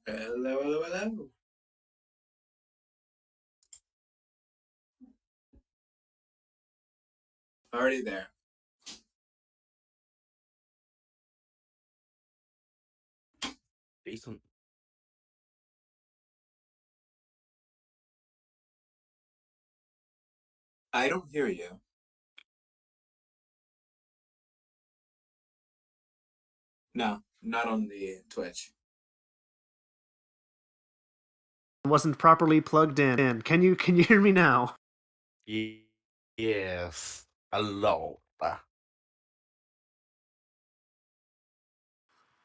Hello, hello, hello. Already there. Decent. I don't hear you. No, not on the Twitch. Wasn't properly plugged in. Can you hear me now? Yes. Hello.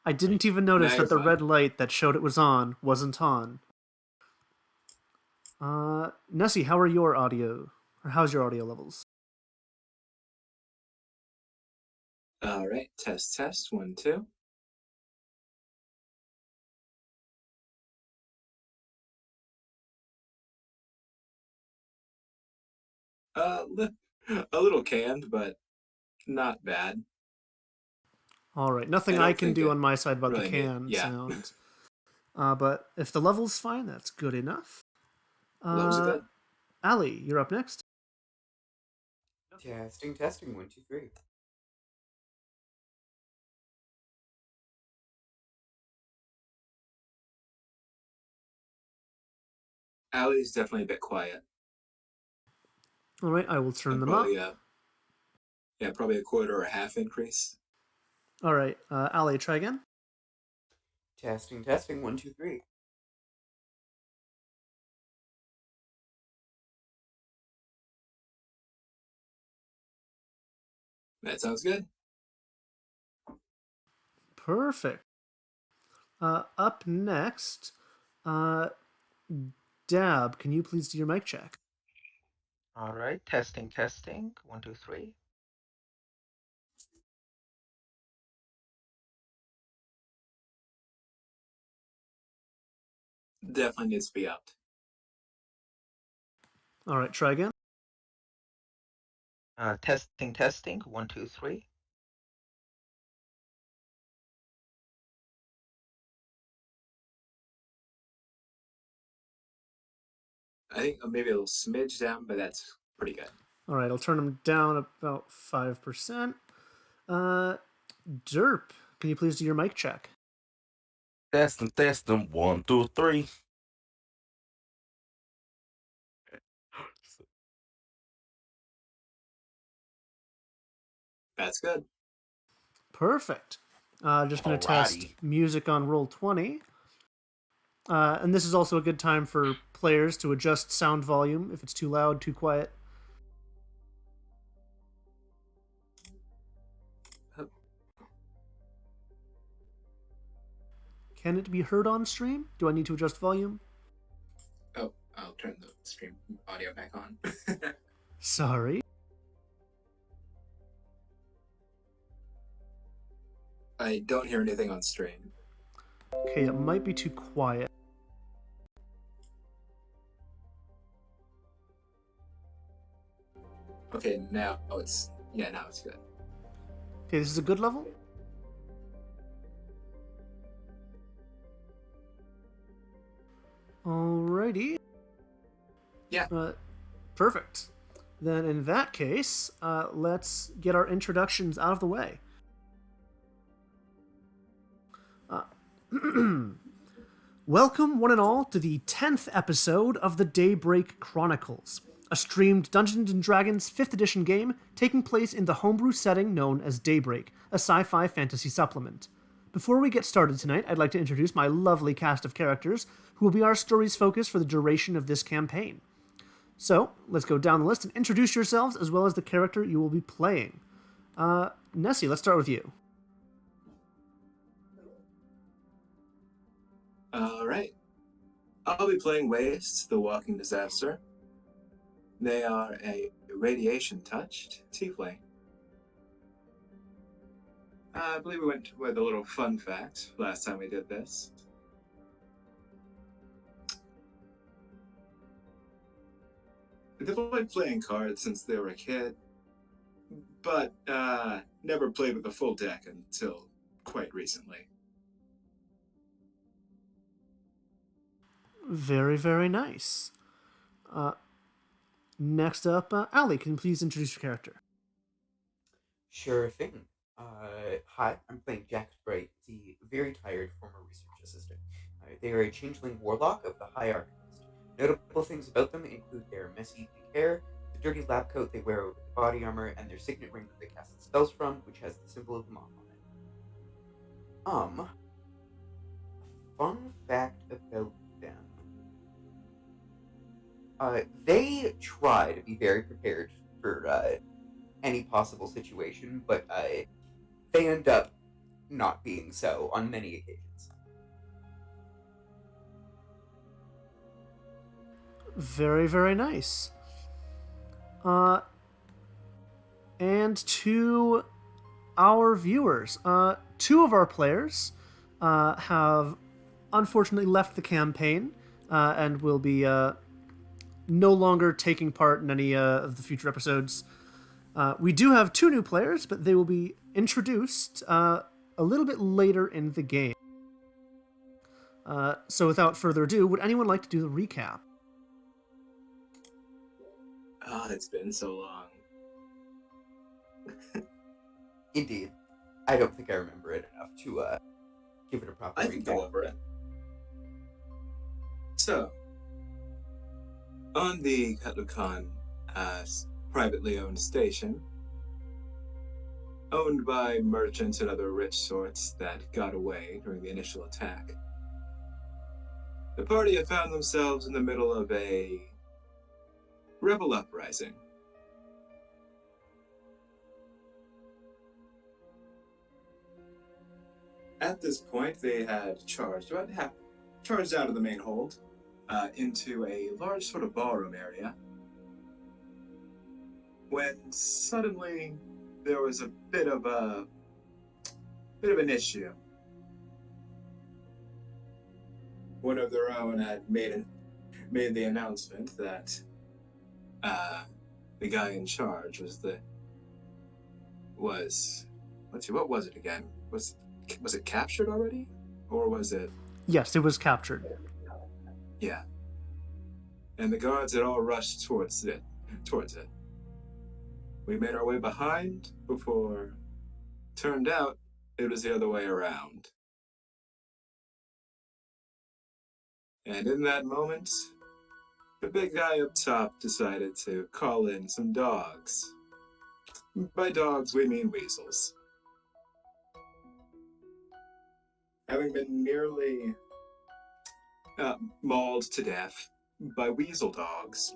I didn't even notice Now that the you're red fine. light that showed it was on wasn't on. Nessie, how are your audio? Or how's your audio levels? All right, test, test, 1, 2. A little canned, but not bad. All right, nothing I can do on my side about the can sound. But if the level's fine, that's good enough. Levels are good. Ali, you're up next. Testing, testing, 1, 2, 3. Allie's definitely a bit quiet. All right, I will turn them probably, up. Probably a quarter or a half increase. All right, Ali, try again. Testing, testing, 1, 2, 3. That sounds good. Perfect. Up next, Dab, can you please do your mic check? All right, testing, testing, 1, 2, 3. Definitely needs to be upped. All right, try again. Testing, testing, 1, 2, 3. I think maybe a little smidge down, but that's pretty good. All right, I'll turn them down about 5%. Derp, can you please do your mic check? Testing, testing, 1, 2, 3. That's good. Perfect. Just going to test music on Roll20. And this is also a good time for players to adjust sound volume if it's too loud, too quiet. Can it be heard on stream? Do I need to adjust volume? Oh, I'll I'll turn the stream audio back on. Sorry. I don't hear anything on stream. Okay, it might be too quiet. Okay, now it's good. Okay, this is a good level? Alrighty. Yeah. Perfect. Then in that case, let's get our introductions out of the way. Welcome, one and all, to the 10th episode of the Daybreak Chronicles, a streamed Dungeons & Dragons 5th edition game taking place in the homebrew setting known as Daybreak, a sci-fi fantasy supplement. Before we get started tonight, I'd like to introduce my lovely cast of characters who will be our story's focus for the duration of this campaign. So, let's go down the list and introduce yourselves as well as the character you will be playing. Nessie, let's start with you. Alright. I'll be playing Waste, the Walking Disaster. They are a radiation-touched tiefling. I believe we went with a little fun fact last time we did this. They've been playing cards since they were a kid, but never played with a full deck until quite recently. Very, very nice. Next up, Ali, can you please introduce your character? Sure thing. Hi, I'm playing Jack Bright, the very tired former research assistant. They are a changeling warlock of the High Arcanist. Notable things about them include their messy pink hair, the dirty lab coat they wear over the body armor, and their signet ring that they cast spells from, which has the symbol of the moth on it. Fun fact about them. They try to be very prepared for any possible situation, but they end up not being so on many occasions. Very, very nice. And to our viewers, two of our players have unfortunately left the campaign and will be no longer taking part in any of the future episodes. We do have two new players, but they will be introduced a little bit later in the game. So without further ado, would anyone like to do the recap? It's been so long. Indeed. I don't think I remember it enough to give it a proper I can recap. go over it. So, on the Katlukan privately owned station, owned by merchants and other rich sorts that got away during the initial attack, the party had found themselves in the middle of a rebel uprising. At this point, they had charged out of the main hold into a large sort of ballroom area, when suddenly there was a bit of an issue. One of their own had made the announcement that the guy in charge what was it again? Was it captured already? Or was it... Yes, it was captured. Yeah. And the guards had all rushed towards it. We made our way behind before... Turned out, it was the other way around. And in that moment, the big guy up top decided to call in some dogs. By dogs, we mean weasels. Having been nearly mauled to death by weasel dogs,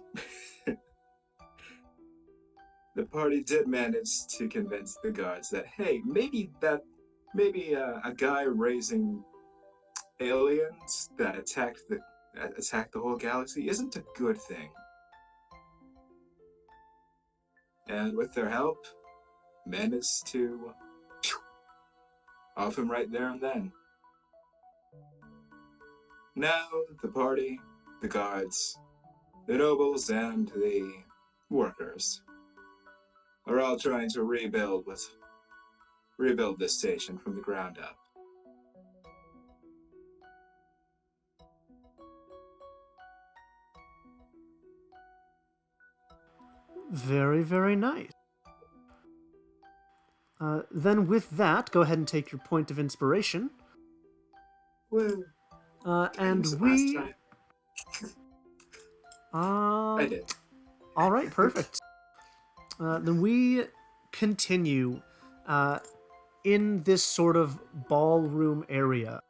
the party did manage to convince the guards that, hey, maybe a guy raising aliens that attacked attack the whole galaxy isn't a good thing. And with their help, managed to off him right there and then. Now, the party, the guards, the nobles, and the workers are all trying to rebuild this station from the ground up. Very, very nice. Then with that, go ahead and take your point of inspiration. Woo. And Last we... time. I did. All right, perfect. Then we continue in this sort of ballroom area.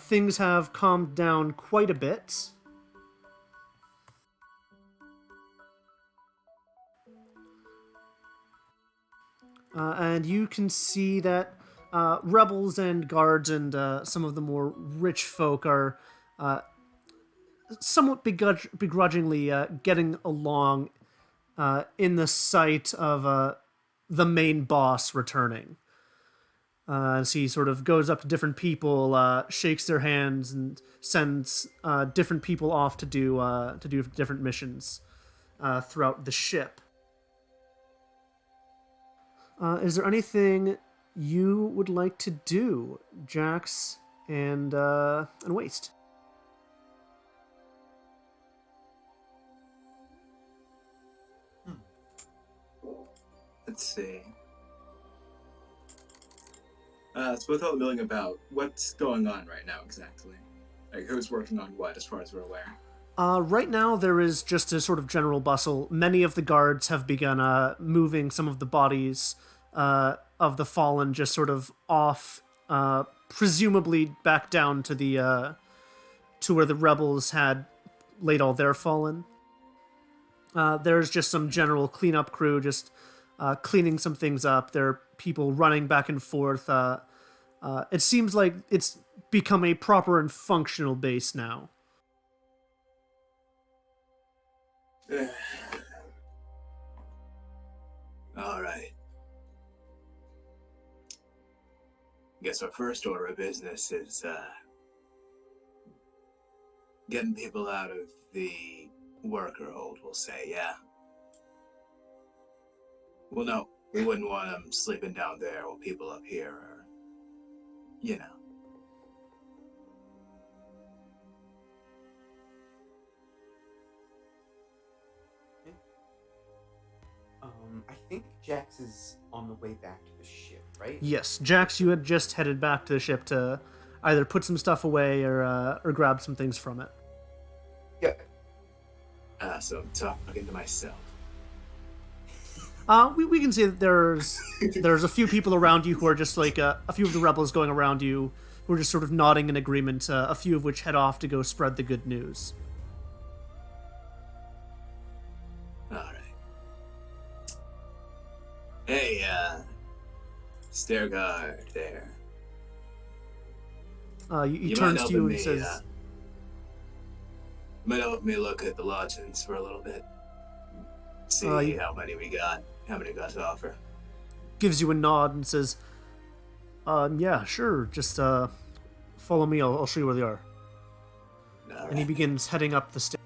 Things have calmed down quite a bit. And you can see that rebels and guards and some of the more rich folk are somewhat begrudgingly getting along in the sight of the main boss returning. As he sort of goes up to different people, shakes their hands, and sends different people off to do different missions throughout the ship. Is there anything you would like to do, Jax and Waste? Let's see. So with all the milling about, what's going on right now exactly? Like, who's working on what, as far as we're aware? Right now, there is just a sort of general bustle. Many of the guards have begun moving some of the bodies of the fallen just sort of off, presumably back down to the to where the rebels had laid all their fallen. There's just some general cleanup crew just cleaning some things up. There are people running back and forth. It seems like it's become a proper and functional base now. All right. Guess our first order of business is getting people out of the worker hold, we'll say, yeah? Well, no, we wouldn't want them sleeping down there while people up here are, you know. I think Jax is on the way back to the ship, right? Yes, Jax, you had just headed back to the ship to either put some stuff away or grab some things from it. Yeah. So I'm talking to myself. We can see that there's a few people around you who are just like a few of the rebels going around you who are just sort of nodding in agreement, a few of which head off to go spread the good news. Alright. Hey, stair guard there. He turns to you and says, might help me look at the lodgings for a little bit. See how many we got to offer. Gives you a nod and says, yeah, sure, just follow me, I'll show you where they are. All And he right. begins heading up the stairs.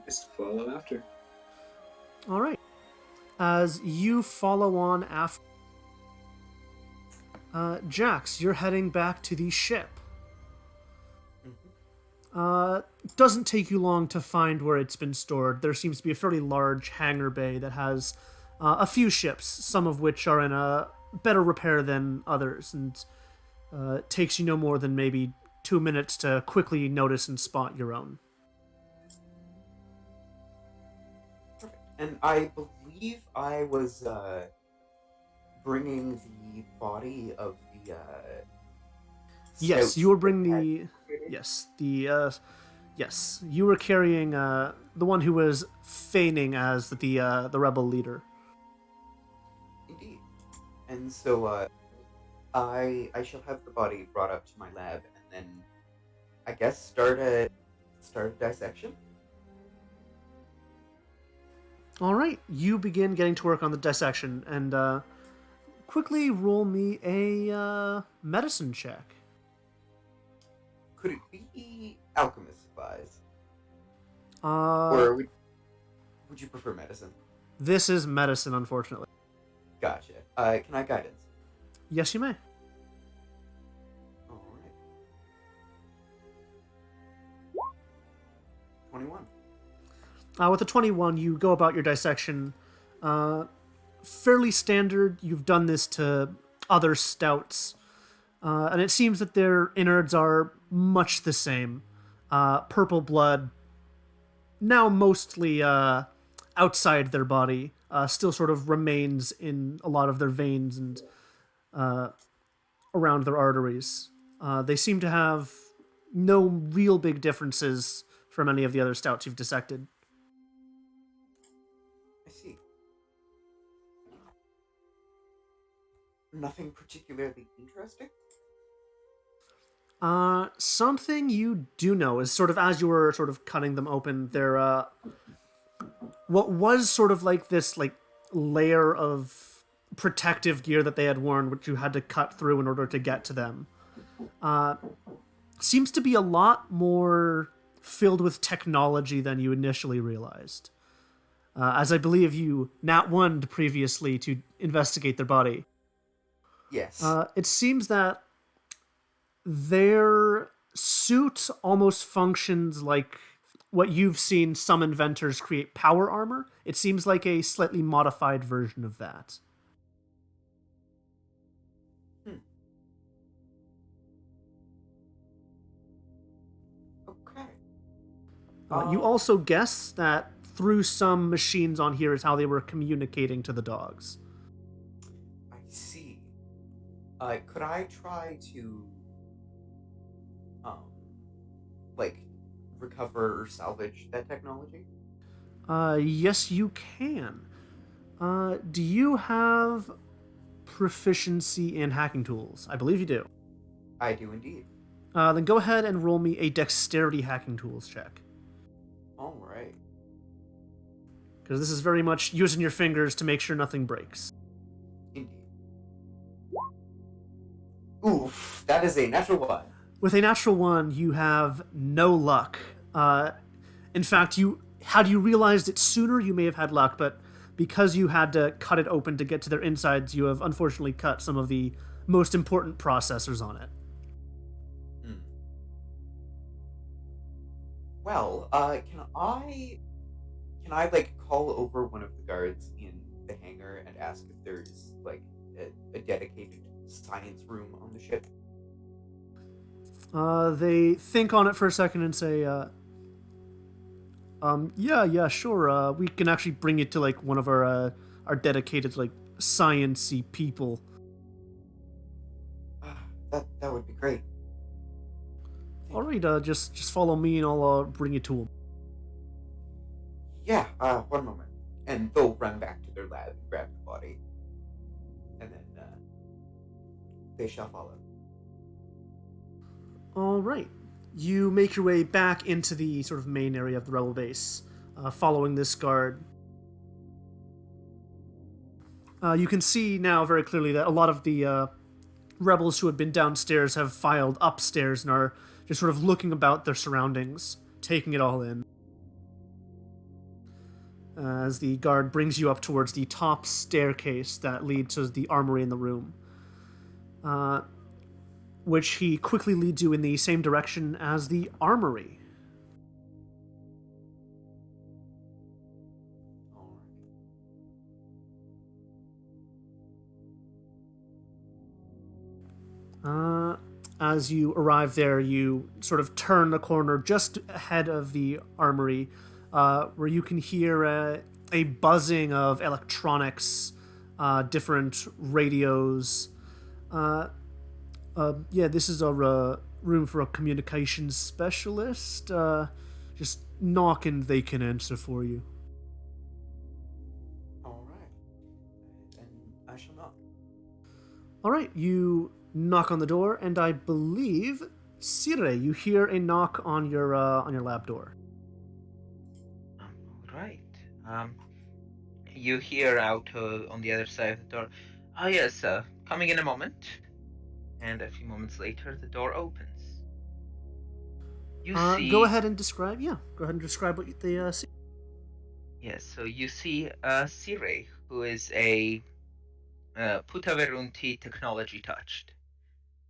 Just follow after. All right. As you follow on after, Jax, you're heading back to the ship. Doesn't take you long to find where it's been stored. There seems to be a fairly large hangar bay that has a few ships, some of which are in a better repair than others, and it takes you no more than maybe 2 minutes to quickly notice and spot your own. Perfect. And I believe I was bringing the body of the. Yes, scouts you will bring that the... had- Yes, the Yes, you were carrying the one who was feigning as the rebel leader. Indeed. And so I shall have the body brought up to my lab, and then I guess start a dissection. All right, you begin getting to work on the dissection, and quickly roll me a medicine check. Could it be alchemist supplies, Uh, or would you prefer medicine? this is medicine, unfortunately. Gotcha. Can I guidance? Yes, you may. All right. 21. With the 21, you go about your dissection. Fairly standard. You've done this to other stouts. And it seems that their innards are much the same. Purple blood, now mostly outside their body, still sort of remains in a lot of their veins and around their arteries. They seem to have no real big differences from any of the other stouts you've dissected. I see. Nothing particularly interesting? Something you do know is sort of as you were sort of cutting them open, there, what was sort of like this like layer of protective gear that they had worn, which you had to cut through in order to get to them, seems to be a lot more filled with technology than you initially realized. As I believe you nat 1'd previously to investigate their body. Yes. It seems that their suit almost functions like what you've seen some inventors create power armor. It seems like a slightly modified version of that. Okay. You also guess that through some machines on here is how they were communicating to the dogs. I see. Could I try to, like, recover or salvage that technology? Yes, you can. Do you have proficiency in hacking tools? I believe you do. I do indeed. Then go ahead and roll me a dexterity hacking tools check. All right. Because this is very much using your fingers to make sure nothing breaks. Indeed. Oof, that is a natural one. With a natural 1, you have no luck. In fact, had you realized it sooner, you may have had luck, but because you had to cut it open to get to their insides, you have unfortunately cut some of the most important processors on it. Well, can I like call over one of the guards in the hangar and ask if there's like a dedicated science room on the ship? They think on it for a second and say, yeah, sure. We can actually bring you to like one of our dedicated like science-y people. That would be great. All right, just follow me and I'll bring you to them. Yeah, one moment. And they'll run back to their lab and grab the body. And then they shall follow. All right. You make your way back into the sort of main area of the rebel base, following this guard. You can see now very clearly that a lot of the rebels who had been downstairs have filed upstairs and are just sort of looking about their surroundings, taking it all in. As the guard brings you up towards the top staircase that leads to the armory in the room, which he quickly leads you in the same direction as the armory. As you arrive there, you sort of turn the corner just ahead of the armory, where you can hear a buzzing of electronics, different radios. Yeah, this is a room for a communications specialist. Just knock and they can answer for you. All right. And I shall knock. All right, you knock on the door, and I believe, Sire, you hear a knock on your lab door. All right. You hear out on the other side of the door. Oh yes, coming in a moment. And a few moments later, the door opens. You Go see, ahead and describe. Yeah, go ahead and describe what they see. yes. So you see, Sire, who is a Putaverunti technology touched.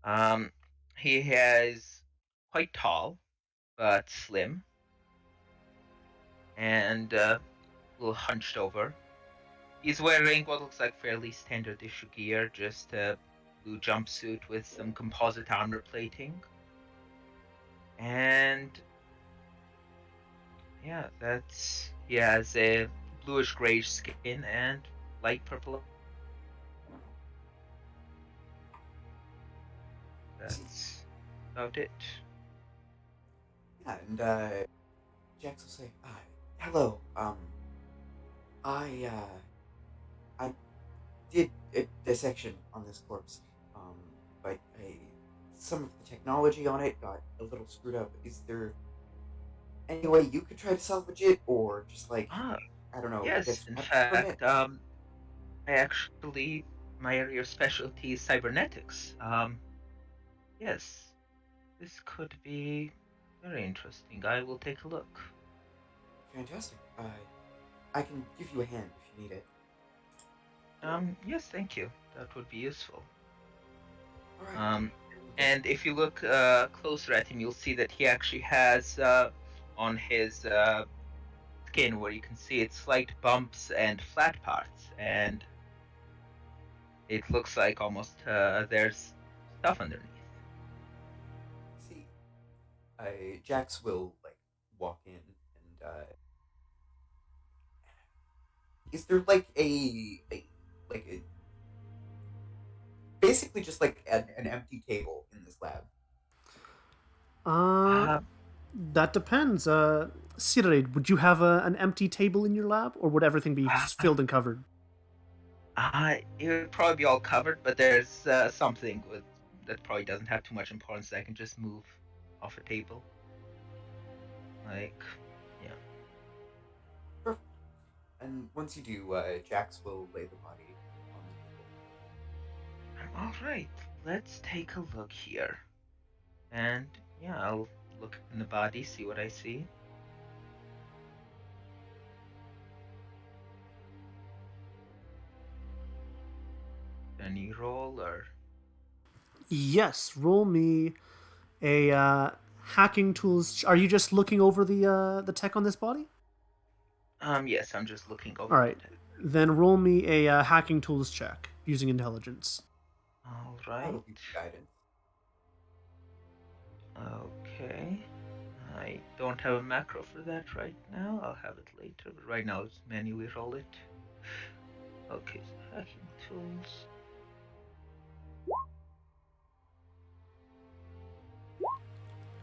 Um, he is quite tall, but slim, and a little hunched over. He's wearing what looks like fairly standard issue gear, just a blue jumpsuit with some composite armor plating. And yeah, he has a bluish grayish skin and light purple. That's about it. Yeah, and Jax will say, "Hello. I I did a dissection on this corpse, but some of the technology on it got a little screwed up. Is there any way you could try to salvage it, or just like Ah, I don't know, get yes. some In parts from it?" fact, I actually my area of specialty is cybernetics. Yes, this could be very interesting. I will take a look. Fantastic. I can give you a hand if you need it. Yes, thank you. That would be useful. All right. Um, and if you look closer at him, you'll see that he actually has on his skin where you can see it slight bumps and flat parts, and it looks like almost there's stuff underneath. See, Jax will like walk in and is there like a basically just like an empty table in this lab? Uh, Uh, that depends. Sire, would you have an empty table in your lab, or would everything be filled and covered? it would probably be all covered, but there's something that probably doesn't have too much importance that I can just move off a table. Like, yeah. Perfect. And once you do, Jax will lay the body on the table. All right, let's take a look here. And yeah, I'll look in the body, see what I see. Any roll or Yes. Roll me a hacking tools. Are you just looking over the tech on this body? yes, I'm just looking All over right. the tech. Then roll me a hacking tools check using intelligence. All That'll right. be guidance. Okay. I don't have a macro for that right now. I'll have it later, but right now let's manually roll it. Okay, so hacking tools.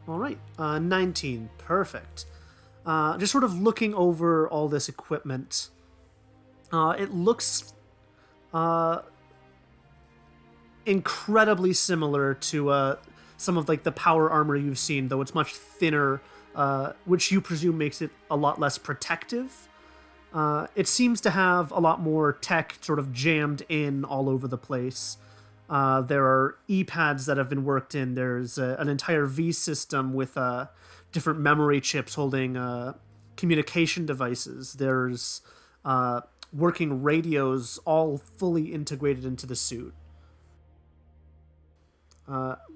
All right. 19. Perfect. Just sort of looking over all this equipment. It looks incredibly similar to some of like the power armor you've seen, though it's much thinner, which you presume makes it a lot less protective. It seems to have a lot more tech sort of jammed in all over the place. There are E-pads that have been worked in. There's an entire V system with different memory chips holding communication devices. There's working radios all fully integrated into the suit.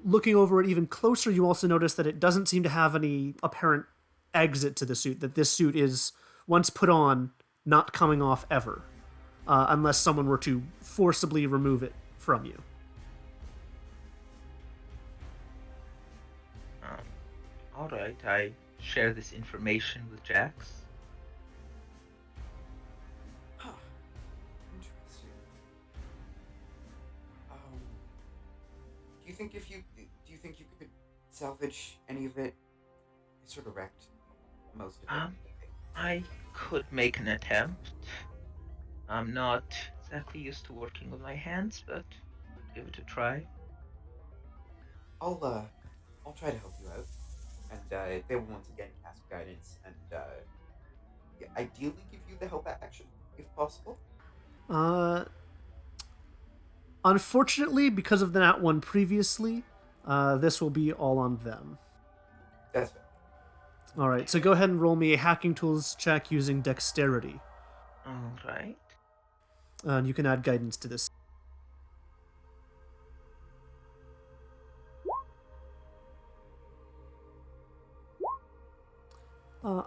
Looking over it even closer, you also notice that it doesn't seem to have any apparent exit to the suit, that this suit is, once put on, not coming off ever, unless someone were to forcibly remove it from you. All right, I share this information with Jax. Huh. Interesting. Do you think you could salvage any of it? I sort of wrecked most of it. Um, I could make an attempt. I'm not exactly used to working with my hands, but give it a try. I'll try to help you out, and they will once again cast guidance, and yeah, ideally give you the help action if possible. Unfortunately, because of the nat one previously, this will be all on them. That's fair. All right, so go ahead and roll me a hacking tools check using dexterity. All right. And you can add guidance to this.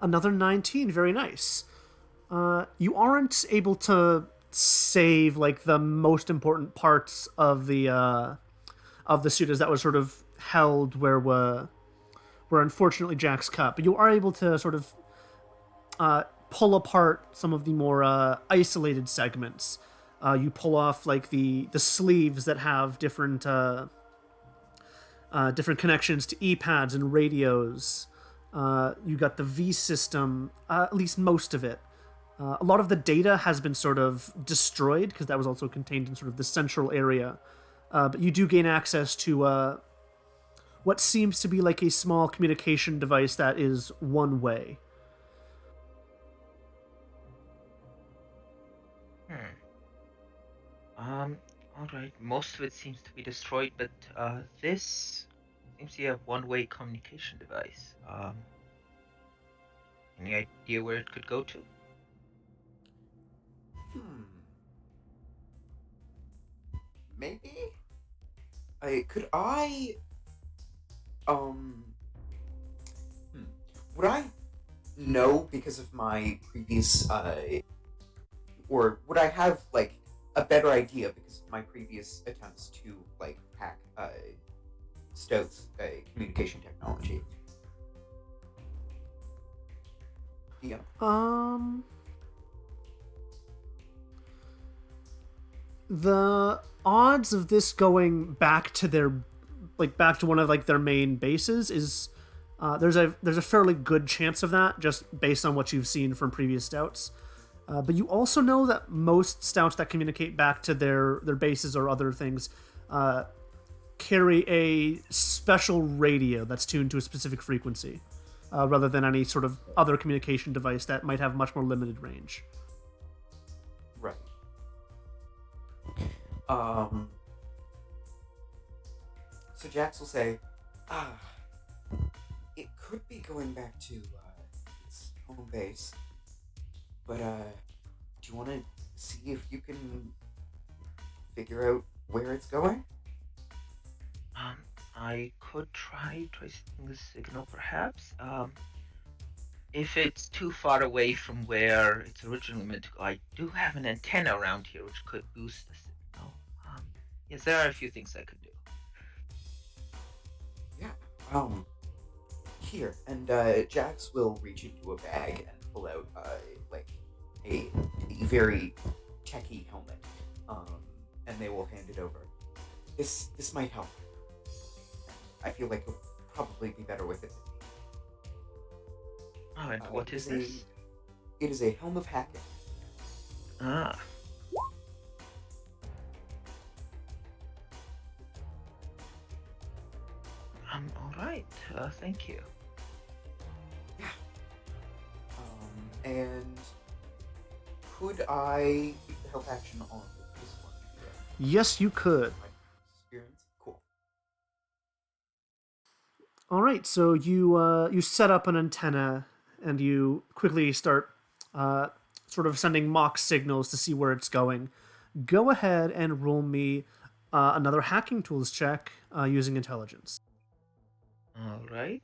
Another 19, very nice. You aren't able to save like the most important parts of the suit, as that was sort of held where unfortunately Jack's cut, but you are able to sort of pull apart some of the more isolated segments. You pull off like the sleeves that have different connections to e-pads and radios. You got the V system, at least most of it. A lot of the data has been sort of destroyed because that was also contained in sort of the central area. But you do gain access to what seems to be like a small communication device that is one way. All right. Most of it seems to be destroyed, but this seems to be a one-way communication device. Any idea where it could go to? Maybe. Could I? Would I know because of my previous or would I have like a better idea because of my previous attempts to like hack Stout's communication technology? Yeah. The odds of this going back to one of like their main bases is there's a fairly good chance of that, just based on what you've seen from previous stouts. But you also know that most stouts that communicate back to their bases or other things carry a special radio that's tuned to a specific frequency, rather than any sort of other communication device that might have much more limited range. Right. So Jax will say, it could be going back to its home base, but do you want to see if you can figure out where it's going? I could try tracing the signal, perhaps. If it's too far away from where it's originally meant to go, I do have an antenna around here which could boost the signal. Yes, there are a few things I could do. Yeah. Here, and Jax will reach into a bag and pull out like a very techy helmet, and they will hand it over. This might help. I feel like you'll probably be better with it than me. Oh, and what is this? It is a helm of hacking. Ah. All right. Thank you. Yeah. And could I keep the help action on this one? Yes, you could. Experience? Cool. All right, so you set up an antenna and you quickly start sort of sending mock signals to see where it's going. Go ahead and roll me another hacking tools check using intelligence. All right.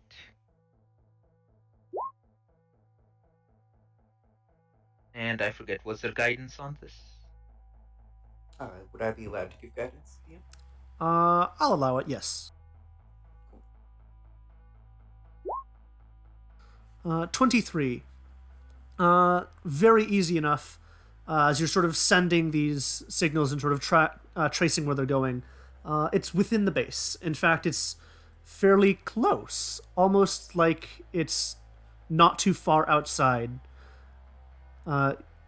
And I forget, was there guidance on this? Would I be allowed to give guidance? Yeah. I'll allow it, yes. 23. Very easy enough. As you're sort of sending these signals and sort of tracing where they're going, it's within the base. In fact, it's fairly close, almost like it's not too far outside.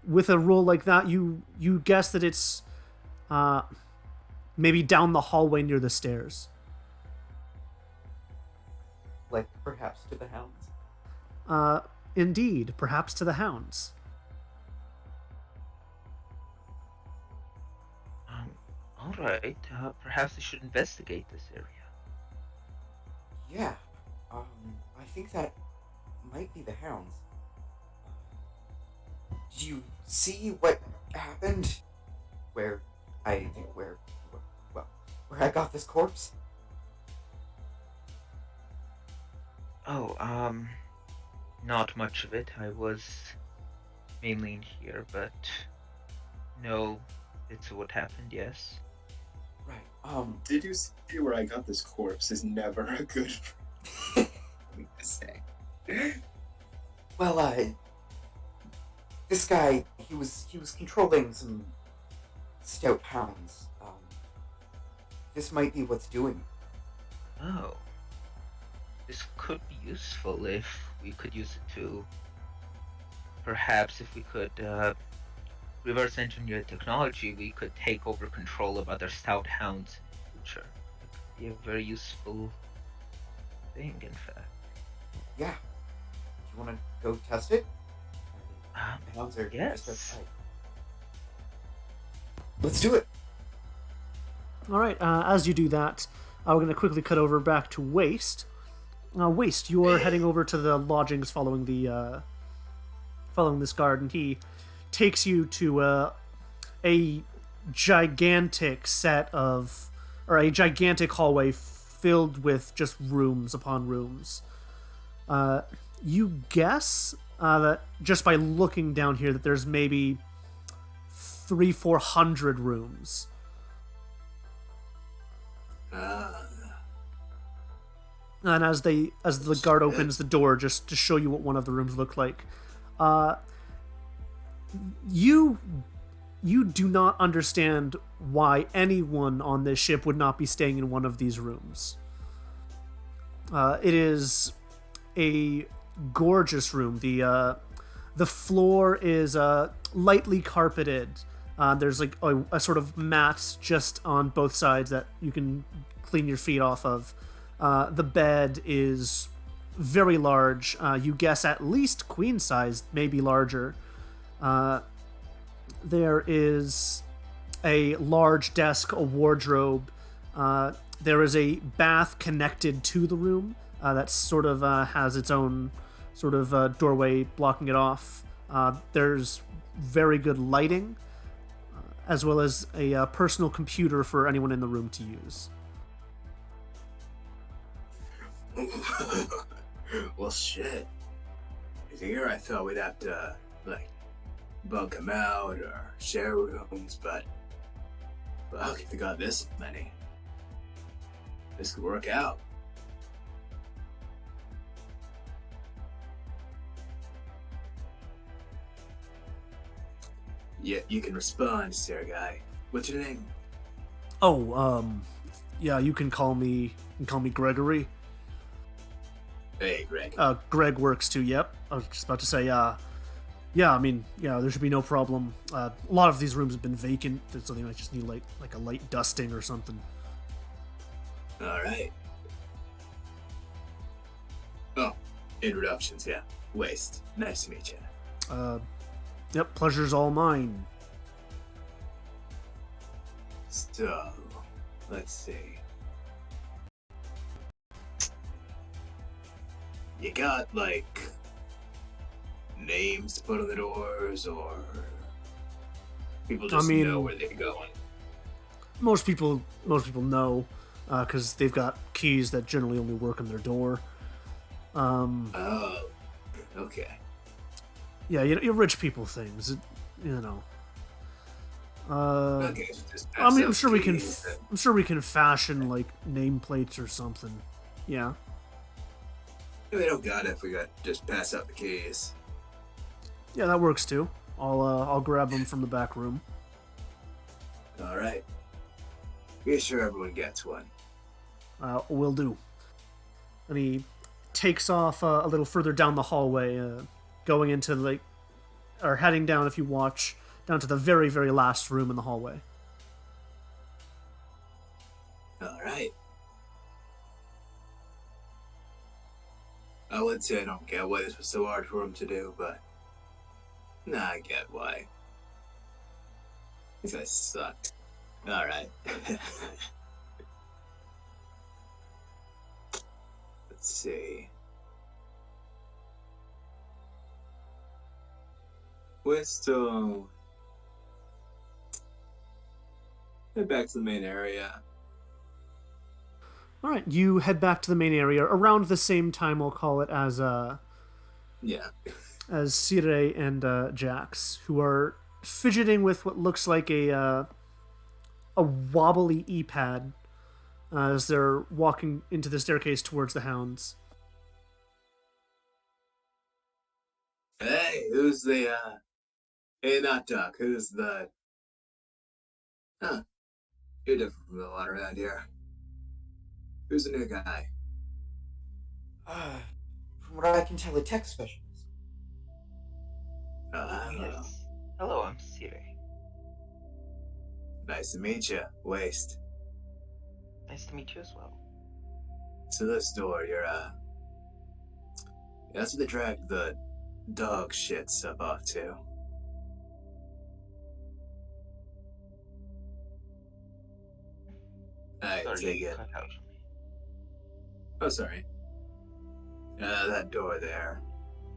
With a roll like that, you guess that it's maybe down the hallway near the stairs. Like perhaps to the hounds. Indeed, perhaps to the hounds. All right. Perhaps we should investigate this area. Yeah. I think that might be the hounds. Did you see what happened? Where I got this corpse? Oh, not much of it. I was mainly in here, but no, it's what happened, yes. Right. Did you see where I got this corpse? Is never a good thing to say. Well, this guy, he was controlling some stout hounds. This might be what's doing it. Oh. This could be useful if we could use it to... Perhaps if we could reverse engineer technology, we could take over control of other stout hounds in the future. That could be a very useful thing, in fact. Yeah. Do you want to go test it? The hounds are yes. just outside. Let's do it. All right. As you do that, we're going to quickly cut over back to Waste. Waste, you're heading over to the lodgings following this guard, and he takes you to a gigantic a gigantic hallway filled with just rooms upon rooms. You guess that just by looking down here that there's maybe 300-400 rooms. And as the guard opens the door, just to show you what one of the rooms looked like, you do not understand why anyone on this ship would not be staying in one of these rooms. It is a gorgeous room. The floor is lightly carpeted. There's like a sort of mat just on both sides that you can clean your feet off of. The bed is very large. You guess at least queen sized, maybe larger. There is a large desk, a wardrobe. There is a bath connected to the room that sort of has its own sort of doorway blocking it off. There's very good lighting, as well as a personal computer for anyone in the room to use. Well, shit. Here I thought we'd have to, bunk them out or share rooms, but fuck, if we got this many, this could work out. Yeah, you can respond, Sergei. What's your name? Oh, yeah, you can call me Gregory. Hey, Greg. Greg works too. Yep. I was just about to say, yeah, I mean, yeah, there should be no problem. A lot of these rooms have been vacant, so they might just need like a light dusting or something. All right. Oh, introductions, yeah. Waste. Nice to meet you. Yep, pleasure's all mine. So, let's see. You got, names to put on the doors, or people just know where they're going? Most people know, because they've got keys that generally only work on their door. Oh, okay. Yeah, your rich people things, you know. Okay, I mean, I'm sure we can fashion nameplates or something. Yeah. They don't got it if we got just pass out the keys. Yeah, that works too. I'll grab them from the back room. All right. Be sure everyone gets one. Will do. And he takes off a little further down the hallway, going into or heading down, if you watch, down to the very, very last room in the hallway. All right. I would say I don't get why this was so hard for him to do, but I get why. These guys suck. All right. Let's see. Wisdom. Head back to the main area. All right, you head back to the main area around the same time, I'll call it, as Yeah. as Sire and Jax, who are fidgeting with what looks like a wobbly e-pad as they're walking into the staircase towards the hounds. Hey, who's the, Hey, not Duck. Who's the... Huh. You're different from a lot around here. Who's the new guy? From what I can tell, a tech specialist. Yes. Hello, I'm Sire. Nice to meet you, Waste. Nice to meet you as well. So this door, that's where they dragged the dog shit stuff off to. I Sorry, take you it. cut out for me. Oh, sorry. That door there.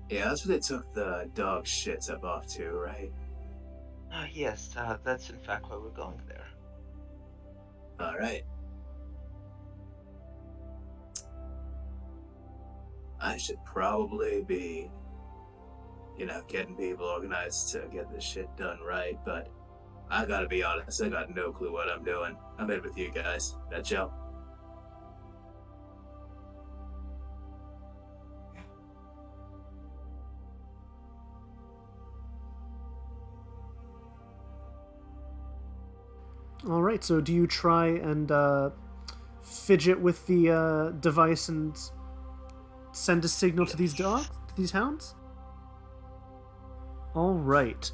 Yeah, that's where they took the dog shit stuff off to, right? Yes, that's in fact why we're going there. Alright. I should probably be, getting people organized to get this shit done right, but I gotta be honest, I got no clue what I'm doing. I'm in with you guys. That Joe? All right, so do you try and fidget with the device and send a signal to these dogs, to these hounds? All right.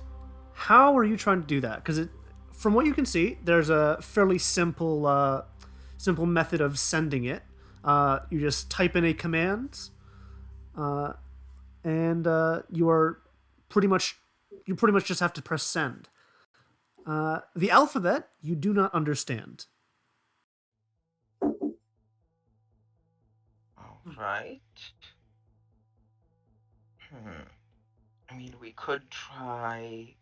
How are you trying to do that? Because from what you can see, there's a fairly simple method of sending it. You just type in a command, and you pretty much just have to press send. The alphabet you do not understand. Alright. I mean, we could try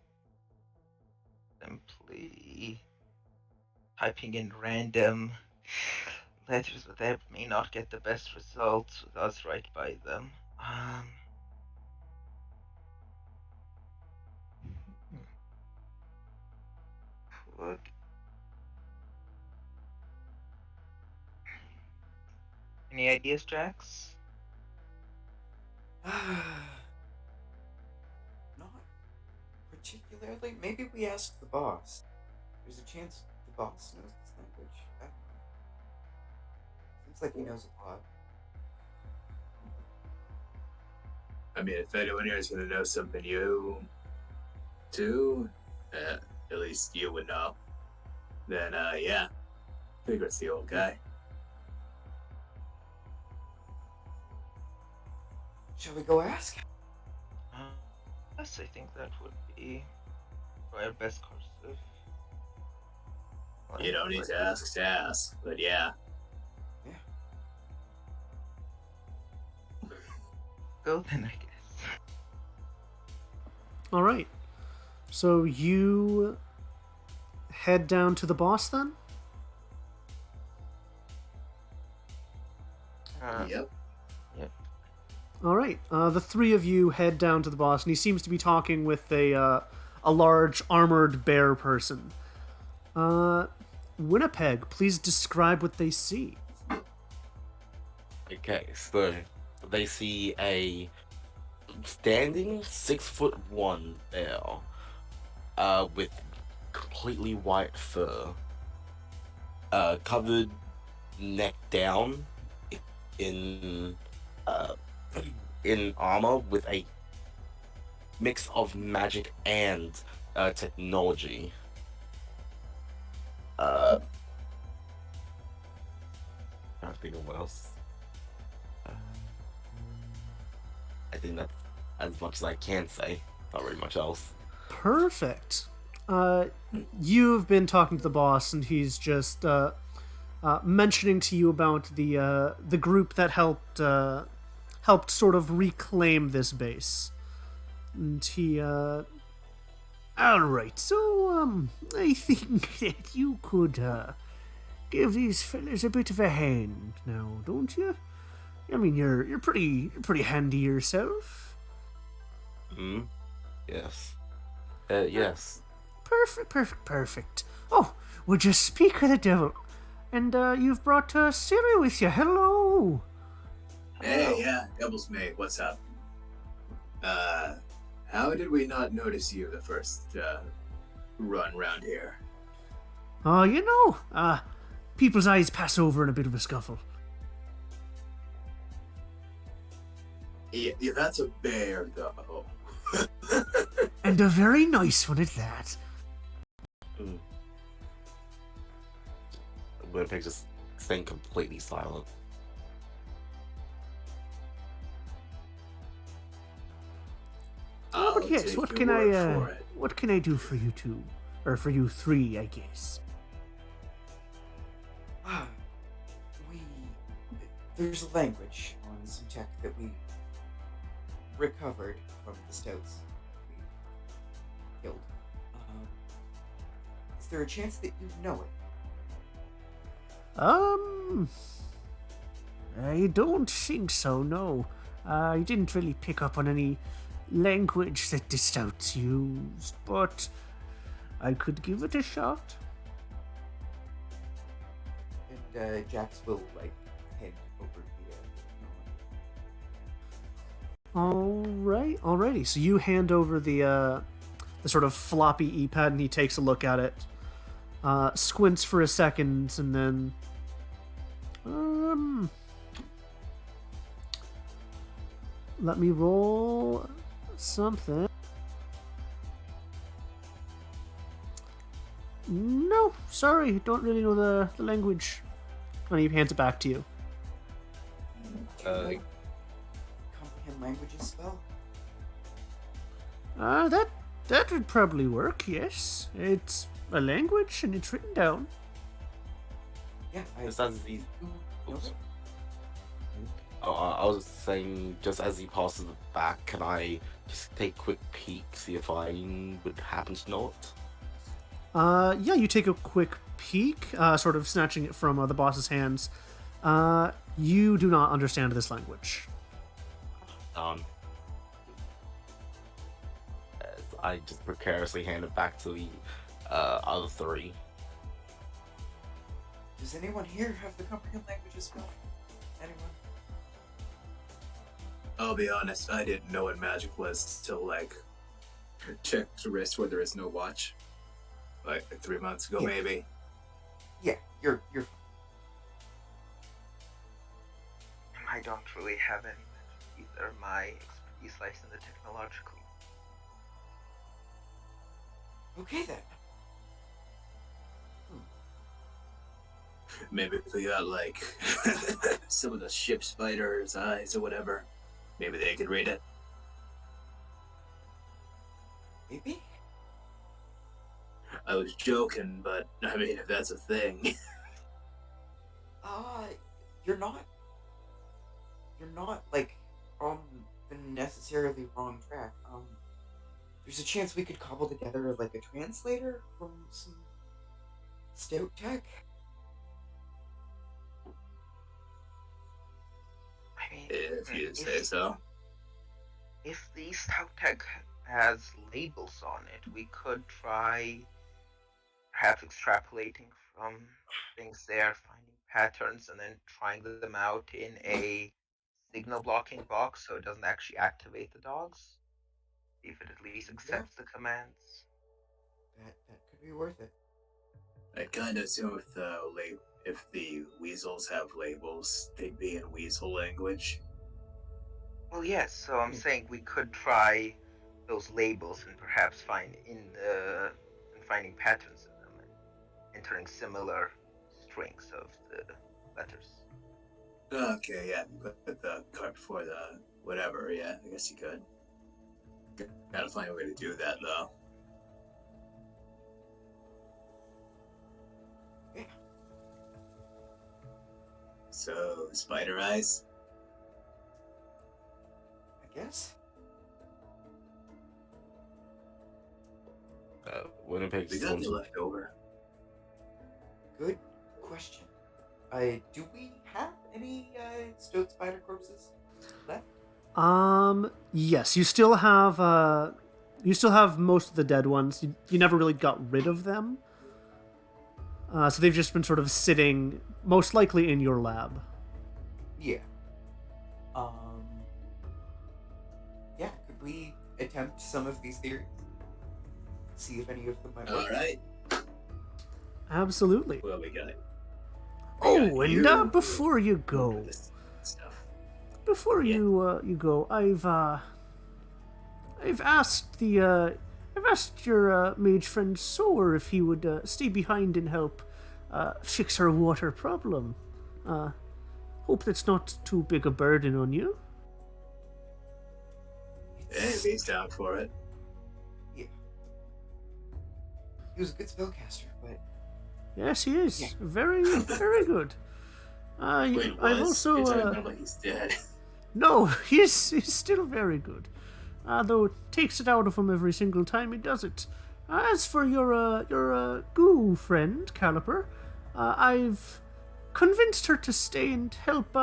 simply typing in random letters, but that may not get the best results with us right by them. Could... Any ideas, Jax? Not particularly. Maybe we ask the boss. There's a chance the boss knows this language. I don't know. Seems like he knows a lot. I mean, if anyone here is gonna know something you do, at least you would know, then, yeah. Figure it's the old guy. Shall we go ask? Yes, I think that would be our best course of... You don't need to ask, but yeah. Yeah. Go then, I guess. All right. So you head down to the boss then? Yep. All right. The three of you head down to the boss, and he seems to be talking with a large armored bear person. Winnipeg, please describe what they see. Okay, so they see a standing 6'1" bear, with completely white fur, covered neck down in uh, in armor with a mix of magic and technology. Can't think of what else. Uh, I think that's as much as I can say. Not really much else. Perfect. You've been talking to the boss, and he's just mentioning to you about the group that helped sort of reclaim this base. And he all right. So I think that you could give these fellas a bit of a hand now, don't you? I mean, you're pretty handy yourself. Hmm. Yes. Yes. Perfect. Oh, would you speak of the devil? And you've brought Siri with you. Hello. Hey, yeah, Devil's Mate, what's up? How did we not notice you the first run round here? Oh, people's eyes pass over in a bit of a scuffle. Yeah, that's a bear, though. And a very nice one at that. Winnipeg just staying completely silent. But yes, what can I do for you two? Or for you three, I guess. There's a language on some tech that we recovered from the stouts we killed. Is there a chance that you know it? I don't think so, no. I didn't really pick up on any language that the stouts used, but I could give it a shot. And Jax will, head over the Alrighty. So you hand over the sort of floppy e-pad, and he takes a look at it, squints for a second, and then let me roll something. No, sorry, don't really know the language. And he hands it back to you. comprehend languages spell? That would probably work, yes. It's a language and it's written down. Yeah, Just as he, know oops. it. I was saying, just as he passes it back, can I just take a quick peek, see if I would happen to know it? Yeah, you take a quick peek, sort of snatching it from the boss's hands. You do not understand this language. As I just precariously hand it back to the other three. Does anyone here have the comprehend languages spell? Anyone? I'll be honest, I didn't know what magic was till checked wrist where there is no watch. Like 3 months ago, Yeah. maybe. Yeah, you're fine. I don't really have any either. My expertise lies in the technological. Okay then. Maybe if we got some of the ship spiders' eyes or whatever, maybe they could read it. Maybe? I was joking, but I mean, if that's a thing. You're not on the necessarily wrong track. There's a chance we could cobble together a translator from some stout tech. I mean, If you say so. If the stout tech has labels on it, we could try perhaps extrapolating from things there, finding patterns, and then trying them out in a signal blocking box so it doesn't actually activate the dogs. If it at least accepts the commands. That could be worth it. I kind of assume with if the weasels have labels, they'd be in weasel language. Well, yes. So I'm saying we could try those labels and perhaps finding patterns in them and entering similar strings of the letters. Okay, yeah, put the cart before the whatever, yeah, I guess you could. Gotta find a way to do that, though. Yeah. So, spider eyes? I guess. Winnipeg's We got going any to... left over? Good question. Do we have any stowed spider corpses left? Yes, you still have most of the dead ones. You never really got rid of them. So they've just been sort of sitting, most likely in your lab. Yeah. Yeah, could we attempt some of these theories? See if any of them might work. Alright. Absolutely. Well, we got Oh, and you. before you go, This stuff. before Yeah. you go, I've asked I've asked your mage friend Soar if he would stay behind and help fix her water problem. Hope that's not too big a burden on you. Hey, he's down for it. Yeah. He was a good spellcaster, but Yes, he is. Yeah. Very, very good. Wait, I've was? also You're talking about like he's dead. no, he's still very good. Though it takes it out of him every single time he does it. As for your goo friend, Caliper, I've convinced her to stay and help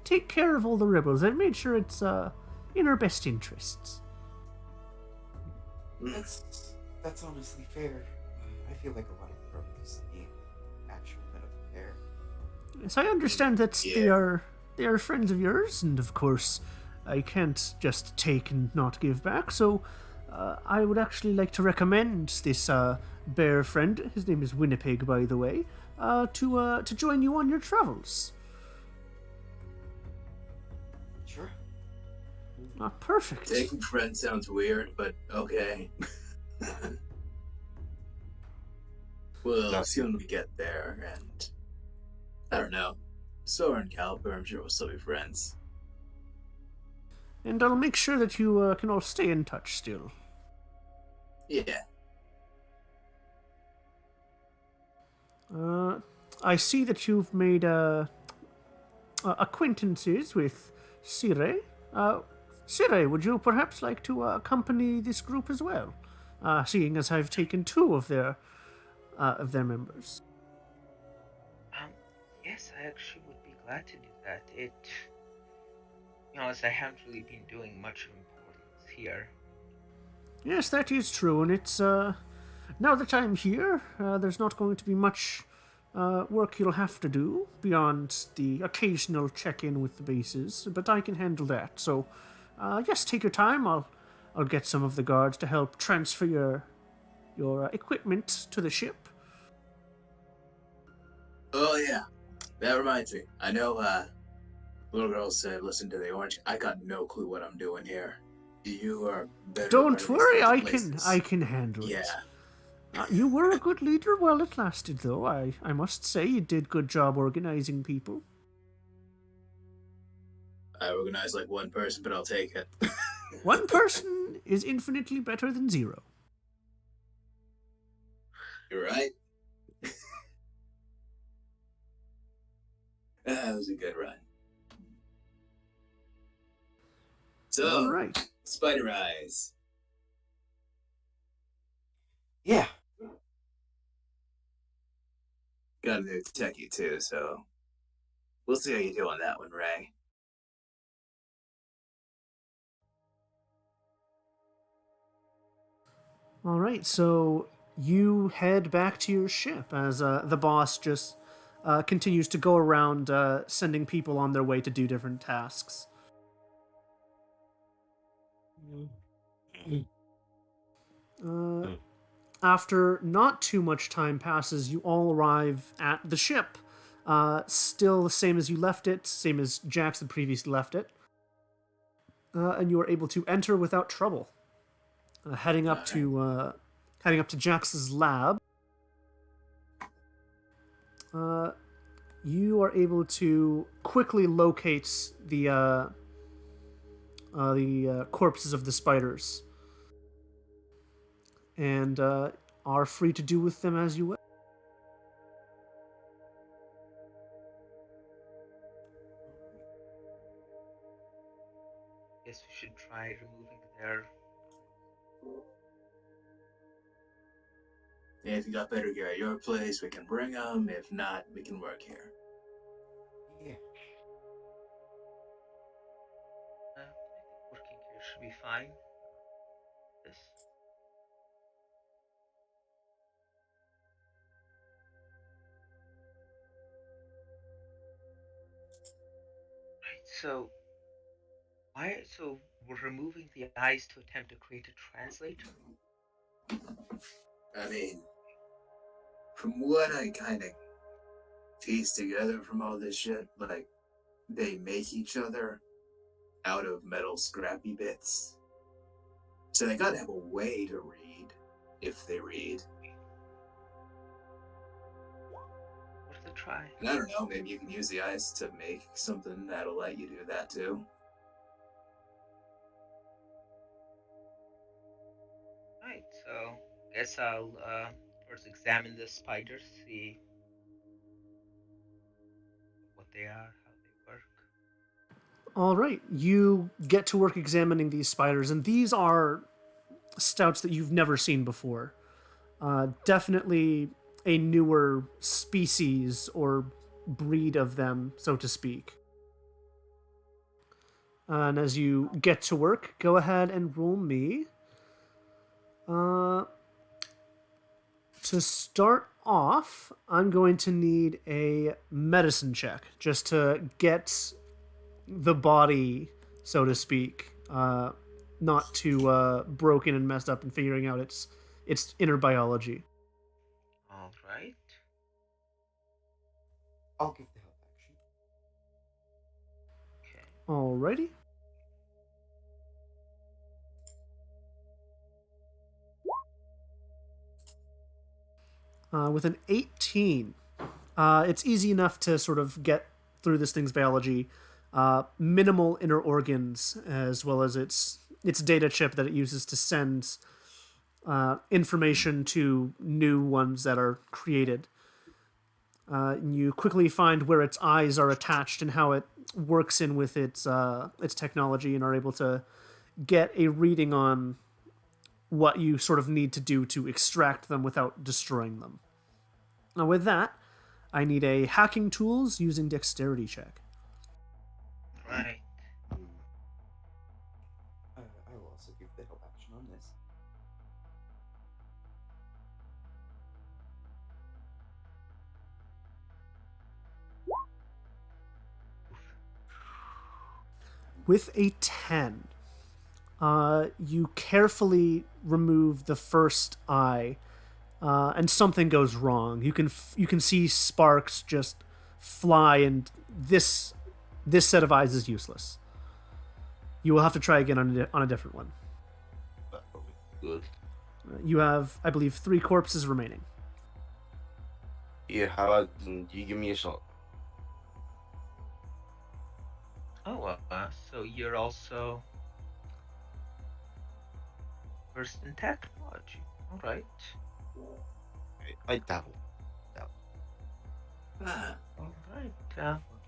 take care of all the rebels. I've made sure it's in her best interests. that's honestly fair. I feel like a lot of rebels need actual medical care. Yes, I understand that Yeah. they are friends of yours, and of course, I can't just take and not give back. So, I would actually like to recommend this bear friend. His name is Winnipeg, by the way. To join you on your travels. Sure. Perfect. Taking friend sounds weird, but okay. We'll No. see when we get there, and I don't know. Sora and Caliper, I'm sure we'll still be friends. And I'll make sure that you can all stay in touch still. Yeah. I see that you've made acquaintances with Sire. Sire, would you perhaps like to accompany this group as well? Seeing as I've taken two of their members. Yes, I actually would be glad to do that. To be honest, I haven't really been doing much of importance here. Yes, that is true, and it's now that I'm here, there's not going to be much work you'll have to do beyond the occasional check-in with the bases, but I can handle that. So, yes, take your time. I'll get some of the guards to help transfer your equipment to the ship. Oh, yeah. That reminds me. I know, little girl said, listen to the orange. I got no clue what I'm doing here. You are better. Don't worry, I places. can handle it. Yeah. You were a good leader while it lasted, though. I must say you did good job organizing people. I organize like one person, but I'll take it. One person is infinitely better than zero. You're right. That was a good run. So, All right. Spider Eyes. Yeah. Got a new techie too, so we'll see how you do on that one, Ray. All right, so you head back to your ship as the boss just continues to go around sending people on their way to do different tasks. after not too much time passes, you all arrive at the ship. Still the same as you left it, same as Jax had previously left it. And you are able to enter without trouble. Heading up to Jax's lab. You are able to quickly locate the corpses of the spiders, and are free to do with them as you will. Guess we should try removing their. If you got better gear at your place, we can bring them. If not, we can work here. Yeah. I think working here should be fine. This. Right. So we're removing the eyes to attempt to create a translator. I mean, from what I kind of pieced together from all this shit, like, they make each other out of metal scrappy bits. So they gotta have a way to read, if they read. Worth a try. And I don't know, maybe you can use the eyes to make something that'll let you do that too. Right, so guess I'll first examine the spiders, see what they are, how they work. All right, you get to work examining these spiders, and these are stouts that you've never seen before. Definitely a newer species or breed of them, so to speak. And as you get to work, go ahead and roll me. To start off, I'm going to need a medicine check just to get the body, so to speak, not too broken and messed up and figuring out its inner biology. All right. I'll give the help action. Okay. Alrighty. With an 18, it's easy enough to sort of get through this thing's biology. Minimal inner organs, as well as its data chip that it uses to send information to new ones that are created. You quickly find where its eyes are attached and how it works in with its technology, and are able to get a reading on what you sort of need to do to extract them without destroying them. Now with that, I need a hacking tools using dexterity check. Right. I will also give the help action on this. With a 10, you carefully remove the first eye, and something goes wrong. You can see sparks just fly, and this set of eyes is useless. You will have to try again on a different one. Good. You have, I believe, 3 corpses remaining. Yeah, how about you give me a shot? Oh, so you're also versed in technology. All right. I dabble. Ah, All right.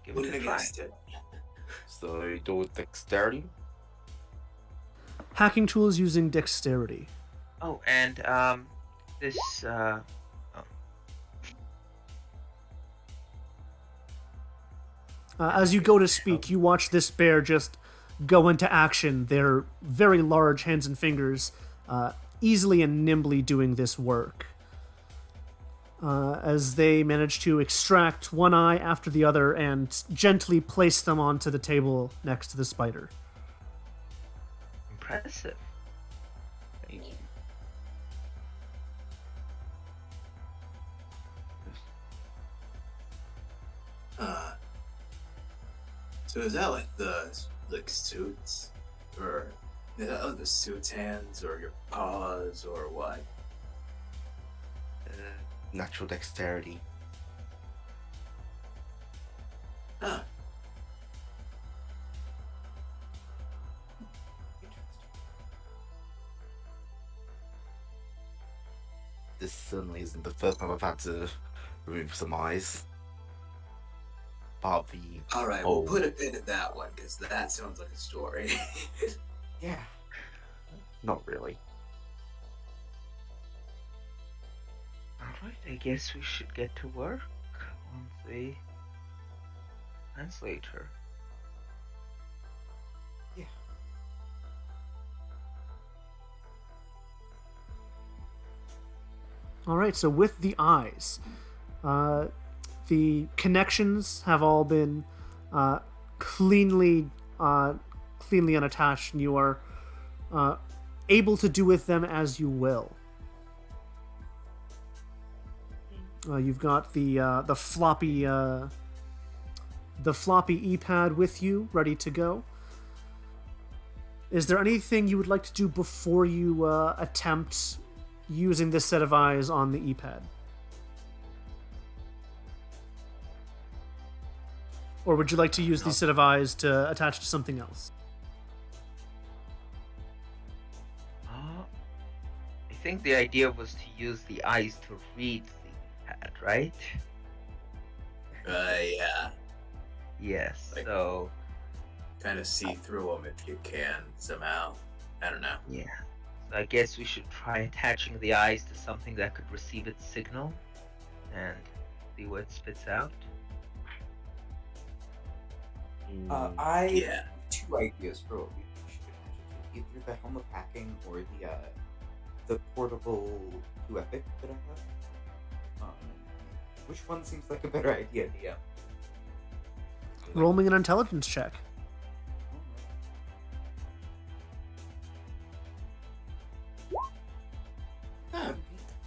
Give wouldn't it a have try. guessed it. So you do with dexterity? Hacking tools using dexterity. Oh, and this As you go to speak, you watch this bear just go into action. Their very large hands and fingers easily and nimbly doing this work. As they manage to extract one eye after the other and gently place them onto the table next to the spider. impressive. Thank you. So is that like the suits, or is that like the suit's hands, or your paws, or what? Natural dexterity. Huh. This certainly isn't the first time I've had to remove some eyes. Part of the All right, whole. we'll put a pin in that one because that sounds like a story. Yeah. Not really. Alright, I guess we should get to work on the translator. Yeah. All right, so with the eyes, the connections have all been cleanly unattached, and you are able to do with them as you will. You've got the floppy e-pad with you, ready to go. Is there anything you would like to do before you attempt using this set of eyes on the e-pad? Or would you like to use these set of eyes to attach to something else? I think the idea was to use the eyes to read the pad, right? Yeah. Yes, Like- so Kind of see through them if you can somehow. I don't know. yeah. So I guess we should try attaching the eyes to something that could receive its signal and see what it spits out. I Yeah. have two ideas for what we should attach it to. Either the Helm of Hacking or the portable Q Epic that I have. Which one seems like a better idea, DM? Roll me an intelligence check. Huh.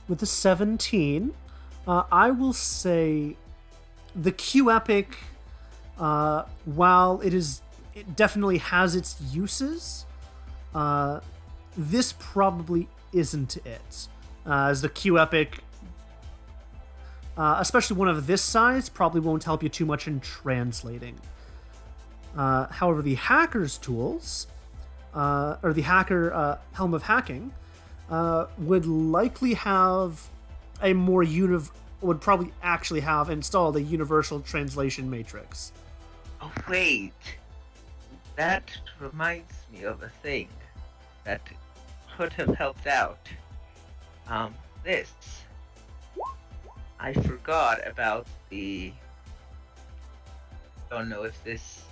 With a 17, I will say the Q Epic, while it definitely has its uses, this probably isn't it. As the Q Epic, especially one of this size, probably won't help you too much in translating. However, the hacker's tools, or the hacker Helm of Hacking, would likely have a more would probably actually have installed a universal translation matrix. Oh wait, that reminds me of a thing that could have helped out. This. I forgot about the. Don't know if this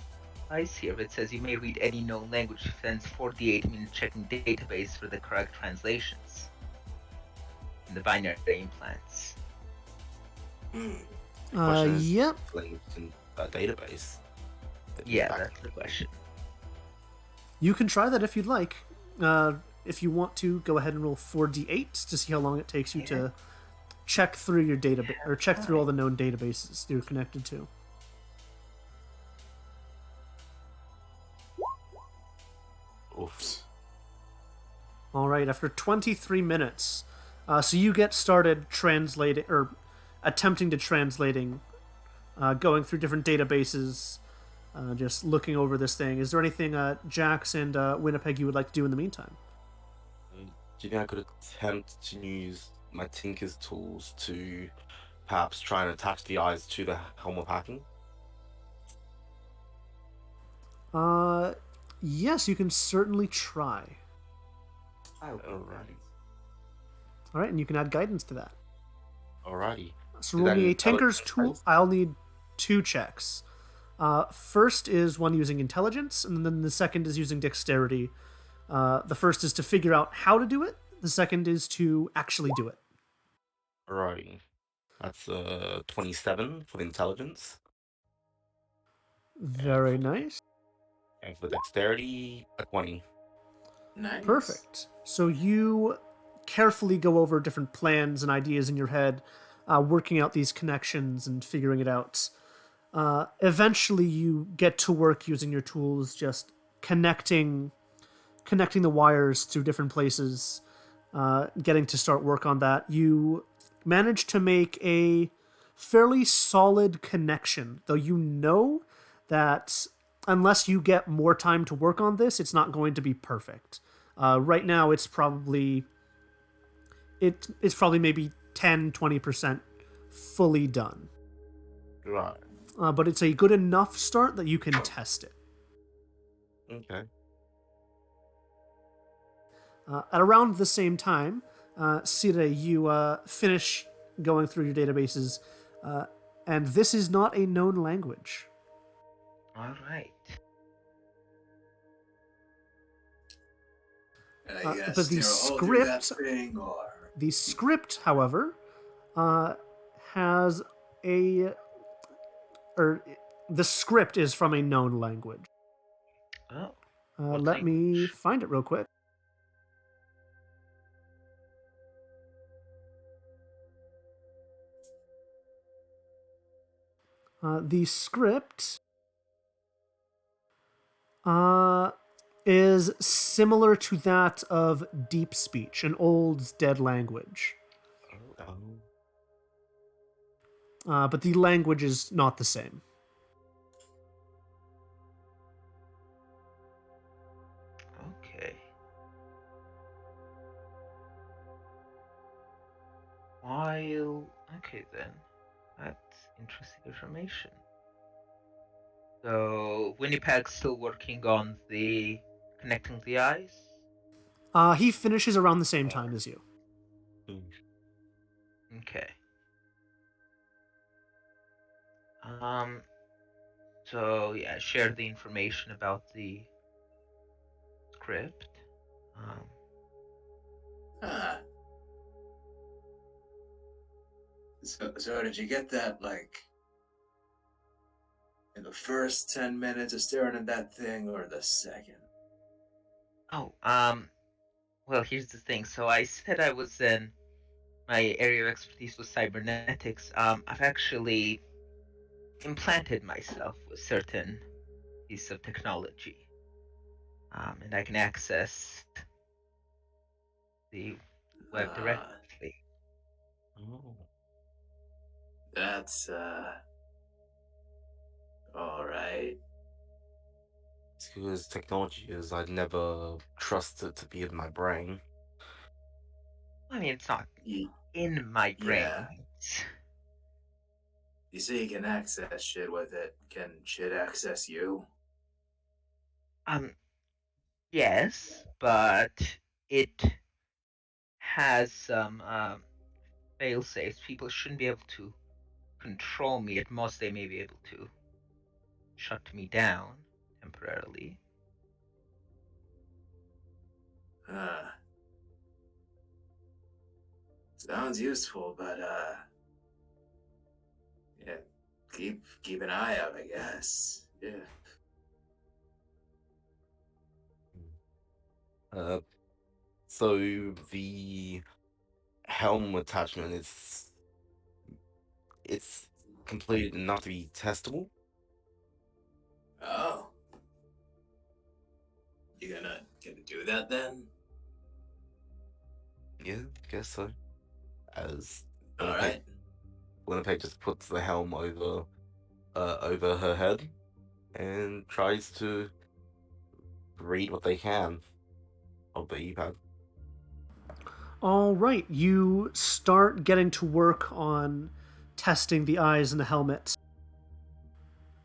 applies here, but it says you may read any known language within 48 minutes checking database for the correct translations. In the binary implants. Question is Yep. linked in a database. Yeah, Back- that's the question. You can try that if you'd like. If you want to, go ahead and roll 4d8 to see how long it takes you to check through your database, or check through all the known databases you're connected to. Oof. All right, after 23 minutes, so you get started translating, or attempting to translating, going through different databases, just looking over this thing. Is there anything Jax and Winnipeg you would like to do in the meantime? Do you think I could attempt to use my Tinker's tools to perhaps try and attach the eyes to the Helm of Hacking? Yes, you can certainly try. I'll do Alrighty. that. All right, and you can add guidance to that. Alrighty. So Is roll that me a an Tinker's intelligence tool. test? I'll need 2 checks. First is one using intelligence, and then the second is using dexterity. The first is to figure out how to do it. The second is to actually do it. Alrighty. That's 27 for the intelligence. Very nice. And for the dexterity, a 20. Nice. Perfect. So you carefully go over different plans and ideas in your head, working out these connections and figuring it out. Eventually, you get to work using your tools, just connecting the wires to different places, getting to start work on that. You manage to make a fairly solid connection, though you know that unless you get more time to work on this, it's not going to be perfect. Right now, it's probably maybe 10-20% fully done. Right. But it's a good enough start that you can test it. Okay. At around the same time, Sire, you finish going through your databases, and this is not a known language. All right. But the script, however, has the script is from a known language. Oh. Let me find it real quick. The script is similar to that of Deep Speech, an old dead language. But the language is not the same. Okay. Okay then. That's interesting information. So Winnipeg's still working on the connecting the eyes? He finishes around the same time as you. Okay. So yeah, share the information about the script. So did you get that, like, in the first 10 minutes of staring at that thing, or the second? Oh, well, here's the thing. So I said I was in my area of expertise was cybernetics. I've actually implanted myself with certain piece of technology, and I can access the web directly. Oh. That's, alright. As good as technology is, I'd never trust it to be in my brain. I mean, it's not in my brain. Yeah. You say you can access shit with it. Can shit access you? Yes, but it has some fail-safes. People shouldn't be able to control me. At most, they may be able to shut me down temporarily. Sounds useful, but yeah, keep an eye out, I guess. Yeah. So the helm attachment it's completed enough to be testable. Oh. You gonna do that then? Yeah, I guess so. As Alright. Winnipeg just puts the helm over her head and tries to read what they can of the E-pad. All right, you start getting to work on testing the eyes in the helmet.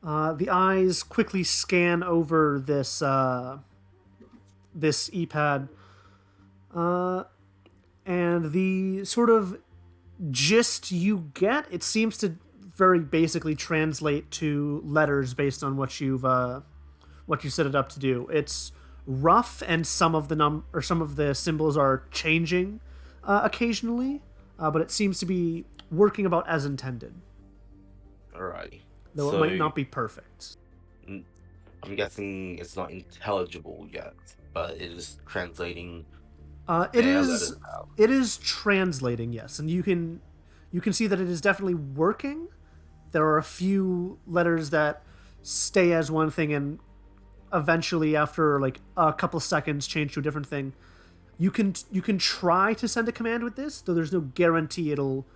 The eyes quickly scan over this E-pad, and the sort of gist you get, it seems to very basically translate to letters based on what you set it up to do. It's rough, and some of the symbols are changing occasionally, but it seems to be working about as intended. Alrighty. Though it might not be perfect. I'm guessing it's not intelligible yet, but it is translating. It is translating, yes, and you can see that it is definitely working, There are a few letters that stay as one thing and eventually, after like a couple seconds, change to a different thing. You can try to send a command with this, though there's no guarantee it'll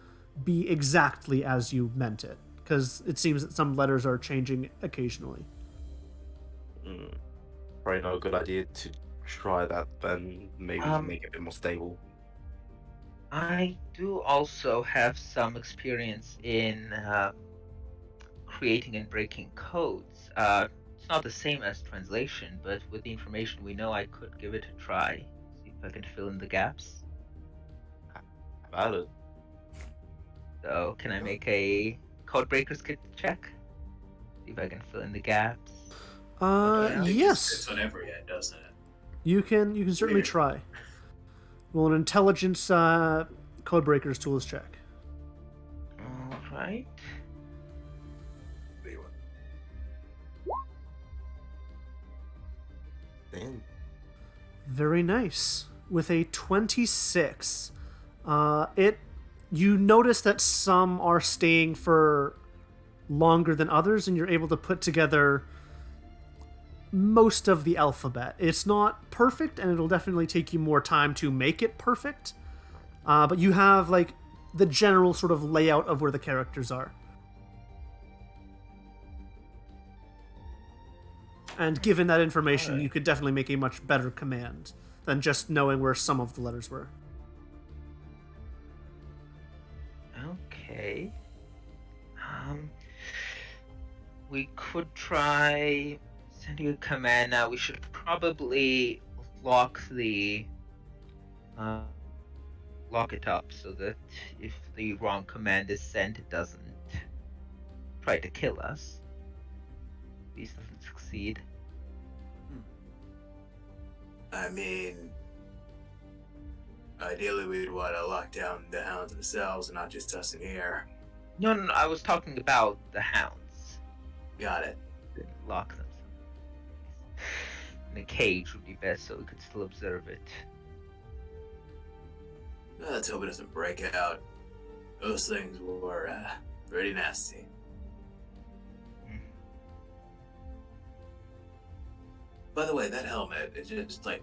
be exactly as you meant it, because it seems that some letters are changing occasionally. Probably not a good idea to try that. Then maybe make it a bit more stable. I do also have some experience in creating and breaking codes. It's not the same as translation, but with the information we know, I could give it a try. See if I can fill in the gaps. About it. So, can I make a code breakers kit check? See if I can fill in the gaps. Yes. It's on every end, doesn't it? You can certainly Weird. try. Roll an intelligence code breakers tools check. All right. Damn. Very nice. With a 26, you notice that some are staying for longer than others, and you're able to put together most of the alphabet. It's not perfect, and it'll definitely take you more time to make it perfect. But you have like the general sort of layout of where the characters are. And given that information, you could definitely make a much better command than just knowing where some of the letters were. Okay. We could try sending a command now. We should probably lock it up so that if the wrong command is sent, it doesn't try to kill us. At least doesn't succeed. I mean, ideally we'd want to lock down the hounds themselves and not just us in here. No, I was talking about the hounds. Got it. Didn't lock them. In a cage would be best so we could still observe it. Let's hope it doesn't break out. Those things were pretty nasty. By the way, that helmet, it just like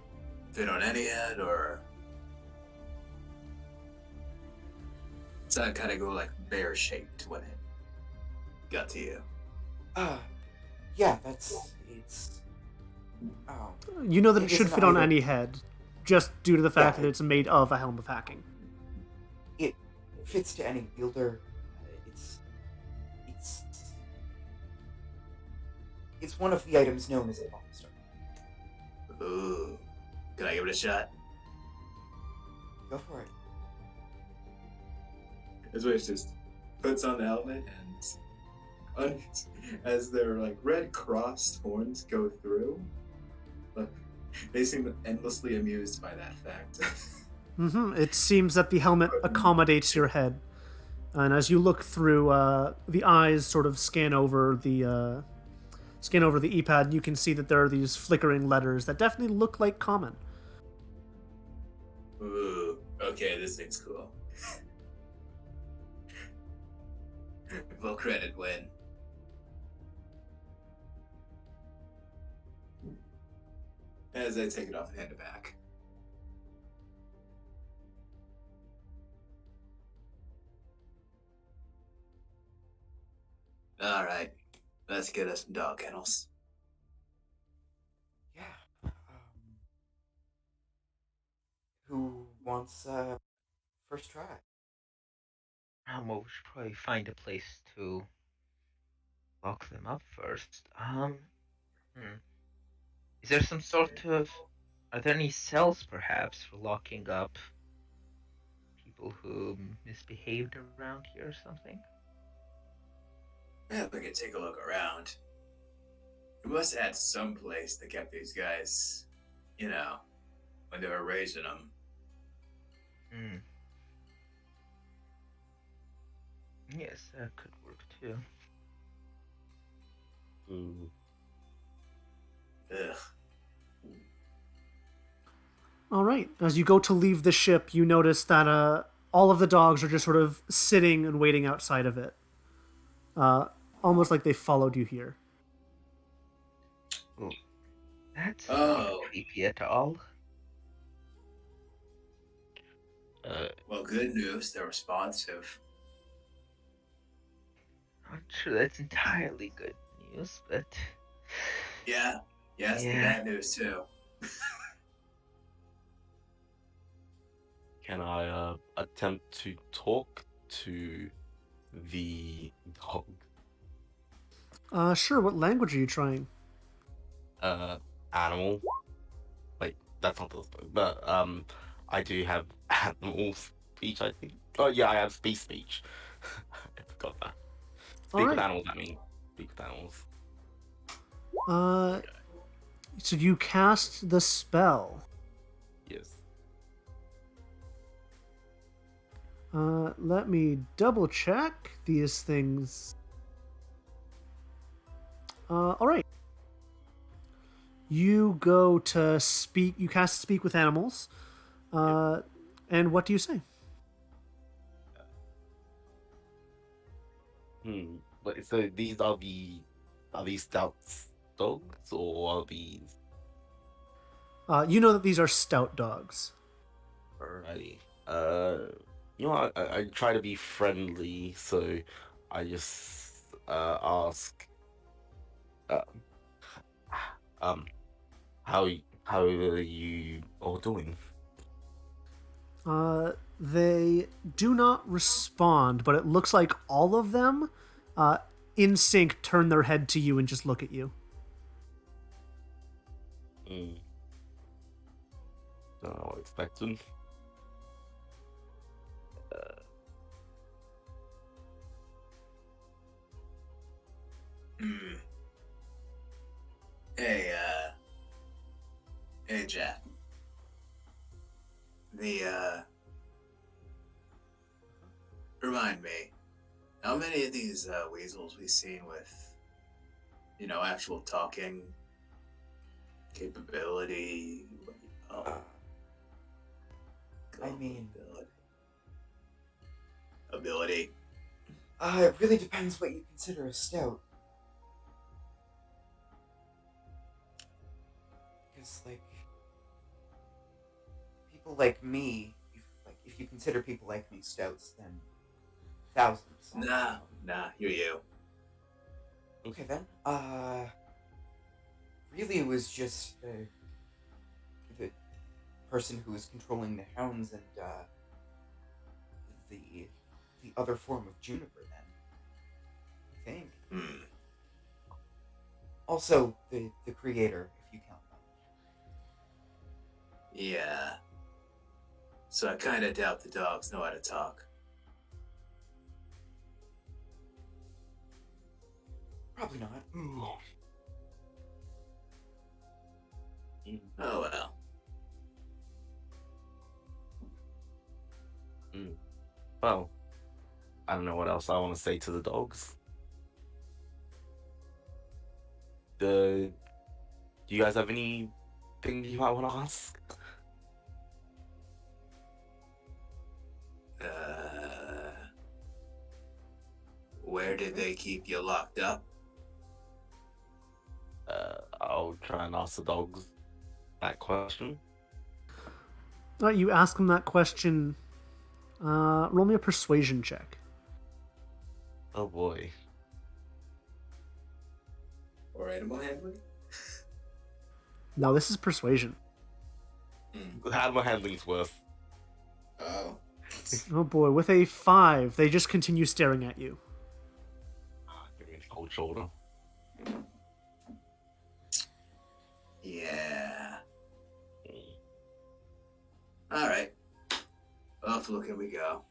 fit on any head, or does that kind of go like bear shaped when it got to you? Yeah, it's. You know that it It should isn't fit on either. any head, just due to the fact Yeah, that it's made of a helm of hacking. It fits to any wielder. It's one of the items known as a monster. Ooh, can I give it a shot? Go for it. This way, it just puts on the helmet, and as their like red crossed horns go through, they seem endlessly amused by that fact. It seems that the helmet accommodates your head, and as you look through, the eyes sort of scan over the e-pad, and you can see that there are these flickering letters that definitely look like common. Ooh, okay, this thing's cool. Full credit win. As I take it off and hand it back. Alright, let's get us some dog kennels. Yeah. Who wants first try? Well, we should probably find a place to lock them up first. Is there some sort of... Are there any cells, perhaps, for locking up people who misbehaved around here or something? Yeah, we could take a look around. We must have had some place that kept these guys, you know, when they were raising them. Yes, that could work too. Ugh. All right. As you go to leave the ship, you notice that all of the dogs are just sort of sitting and waiting outside of it. almost like they followed you here. That's Oh. not creepy at all. Well, good news. They're responsive. Not sure that's entirely good news, but Yeah. Yes, the Yeah. bad news too. Can I attempt to talk to the dog? Sure. What language are you trying? Animal. Wait, that's not the thing. But I do have animal speech, I think. Oh yeah, I have speech. I forgot that. All Speak with right. animals, I mean. Speak with animals. So you cast the spell. Yes. Let me double check these things. All right. You go to speak. You cast speak with animals. And what do you say? But so these are these stout dogs or are these You know that these are stout dogs. alrighty? You know what? I try to be friendly, so I just ask, uh, um, how are you all doing? They do not respond, but it looks like all of them, in sync, turn their head to you and just look at you. Don't know what I expected. Hey, hey, Jack. Remind me, how many of these weasels we seen with, actual talking capability? I mean, ability. it really depends what you consider a stout. Because, like, people like me, if you consider people like me stouts, then thousands. Nah, you're you. Okay then. Really, it was just the person who was controlling the hounds and the other form of Juniper. Then I think. Also, the creator, if you count that. Yeah. So I kind of doubt the dogs know how to talk. Probably not. Oh well. Well, I don't know what else I want to say to the dogs. Do you guys have anything you might want to ask? Where did they keep you locked up? I'll try and ask the dogs that question. All right, you ask them that question. Roll me a persuasion check. Oh boy. Or animal handling? No, this is persuasion. Animal handling's worth. Oh. Oh boy, with a 5, they just continue staring at you. Give me a cold shoulder. Yeah. Alright. Off looking we go.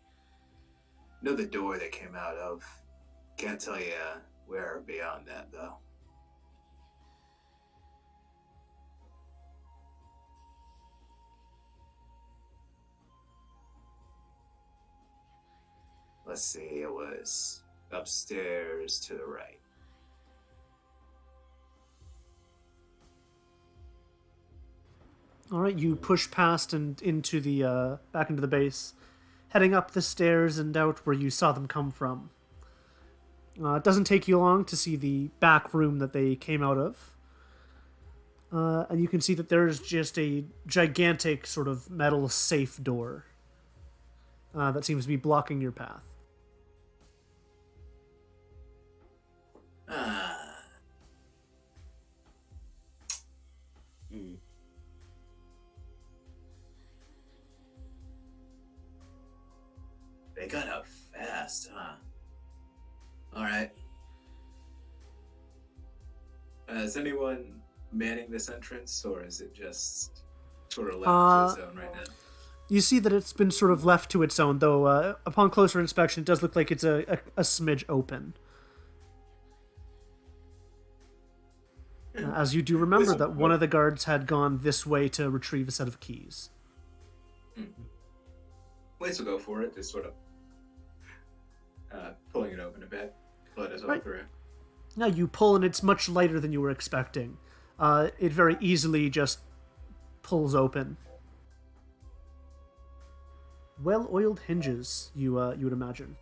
Know the door they came out of. Can't tell you where beyond that, though. Let's see, it was upstairs to the right. All right, you push past and into the back into the base, heading up the stairs and out where you saw them come from. It doesn't take you long to see the back room that they came out of. And you can see that there's just a gigantic sort of metal safe door that seems to be blocking your path. They got out fast, huh? Alright. Is anyone manning this entrance, or is it just sort of left to its own right now? You see that it's been sort of left to its own, though upon closer inspection, it does look like it's a smidge open. As you do remember that one of the guards had gone this way to retrieve a set of keys. Let's go for it, just sort of pulling it open a bit. Let us all through. Now you pull, and it's much lighter than you were expecting. It very easily just pulls open. Well-oiled hinges, you would imagine.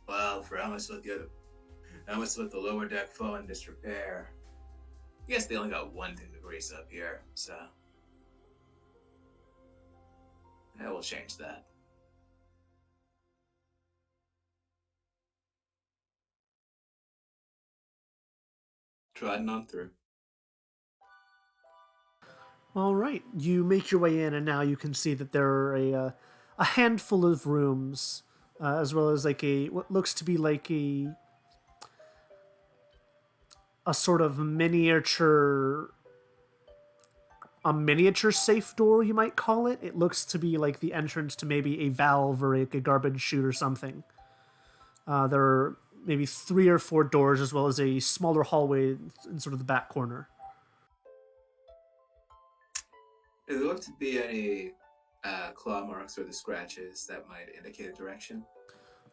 Well, for how much let the lower deck fall in disrepair. I guess they only got one thing to grease up here, so yeah, we'll change that. Trotting on through. All right, you make your way in, and now you can see that there are a handful of rooms, as well as like what looks to be like a sort of miniature safe door, you might call it. It looks to be like the entrance to maybe a valve or like a garbage chute or something. There are maybe 3 or 4 doors, as well as a smaller hallway in sort of the back corner. Does there look to be any claw marks or the scratches that might indicate a direction?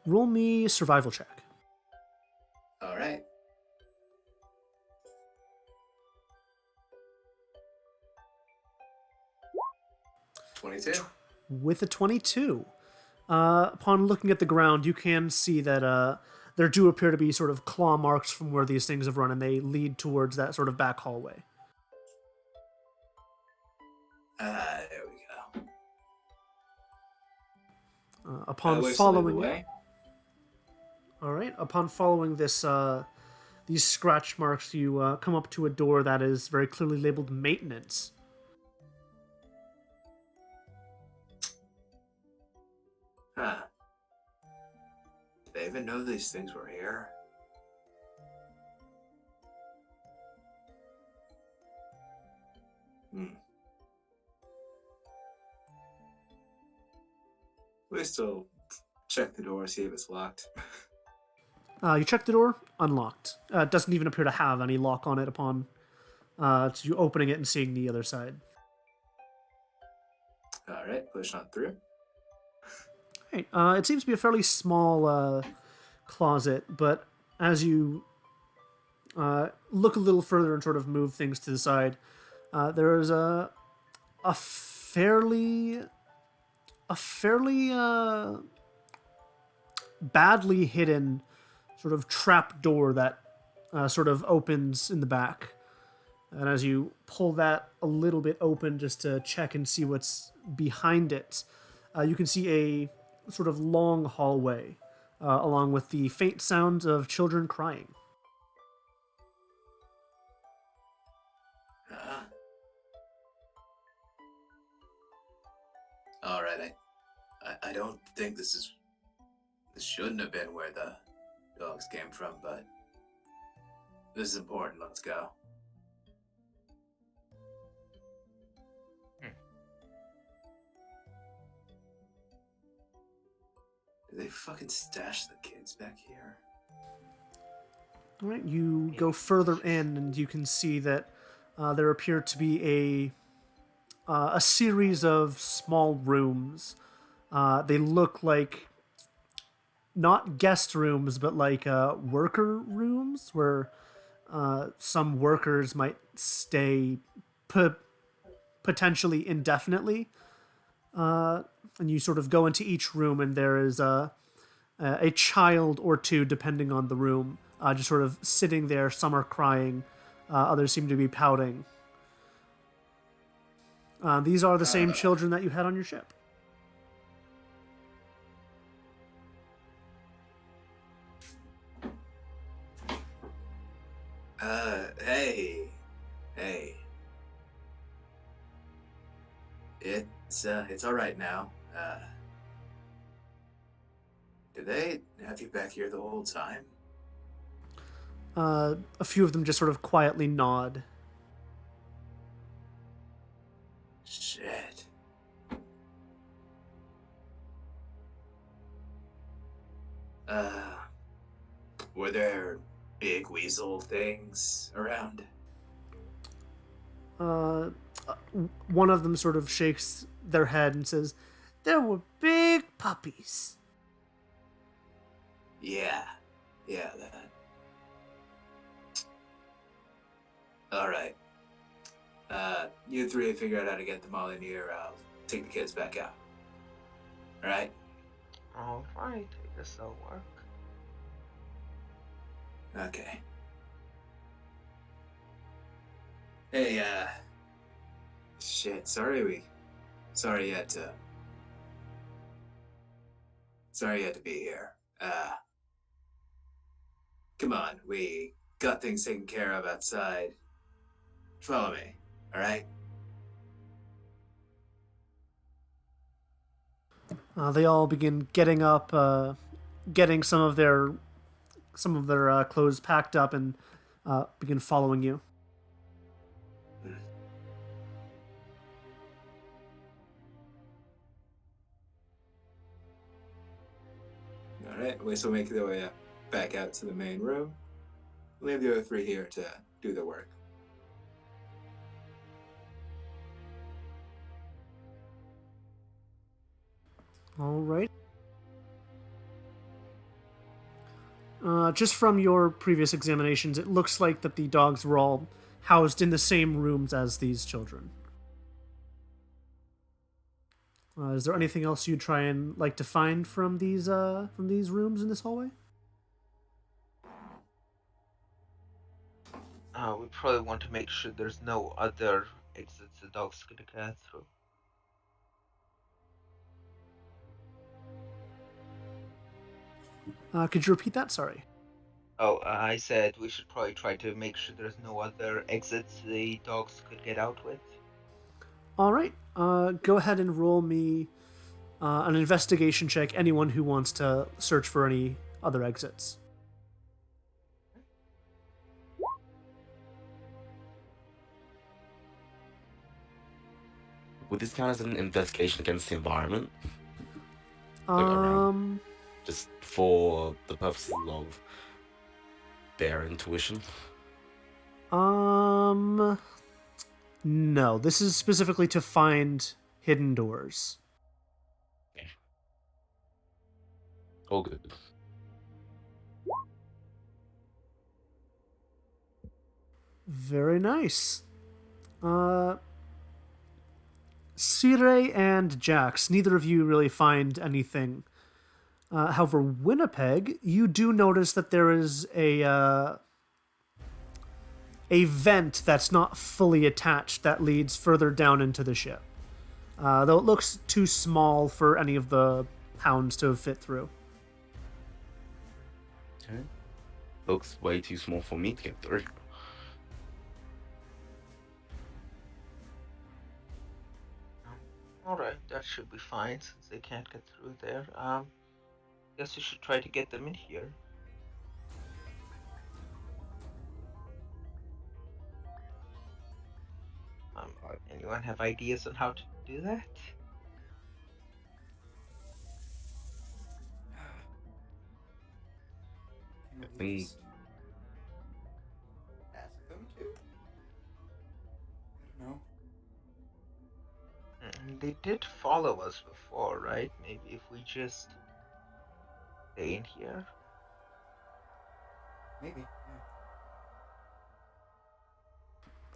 Roll me a survival check. All right. $22. With a 22. Upon looking at the ground, you can see that there do appear to be sort of claw marks from where these things have run, and they lead towards that sort of back hallway. There we go. Upon following it, all right. Upon following this, these scratch marks, you come up to a door that is very clearly labeled "Maintenance." Huh. Did they even know these things were here? We still check the door, see if it's locked. You check the door, unlocked. It doesn't even appear to have any lock on it upon you opening it and seeing the other side. All right, push on through. Right. It seems to be a fairly small closet, but as you look a little further and sort of move things to the side, there is a fairly badly hidden sort of trap door that sort of opens in the back. And as you pull that a little bit open just to check and see what's behind it, you can see a sort of long hallway, along with the faint sounds of children crying. All right, I don't think this shouldn't have been where the dogs came from, but this is important. Let's go. Did they fucking stash the kids back here? All right, you go further in, and you can see that there appear to be a series of small rooms. They look like not guest rooms, but like worker rooms where some workers might stay potentially indefinitely. And you sort of go into each room, and there is a child or two, depending on the room, just sort of sitting there. Some are crying, others seem to be pouting. These are the same children that you had on your ship. Hey. It's all right now. Did they have you back here the whole time? A few of them just sort of quietly nod. Shit. Were there big weasel things around? One of them sort of shakes their head and says, "There were big puppies." Yeah, that. All right. You three figure out how to get them all in here. I'll take the kids back out. All right? All right, I guess that'll work. Okay. Hey, shit, sorry you had to be here. Come on, we got things taken care of outside. Follow me, alright? They all begin getting up, getting some of their clothes packed up, and begin following you. Alright, we still make their way back out to the main room. Leave the other three here to do their work. All right. Just from your previous examinations, it looks like that the dogs were all housed in the same rooms as these children. Is there anything else you'd try and like to find from these rooms in this hallway? We probably want to make sure there's no other exits the dogs could get through. Could you repeat that? Sorry. Oh, I said we should probably try to make sure there's no other exits the dogs could get out with. All right. Go ahead and roll me an investigation check. Anyone who wants to search for any other exits. Would this count as an investigation against the environment? Around? Just for the purposes of their intuition? No. This is specifically to find hidden doors. Okay. All good. Very nice. Sire and Jax, neither of you really find anything. However, Winnipeg, you do notice that there is a vent that's not fully attached that leads further down into the ship. Though it looks too small for any of the hounds to fit through. Okay. Looks way too small for me to get through. Alright, that should be fine since they can't get through there. Guess we should try to get them in here. Anyone have ideas on how to do that? Can I we think- just ask them to? I don't know. They did follow us before, right? Maybe if we just stay in here. Maybe.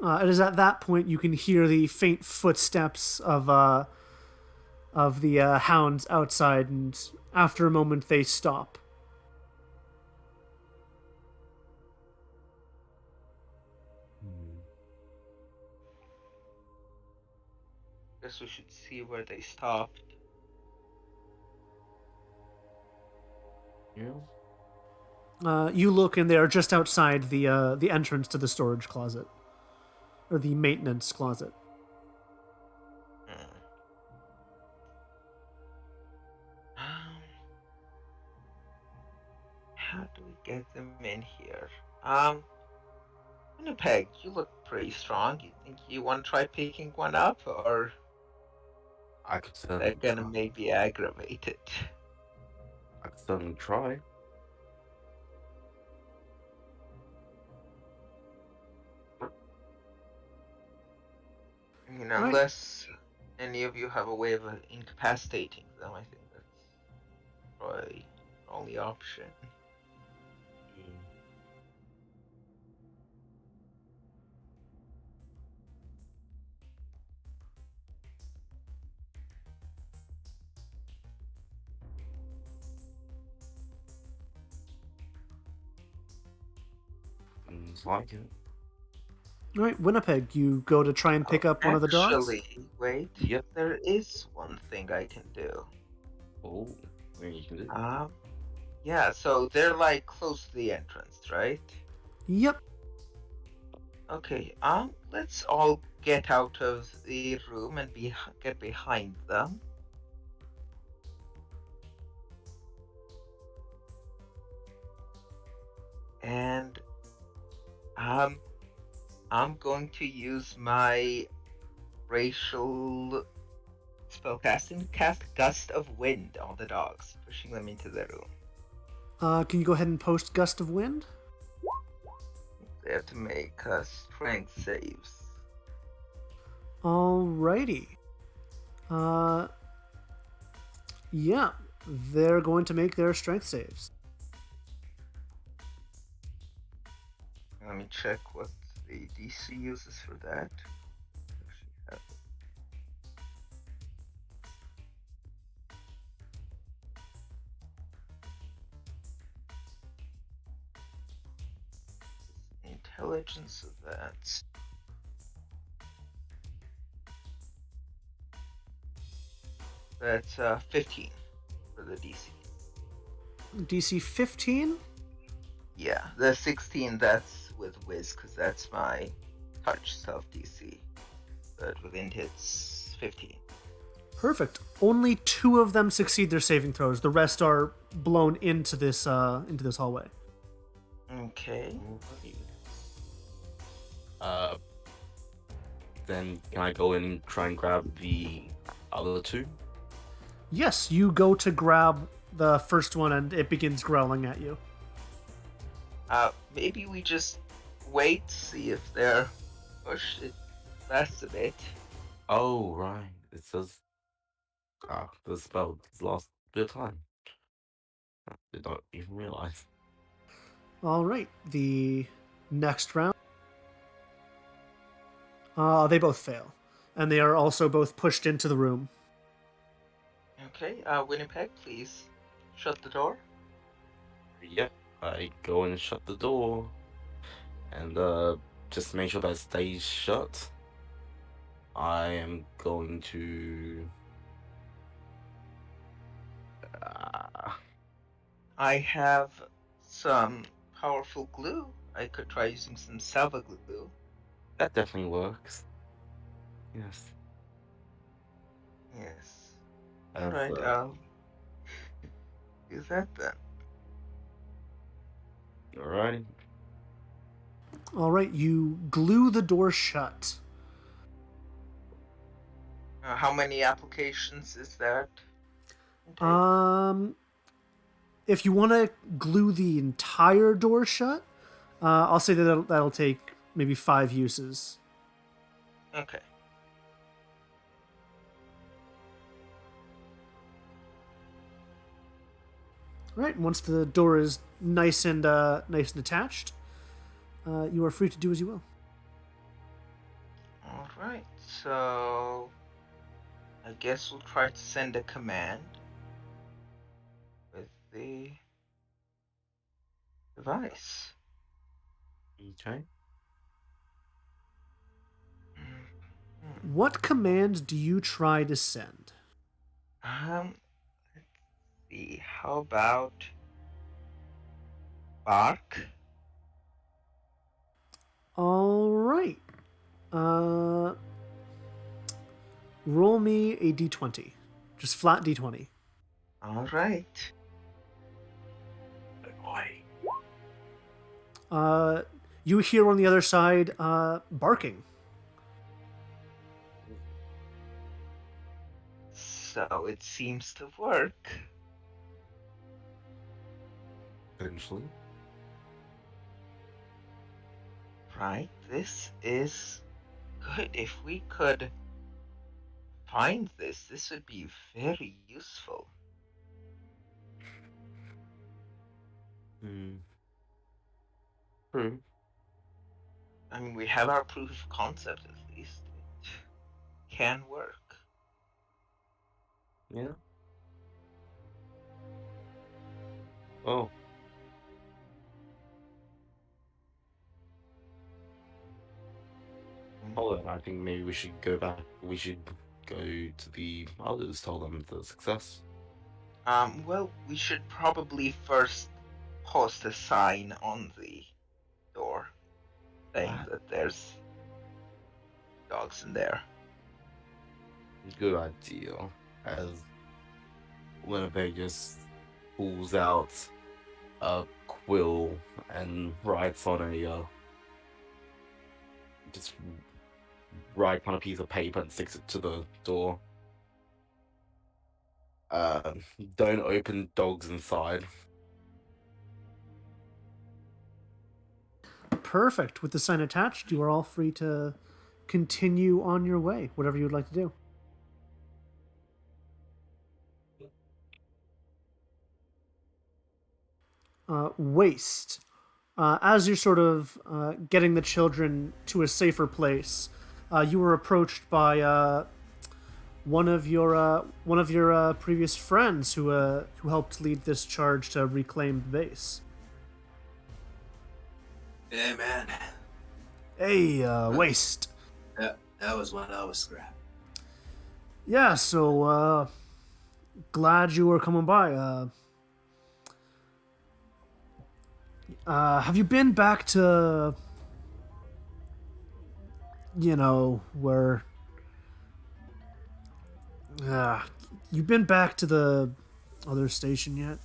Yeah. It is at that point you can hear the faint footsteps of of the hounds outside, and after a moment they stop. Guess we should see where they stopped. Yeah. You look, and they are just outside the entrance to the storage closet, or the maintenance closet. How do we get them in here? Winnipeg, you look pretty strong. You think you want to try picking one up, or I could they're certainly gonna try. maybe aggravate it? I could certainly try. I mean, Right. unless any of you have a way of incapacitating them, I think that's probably the only option. Seems like it. All right, Winnipeg, you go to try and pick up one of the dogs. Actually, wait. Yep. There is one thing I can do. Oh, maybe you can do. Yeah. So they're like close to the entrance, right? Yep. Okay. Let's all get out of the room and get behind them. And I'm going to use my racial spellcasting cast Gust of Wind on the dogs, pushing them into the room. Can you go ahead and post Gust of Wind? They have to make strength saves. Alrighty. Yeah, they're going to make their strength saves. Let me check what the DC uses for that. Actually have it. Intelligence of that's 15 for the DC. DC 15? Yeah, the 16 that's with Wiz, because that's my touch self DC. But with int it's 15. Perfect. Only 2 of them succeed their saving throws. The rest are blown into this hallway. Okay. Then can I go in and try and grab the other two? Yes, you go to grab the first one and it begins growling at you. Maybe we just wait, see if they're pushed. It lasts a bit. Oh, right. It says. The spell has lost a bit of time. I did not even realize. Alright, the next round. They both fail. And they are also both pushed into the room. Okay, Winnipeg, please shut the door. Yep, I go and shut the door. And just make sure that it stays shut. I am going to. I have some powerful glue. I could try using some salva glue. That definitely works. Yes. Yes. As, Alright, I'll use that then. Alrighty. Alright, you glue the door shut. How many applications is that? If you want to glue the entire door shut, I'll say that that'll take maybe 5 uses. Okay. Right. Once the door is nice and attached, you are free to do as you will. All right. So I guess we'll try to send a command with the device. Okay. What command do you try to send? Let's see. How about bark? All right. Roll me a d20. Just flat d20. All right. You hear on the other side barking. So it seems to work. Potentially. Right. This is good. If we could find this would be very useful. True. I mean, we have our proof of concept at least. It can work. Yeah. Oh. Hold on, I think maybe we should go back. We should go to the others, tell them the success. Well, we should probably first post a sign on the door saying that there's dogs in there. Good idea. As Winnipeg just pulls out a quill and writes on a just write on a piece of paper and sticks it to the door. Don't open dogs inside. Perfect. With the sign attached, you are all free to continue on your way, whatever you would like to do. Waste. As you're sort of getting the children to a safer place, you were approached by one of your previous friends who helped lead this charge to reclaim the base. Hey, man. Hey, Waste. That was when I was scrapped. Yeah, so glad you were coming by. Have you been back to, where... you been back to the other station yet?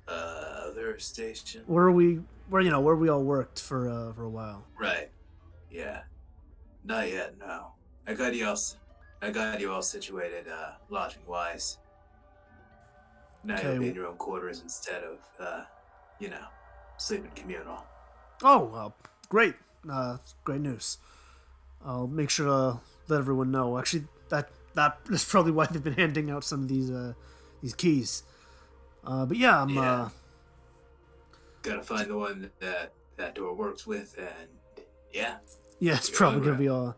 Other station? Where we all worked for a while. Right. Yeah. Not yet, no. I got you all situated, lodging-wise. Now Okay. you'll be in your own quarters instead of, sleeping communal. Oh, great. Great news. I'll make sure to let everyone know. Actually, that is probably why they've been handing out some of these keys. But yeah, I'm Gotta find the one that door works with, and yeah. yeah, it's You're probably all gonna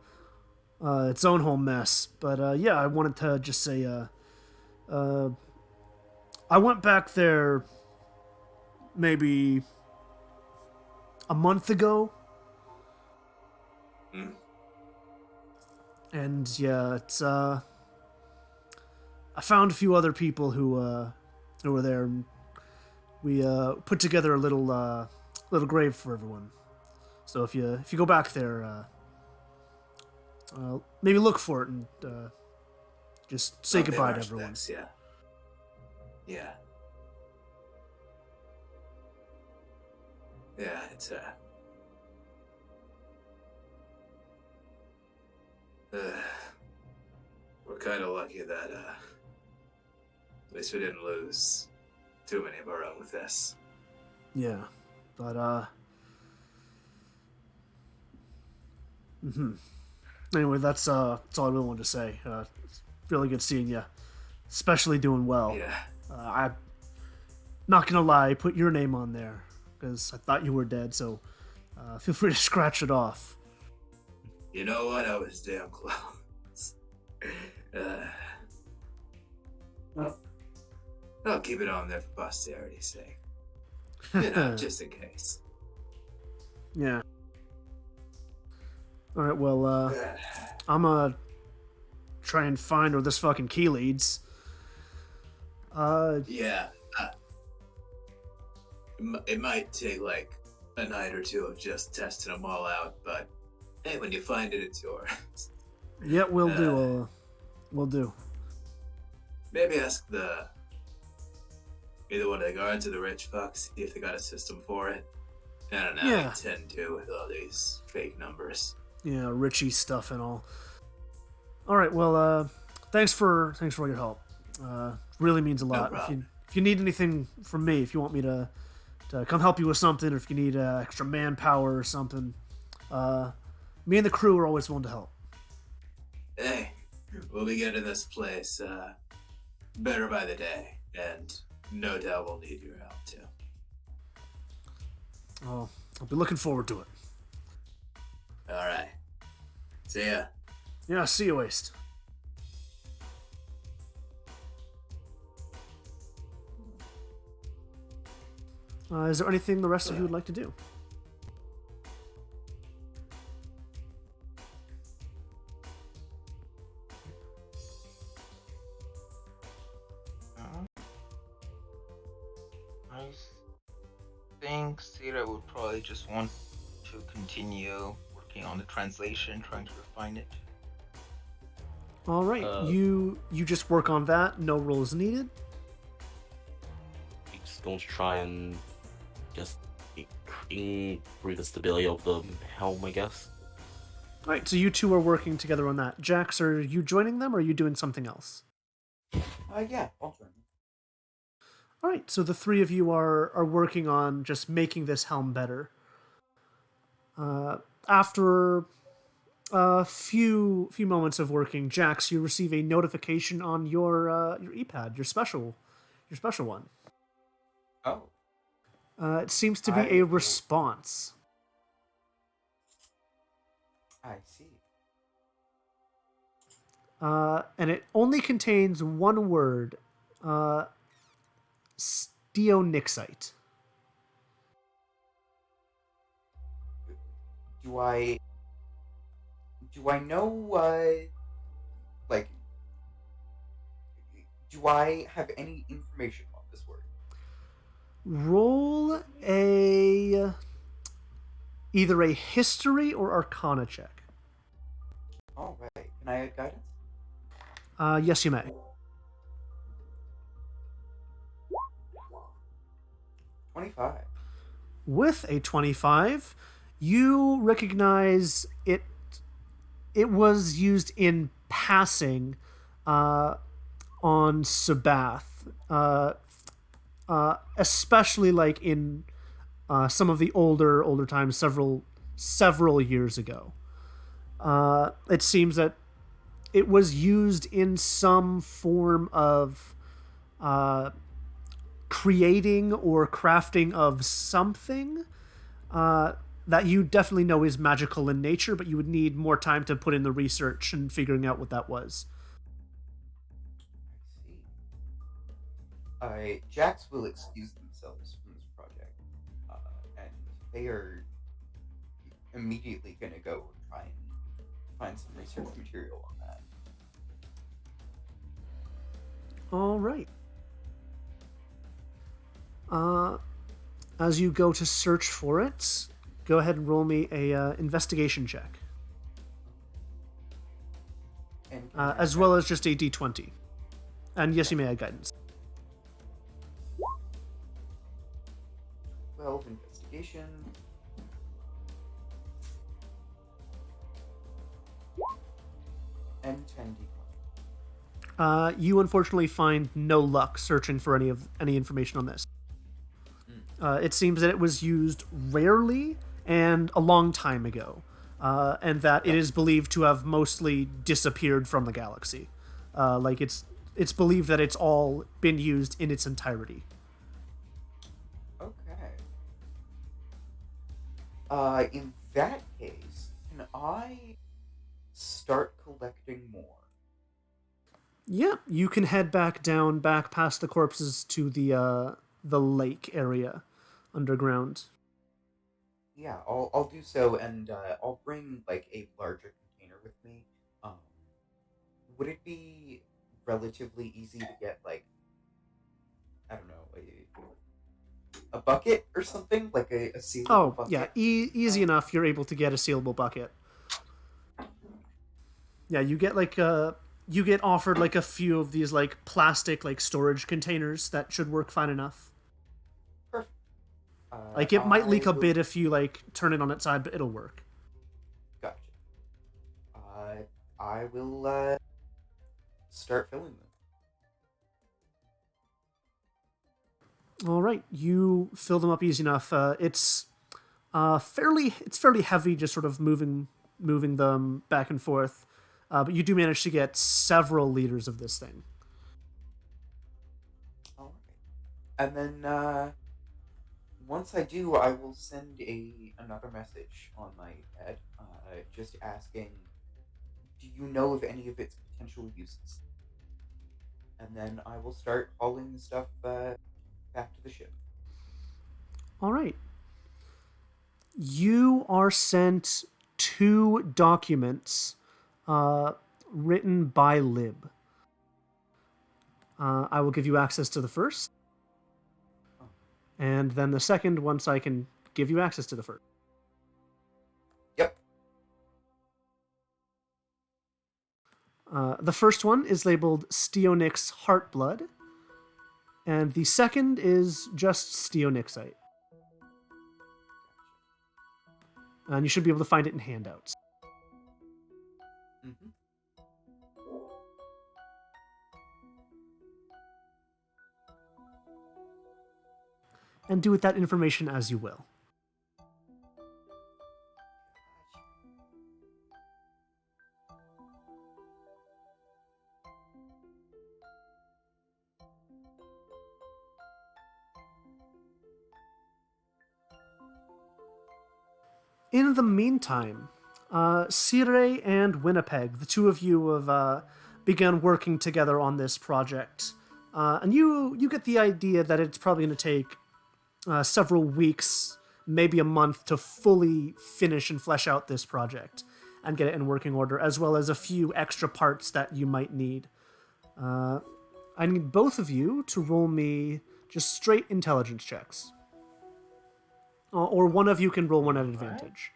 be its own whole mess. But yeah, I wanted to just say I went back there maybe a month ago. And yeah, it's I found a few other people who were there, and we put together a little grave for everyone. So if you go back there, maybe look for it and just say goodbye to everyone. Respects, yeah. Yeah. Yeah, it's we're kind of lucky that at least we didn't lose too many of our own with this. Yeah, but anyway, that's all I really wanted to say. It's really good seeing you, especially doing well. Yeah. I'm not gonna lie, put your name on there because I thought you were dead. So feel free to scratch it off. You know what? I was damn close. I'll keep it on there for posterity's sake. Just in case. Yeah. All right. Well, I'm gonna try and find where this fucking key leads. Yeah. It might take like a night or two of just testing them all out, but hey, when you find it, it's yours. Yeah, we'll do. We'll do. Maybe ask either one of the guards or the rich fucks, see if they got a system for it. I don't know. Yeah. I tend to with all these fake numbers. Yeah, Richie stuff and all. All right. Well, thanks for all your help. Really means a lot. problem. If you need anything from me, if you want me to come help you with something, or if you need extra manpower or something, me and the crew are always willing to help. Hey, we'll be getting this place better by the day, and no doubt we'll need your help too. I'll be looking forward to it. All right. See ya. Yeah, see you, Waste. Is there anything the rest of you would like to do? I think Sira would probably just want to continue working on the translation, trying to refine it. All right, you just work on that. No rolls needed. We're just going to try and just improve the stability of the helm, I guess. All right, so you two are working together on that. Jax, are you joining them, or are you doing something else? Yeah, I'll join you. All right, so the three of you are working on just making this helm better. After a few moments of working, Jax, you receive a notification on your e-pad, your special one. Oh, It seems to be a response. I see. And it only contains one word, Steonixite. Do I know, like, do I have any information on this word? Roll either a history or arcana check. All right. Can I have guidance? Yes, you may. 25. With a 25, you recognize it. It was used in passing on Sabath, especially like in some of the older times, several years ago. It seems that it was used in some form of creating or crafting of something that you definitely know is magical in nature, but you would need more time to put in the research and figuring out what that was. I see. Jax will excuse themselves from this project, and they are immediately going to go try and find some research material on that. All right. As you go to search for it, go ahead and roll me a investigation check, And as well as just a d20. And yes, you may have guidance. 12 investigation. And 10 d20. You unfortunately find no luck searching for any information on this. It seems that it was used rarely and a long time ago, and that it is believed to have mostly disappeared from the galaxy. Like it's believed that it's all been used in its entirety. Okay. In that case, can I start collecting more? Yeah, you can head back down, back past the corpses to the lake area underground. Yeah, I'll do so, and I'll bring like a larger container with me. Um, would it be relatively easy to get like, I don't know, a bucket or something, like a sealable Oh, yeah, bucket? easy enough. You're able to get a sealable bucket. Yeah, you get offered like a few of these like plastic like storage containers that should work fine enough. Perfect. Like it might I leak a will. bit if you like turn it on its side, but it'll work. Gotcha. I will start filling them. All right, you fill them up easy enough. It's fairly heavy, just sort of moving them back and forth. But you do manage to get several liters of this thing. All right. And then once I do, I will send another message on my head, just asking, do you know of any of its potential uses? And then I will start hauling the stuff back to the ship. All right. You are sent 2 documents written by Lib. I will give you access to the first, Oh, and then the second once I can give you access to the first. yep. The first one is labeled Steonyx Heartblood, and the second is just Steonyxite. And you should be able to find it in handouts. Mm-hmm. And do with that information as you will. In the meantime, Sire and Winnipeg, the two of you have begun working together on this project. And you get the idea that it's probably going to take several weeks, maybe a month, to fully finish and flesh out this project and get it in working order, as well as a few extra parts that you might need. I need both of you to roll me just straight intelligence checks. Or one of you can roll one at advantage.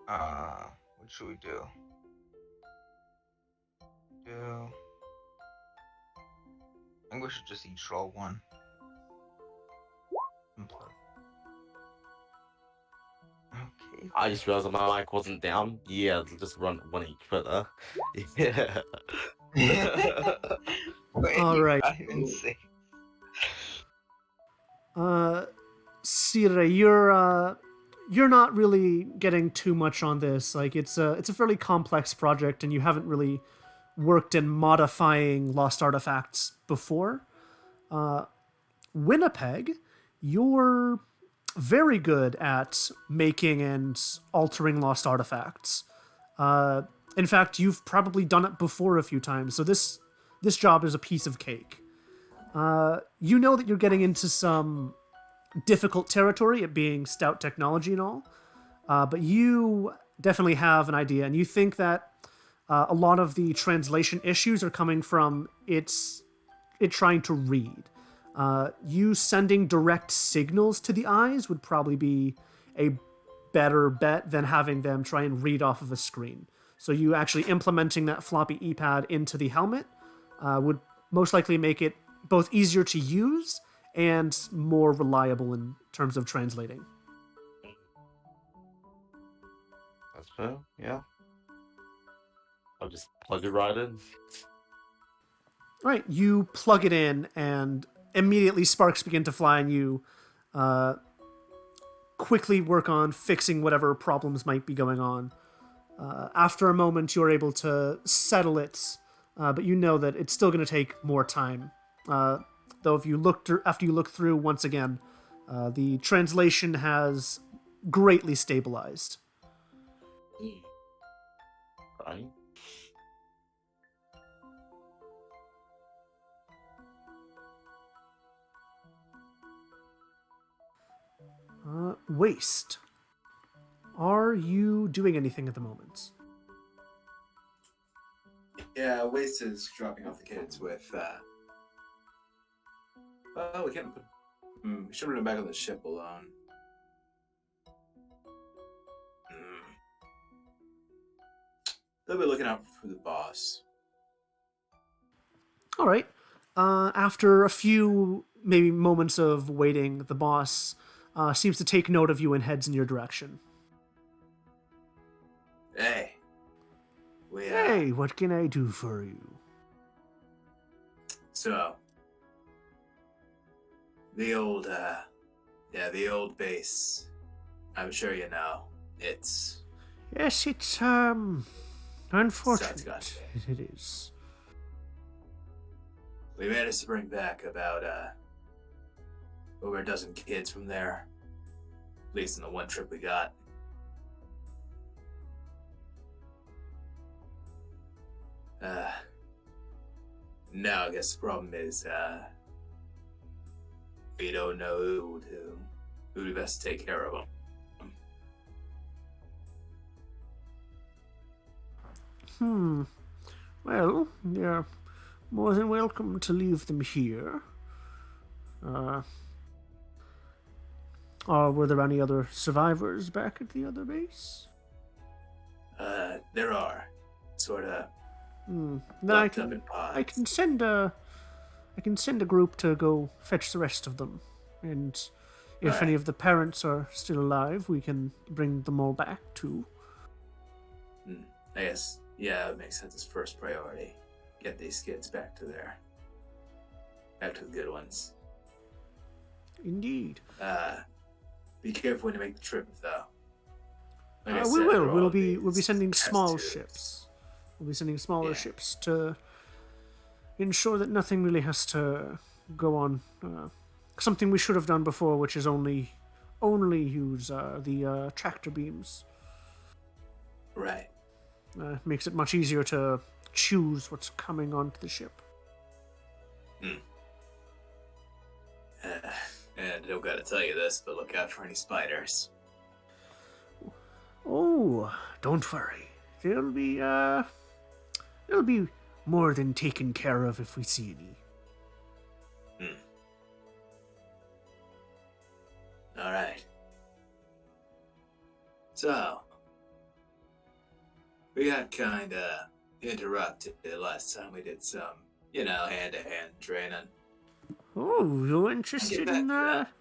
What should we do? I think we should just each roll one. Okay. I just realized my mic wasn't down. Yeah, just run one each, but yeah. Wait, All right. I didn't even say. Sire, you're not really getting too much on this. Like it's a fairly complex project, and you haven't really worked in modifying lost artifacts before. Winnipeg, you're very good at making and altering lost artifacts. In fact, you've probably done it before a few times, so this job is a piece of cake. You know that you're getting into some difficult territory, it being stout technology and all, but you definitely have an idea, and you think that a lot of the translation issues are coming from it trying to read. You sending direct signals to the eyes would probably be a better bet than having them try and read off of a screen. So you actually implementing that floppy e-pad into the helmet would most likely make it both easier to use and more reliable in terms of translating. That's fair, yeah. I'll just plug it right in. All right, you plug it in, and immediately sparks begin to fly, and you quickly work on fixing whatever problems might be going on. After a moment, you're able to settle it, but you know that it's still going to take more time. Though if you after you look through once again, the translation has greatly stabilized. Fine. Waste. Are you doing anything at the moment? Yeah, Waste is dropping off the kids with. Well, we can't. We should have been back on the ship alone. They'll be looking out for the boss. All right. After a few maybe moments of waiting, the boss seems to take note of you and heads in your direction. Hey. Hey, what can I do for you? So, the old base. I'm sure you know. It's Yes, it's unfortunate. Gotcha. It is. We managed to bring back about over a dozen kids from there. At least in the one trip we got. Now I guess the problem is we don't know who to best take care of them. Well, you're more than welcome to leave them here. Or were there any other survivors back at the other base? There are sort of Then locked up in pods. I can send a group to go fetch the rest of them, and if Right. any of the parents are still alive, we can bring them all back too. I guess, yeah, it makes sense as first priority. Get these kids back to the good ones. Indeed. Be careful when you make the trip, though. Like I We said, will. there are We'll all be these sending test small tubes. ships. We'll be sending smaller Yeah. ships to ensure that nothing really has to go on. Something we should have done before, which is only use the tractor beams. Right. Makes it much easier to choose what's coming onto the ship. And I don't gotta tell you this, but look out for any spiders. Oh, don't worry. They'll be more than taken care of if we see any. Alright. So, we got kinda interrupted last time we did some, hand-to-hand training. Oh, you're interested back in to that.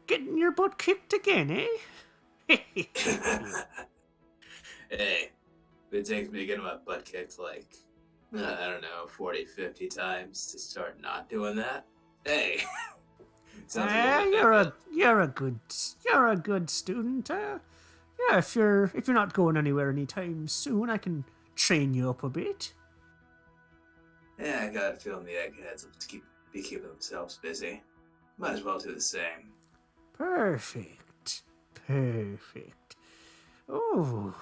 getting your butt kicked again, eh? Hey, it takes me to get my butt kicked like, I don't know, 40, 50 times to start not doing that. Hey, sounds like a You're a good student. Yeah, if you're not going anywhere anytime soon, I can train you up a bit. Yeah, I got a feeling the eggheads will be keeping themselves busy. Might as well do the same. Perfect. Oh,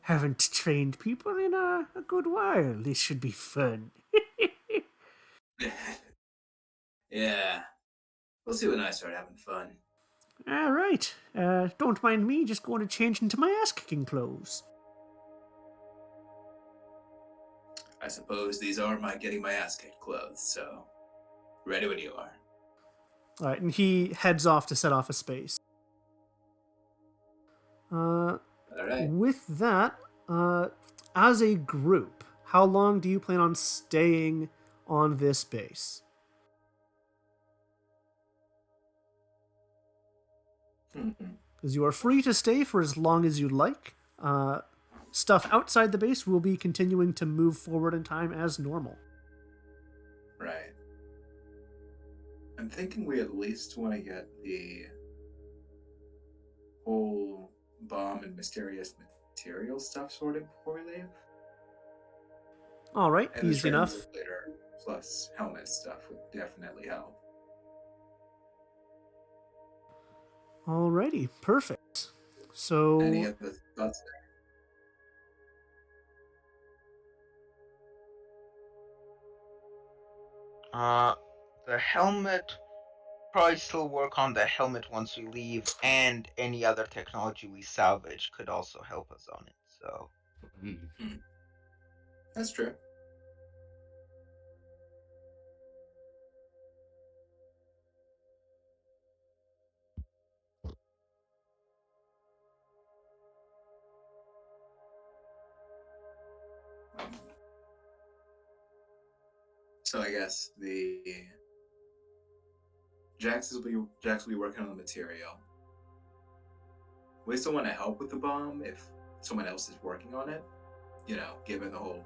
haven't trained people in a good while. This should be fun. Yeah, we'll see when I start having fun. All right. Don't mind me. Just going to change into my ass-kicking clothes. I suppose these are my getting my ass kicked clothes, so ready when you are. All right, and he heads off to set off a space. All right. With that, as a group, how long do you plan on staying on this base? Because you are free to stay for as long as you like. Stuff outside the base will be continuing to move forward in time as normal. Right. I'm thinking we at least want to get the whole bomb and mysterious material stuff sorted before we leave. All right, And the easy enough. translator plus helmet stuff would definitely help. Alrighty, perfect. So Any other thoughts The helmet, probably still work on the helmet once we leave, and any other technology we salvage could also help us on it. So That's true. So I guess Jax will be working on the material. We still want to help with the bomb if someone else is working on it. Given the whole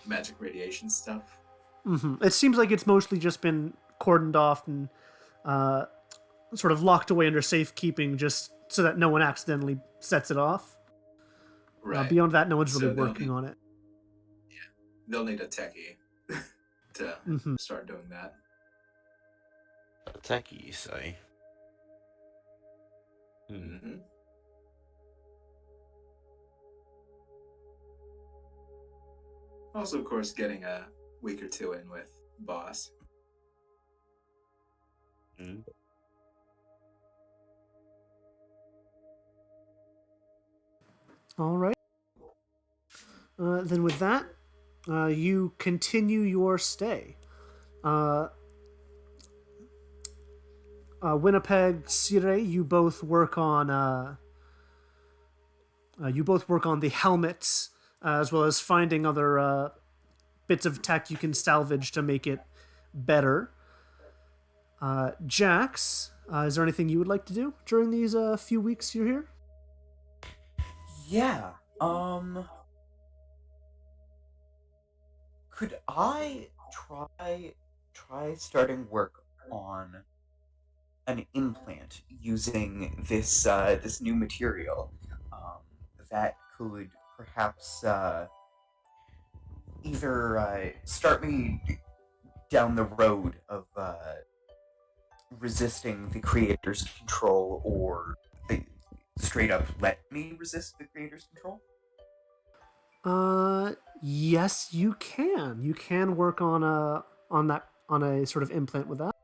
magic radiation stuff. Mm-hmm. It seems like it's mostly just been cordoned off and sort of locked away under safekeeping, just so that no one accidentally sets it off. Right. Beyond that, no one's So really working on it. Yeah, they'll need a techie to start doing that. A techie, you say? Mm-hmm. Also, of course, getting a week or two in with Boss. All right. Then with that, you continue your stay. Winnipeg, Sire, you both work on the helmets, as well as finding other bits of tech you can salvage to make it better. Jax, is there anything you would like to do during these few weeks you're here? Yeah. Could I try starting work on an implant using this new material that could perhaps either start me down the road of resisting the creator's control, or straight up let me resist the creator's control? Yes, you can. You can work on a sort of implant with that.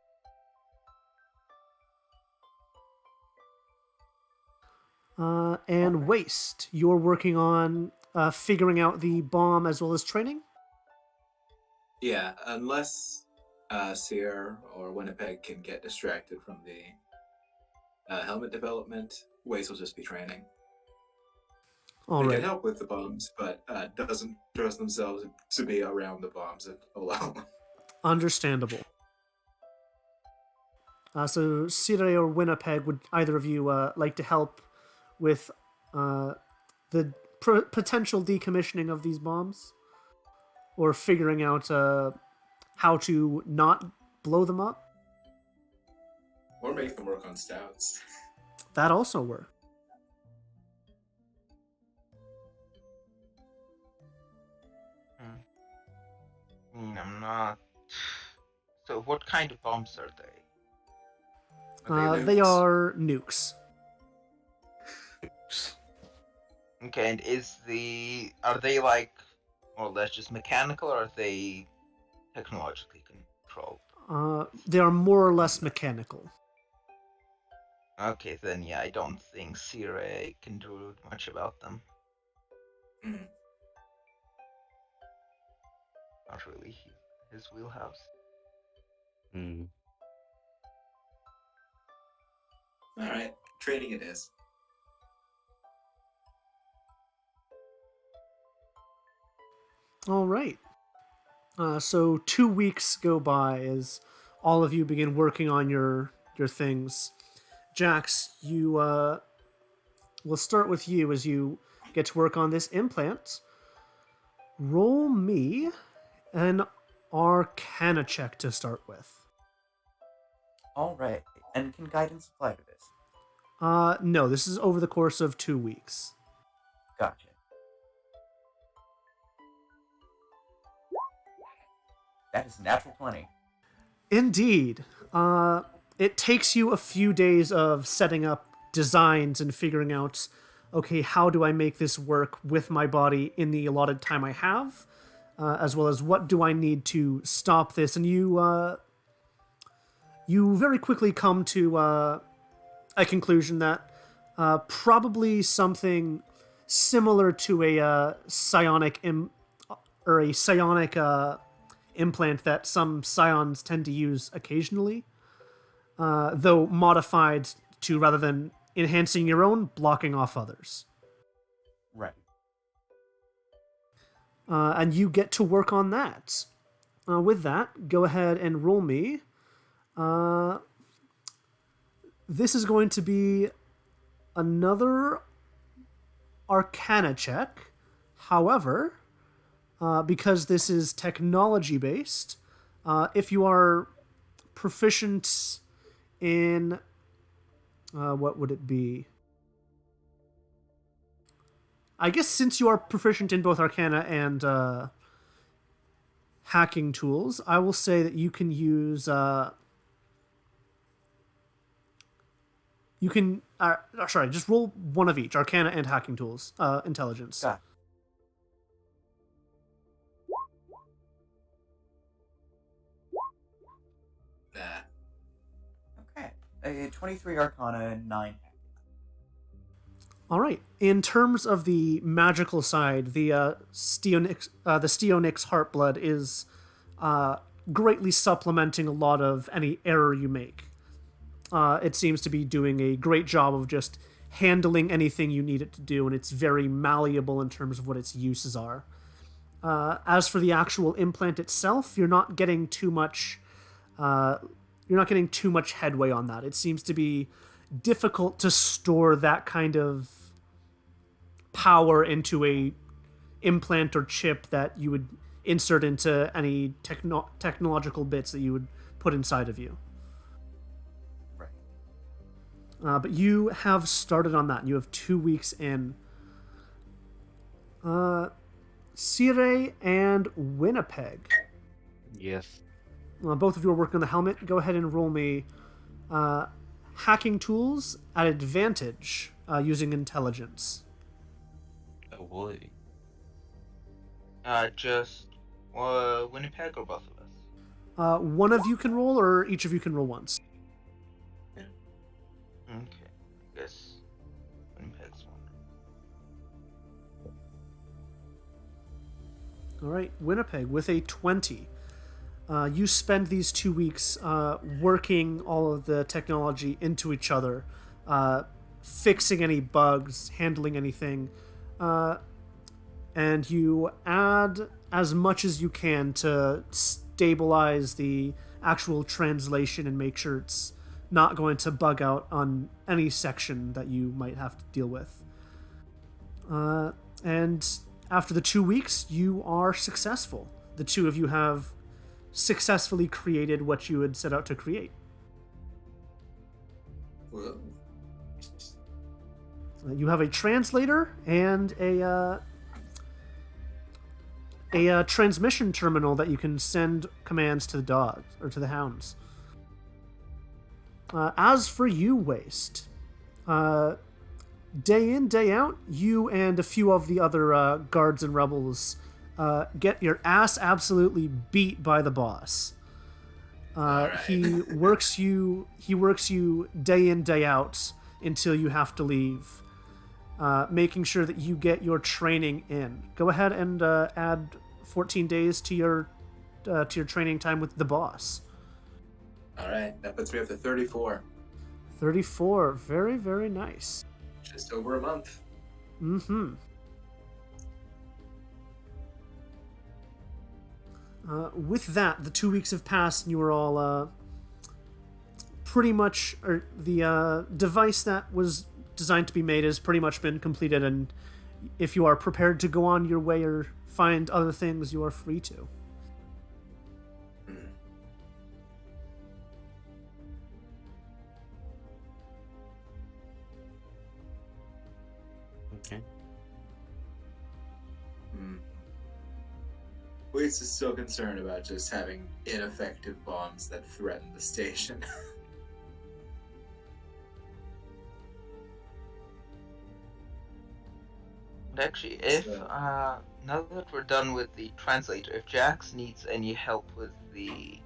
And Waste, you're working on figuring out the bomb as well as training? Yeah, unless Seer or Winnipeg can get distracted from the helmet development, Waze will just be training. All they right. can help with the bombs, but doesn't trust themselves to be around the bombs alone. Understandable. So Sire or Winnipeg, would either of you like to help with the potential decommissioning of these bombs? Or figuring out how to not blow them up? Or make them work on stouts. That also works. I'm not. So, what kind of bombs are they? They are nukes. Okay, and are they like more or less just mechanical, or are they technologically controlled? They are more or less mechanical. Okay, then yeah, I don't think Sire can do much about them. Not really his wheelhouse. Alright, training it is. All right. So 2 weeks go by as all of you begin working on your things. Jax, we'll start with you as you get to work on this implant. Roll me an Arcana check to start with. All right. And can guidance apply to this? No, this is over the course of 2 weeks. Gotcha. That is natural 20. Indeed. It takes you a few days of setting up designs and figuring out, okay, how do I make this work with my body in the allotted time I have? as well as what do I need to stop this. And you very quickly come to a conclusion that probably something similar to a psionic implant that some scions tend to use occasionally, though modified to, rather than enhancing your own, blocking off others. Right. And you get to work on that. With that, go ahead and roll me. This is going to be another Arcana check. However, because this is technology based, if you are proficient in what would it be? I guess since you are proficient in both Arcana and hacking tools, I will say that you can use sorry, just roll one of each, Arcana and hacking tools, intelligence. Got it. Okay. 23 Arcana, 9 hack. All right. In terms of the magical side, the Steonyx Heartblood is greatly supplementing a lot of any error you make. It seems to be doing a great job of just handling anything you need it to do, and it's very malleable in terms of what its uses are. As for the actual implant itself, you're not getting too much headway on that. It seems to be difficult to store that kind of power into a implant or chip that you would insert into any technological bits that you would put inside of you. Right. But you have started on that. You have 2 weeks in. Sire and Winnipeg. Yes. Both of you are working on the helmet. Go ahead and roll me hacking tools at advantage using intelligence. Oh boy. Just Winnipeg or both of us? One of you can roll, or each of you can roll once. Okay, I guess Winnipeg's one. All right, Winnipeg with a 20. You spend these 2 weeks working all of the technology into each other, fixing any bugs, handling anything, and you add as much as you can to stabilize the actual translation and make sure it's not going to bug out on any section that you might have to deal with. And after the 2 weeks, you are successful. The two of you have successfully created what you had set out to create. Well, You have a translator and a transmission terminal that you can send commands to the dogs or to the hounds. As for you, Waste, day in, day out, you and a few of the other guards and rebels get your ass absolutely beat by the boss. Alright. He works you day in, day out until you have to leave, making sure that you get your training in. Go ahead and add 14 days to your training time with the boss. all right, that puts me up to 34. 34. Very, very nice. Just over a month. Mm-hmm. With that, the 2 weeks have passed, and you are all pretty much, or the device that was designed to be made has pretty much been completed, and if you are prepared to go on your way or find other things, you are free to. Okay. Waste is so concerned about just having ineffective bombs that threaten the station. And actually, if So- now that we're done with the translator, if Jax needs any help with the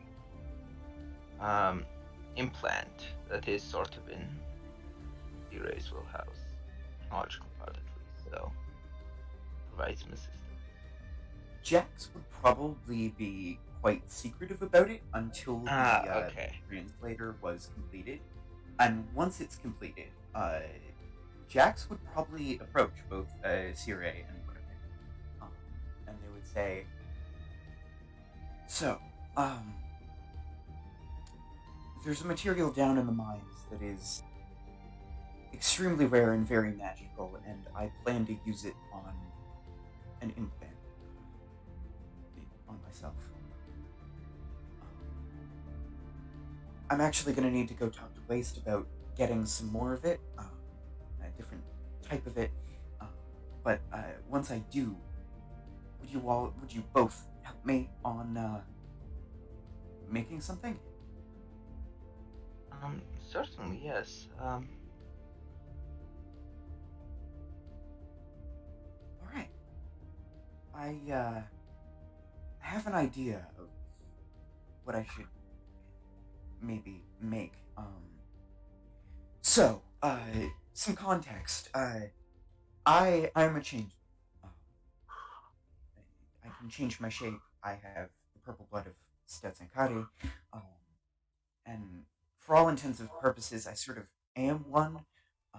implant that is sort of in the Racewell house, technological part at least, so provide some assistance. Jax would probably be quite secretive about it until the Okay. translator was completed. And once it's completed, Jax would probably approach both Sire and Winnipeg. And they would say, So, there's a material down in the mines that is extremely rare and very magical, and I plan to use it on an implant on myself. I'm actually going to need to go talk to Waste about getting some more of it, a different type of it. But once I do, would you both help me on making something? Certainly, yes. All right. I have an idea of what I should maybe make. So, some context. I'm a changeling. Um, I can change my shape. I have the purple blood of Stetson-Kari, and for all intents and purposes, I sort of am one, uh,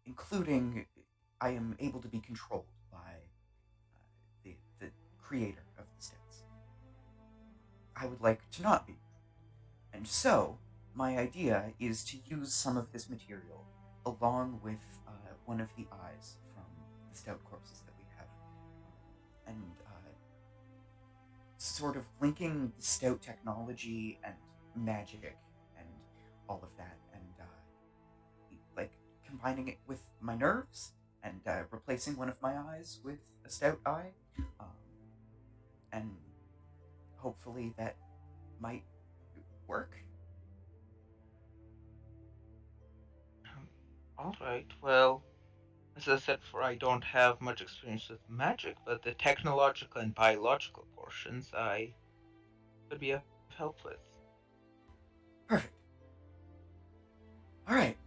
including I am able to be controlled by the creator of the Stets. I would like to not be. And so, my idea is to use some of this material along with one of the eyes from the stout corpses that we have. And sort of linking the stout technology and magic and all of that, and like combining it with my nerves and replacing one of my eyes with a stout eye. And hopefully that might work. All right. Well, as I said before, I don't have much experience with magic, but the technological and biological portions I could be of help with. Perfect. All right.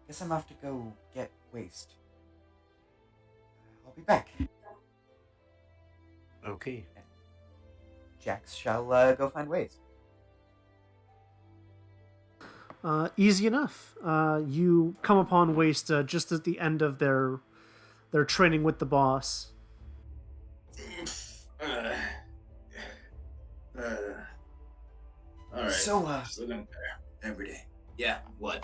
Guess I'm off to go get Waste. I'll be back. Okay. Jax shall go find Waste. Easy enough. You come upon Waste just at the end of their training with the boss. All right. So, just living there every day. Yeah. What?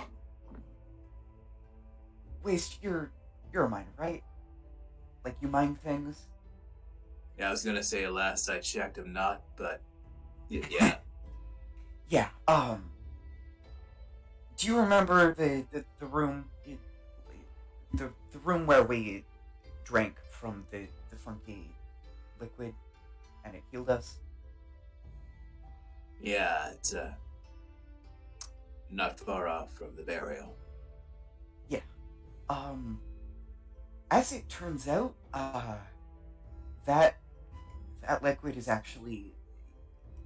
Waste, you're a miner, right? Like you mine things. Yeah, I was gonna say last I checked, I'm not, but yeah. Yeah. Do you remember the room, the room where we drank from the funky liquid, and it healed us? Yeah, it's not far off from the burial. Yeah. As it turns out, that liquid is actually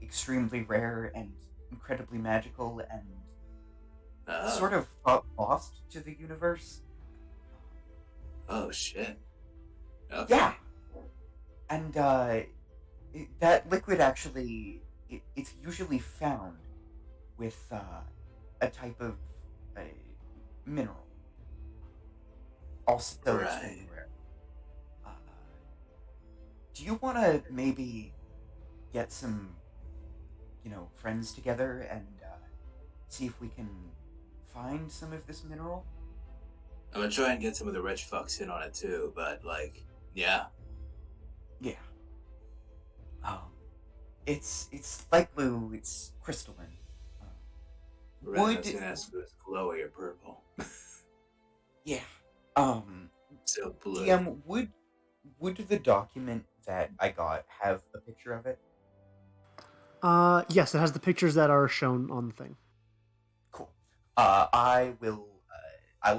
extremely rare and incredibly magical and sort of lost to the universe. Oh shit. Okay. Yeah. And that liquid actually, it's usually found with a type of mineral. Also extremely rare. Do you want to maybe get some, friends together and see if we can find some of this mineral? I'm gonna try and get some of the rich fucks in on it too, but like, yeah. Yeah. It's like blue. It's crystalline. Right, I was gonna ask if it was glowy or purple. Yeah. So blue. DM, would the document that I got have a picture of it? Yes, it has the pictures that are shown on the thing. Cool. I will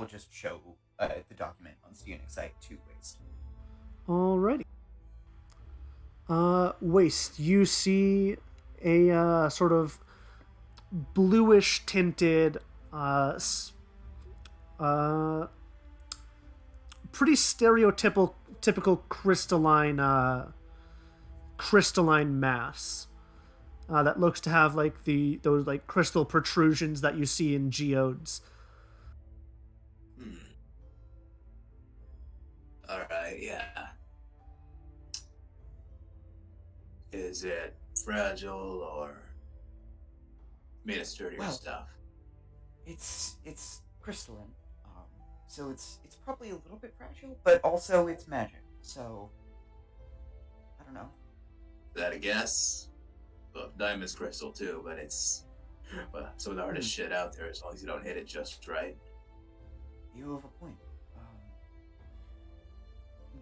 just show the document on Steonix site to Waste. Alrighty. Waste, you see a sort of bluish tinted, pretty typical crystalline mass that looks to have like those like crystal protrusions that you see in geodes. All right, yeah. Is it fragile or made of sturdier stuff? It's crystalline, so it's probably a little bit fragile, but also it's magic. So I don't know. Is that a guess? Well, diamond's crystal too, but it's some of the hardest shit out there as long as you don't hit it just right. You have a point.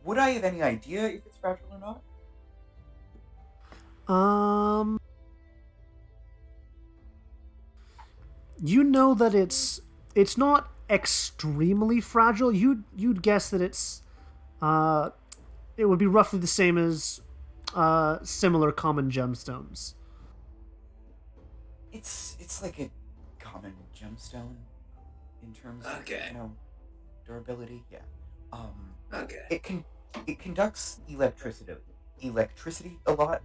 Would I have any idea if it's fragile or not? You know that it's not extremely fragile. You'd guess that it would be roughly the same as similar common gemstones. It's like a common gemstone in terms of durability. Yeah. Okay. It conducts electricity a lot.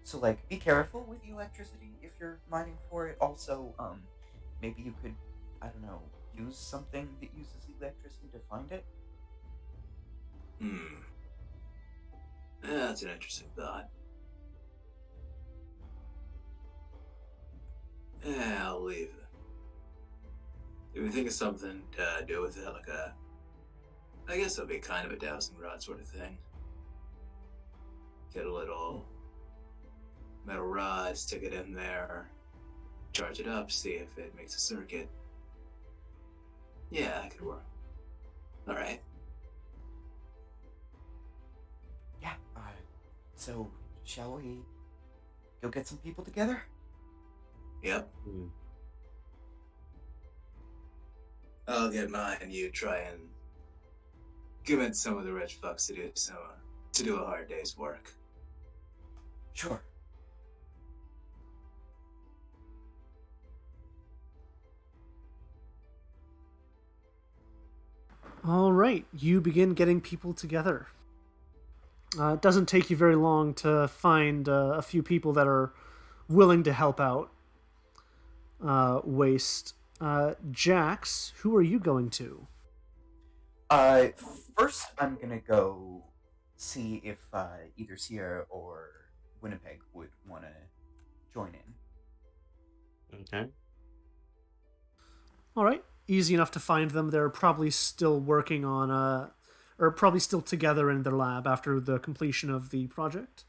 So like be careful with electricity if you're mining for it. Also, maybe you could, I don't know, use something that uses electricity to find it. Yeah, that's an interesting thought. Yeah, I'll leave it. If you think of something to do with it, like I guess it'll be kind of a dowsing rod sort of thing. Get a little metal rod, stick it in there, charge it up, see if it makes a circuit. Yeah, that could work. All right. Yeah. So shall we go get some people together? Yep. I'll get mine. You try and convince some of the rich fucks to do a hard day's work. Sure. All right, you begin getting people together. It doesn't take you very long to find a few people that are willing to help out. Waste. Jax, who are you going to? First I'm gonna go see if either Sierra or Winnipeg would want to join in. Okay. All right, easy enough to find them. They're probably still working on or probably still together in their lab after the completion of the project.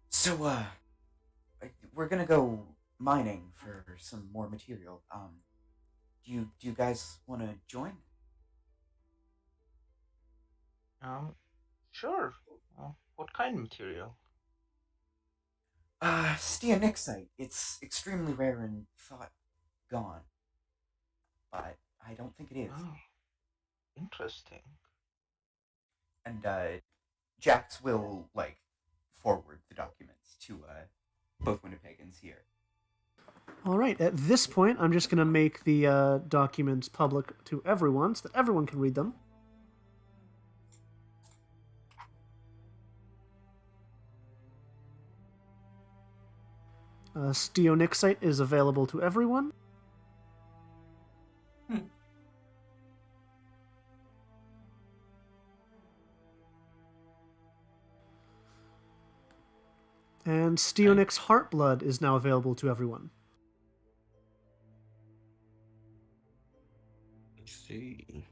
So we're gonna go mining for some more material. Do you guys want to join? Sure. What kind of material? Steonixite. It's extremely rare and thought gone, but I don't think it is. Oh, interesting. And Jax will forward the documents to both Winnipeg and Sierra. All right, at this point, I'm just going to make the documents public to everyone so that everyone can read them. Steonixite is available to everyone. And Steonix Heartblood is now available to everyone. Let's see.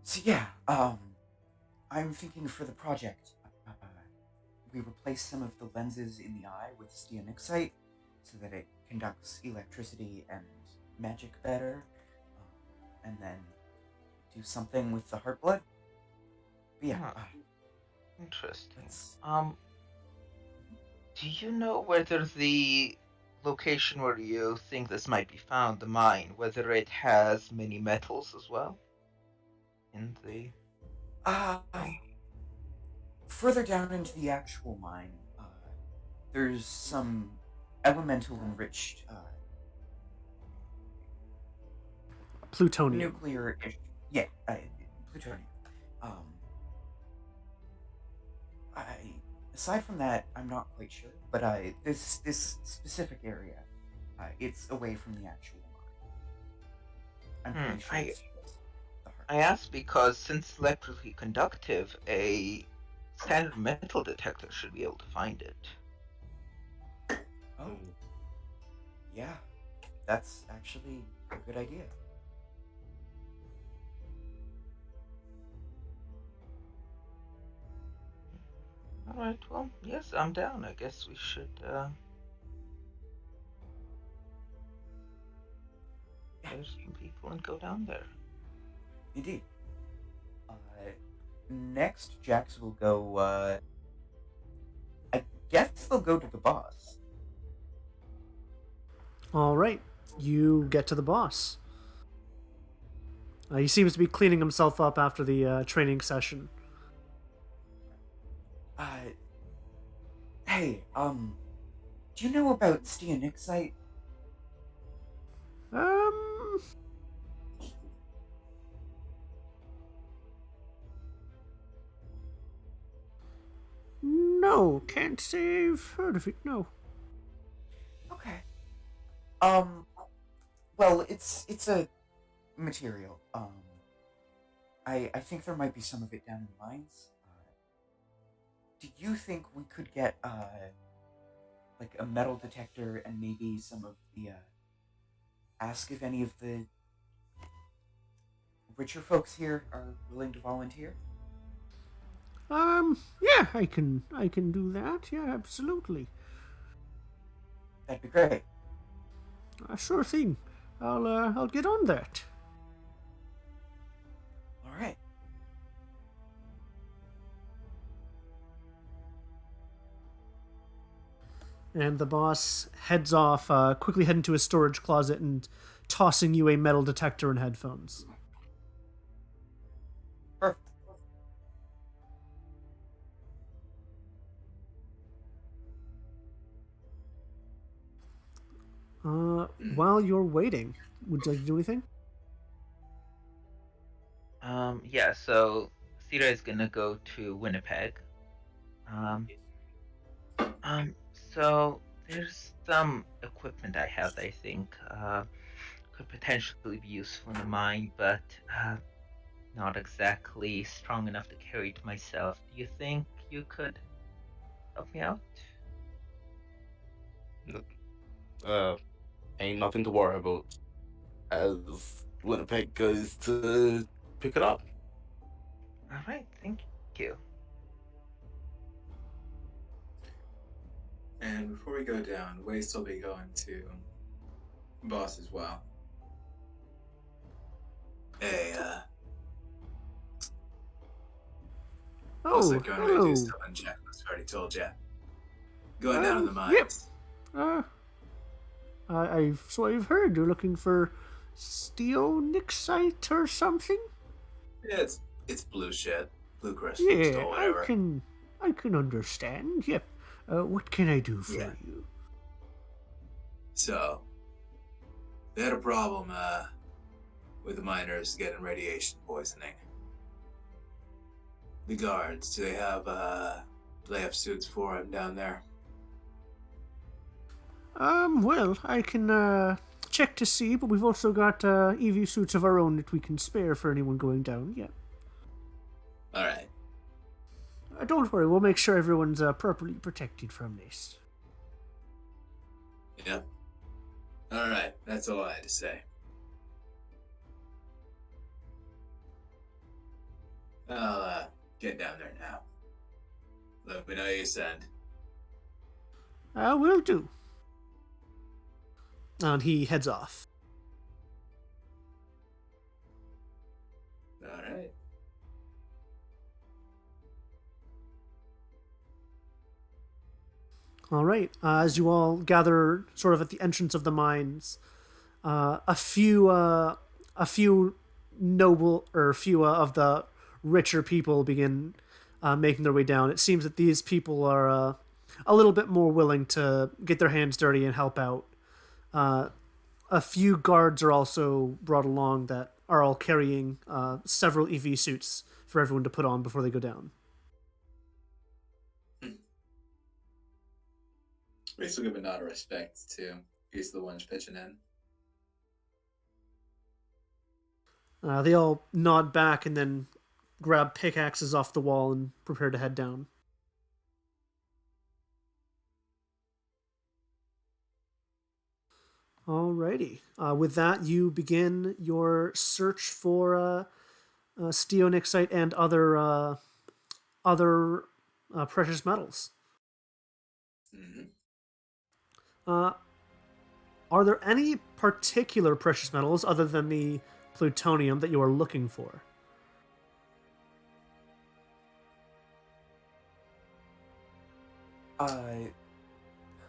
So yeah, I'm thinking for the project, we replace some of the lenses in the eye with steonixite so that it conducts electricity and magic better, and then do something with the heartblood. But yeah, Interesting. That's Do you know whether the location where you think this might be found, the mine, whether it has many metals as well in the uh, mine? further down into the actual mine. There's some elemental enriched Plutonium. nuclear-ish, yeah, plutonium. Um, I aside from that, I'm not quite sure, but this specific area, it's away from the actual mine. I'm pretty sure I it's just the heart. I ask because since electrically conductive, a standard metal detector should be able to find it. Oh, Hmm. yeah, that's actually a good idea. All right. Well, yes, I'm down. I guess we should Yeah, hire some people and go down there. indeed. Uh, Next, Jax will go. I guess they'll go to the boss. All right, you get to the boss. He seems to be cleaning himself up after the training session. Uh, hey, do you know about Steonixite? Um, no, can't say I've heard of it. No. Okay. Um, well, it's a material. I think there might be some of it down in the mines. Do you think we could get like a metal detector and maybe some of the ask if any of the richer folks here are willing to volunteer? Yeah, I can do that. Yeah, absolutely. That'd be great. Sure thing. I'll get on that. All right. And the boss heads off, quickly heading to his storage closet and tossing you a metal detector and headphones. Perfect. While you're waiting, would you like to do anything? Yeah. So Sira is gonna go to Winnipeg. Um, so there's some equipment I have that I think could potentially be useful in the mine, but not exactly strong enough to carry it myself. Do you think you could help me out? Uh, Ain't nothing to worry about. As Winnipeg goes to pick it up. All right, thank you. And before we go down, Waste will be going to boss as well. Hey, looks Oh, like going to do hello. something Jack must have already told you. Going down in the Yep. mines. I've heard you're looking for steonixite or something. Yeah, it's blue shit. Blue crystal, Yeah, whatever. I can understand. Yep. What can I do for Yeah. you? So, they had a problem, with the miners getting radiation poisoning. The guards, do they have suits for them down there? Well, I can check to see, but we've also got EV suits of our own that we can spare for anyone going down. Yeah. Alright. Don't worry, we'll make sure everyone's properly protected from this. Yep. Alright, that's all I had to say. I'll, get down there now. Let me know you send. Will do. And he heads off. Alright. All right. As you all gather, sort of at the entrance of the mines, a few noble or few of the richer people begin making their way down. It seems that these people are a little bit more willing to get their hands dirty and help out. A few guards are also brought along that are all carrying several EV suits for everyone to put on before they go down. We still give a nod of respect to he's the ones pitching in. They all nod back and then grab pickaxes off the wall and prepare to head down. Alrighty. With that, you begin your search for steonixite and other precious metals. Mm-hmm. Are there any particular precious metals other than the plutonium that you are looking for?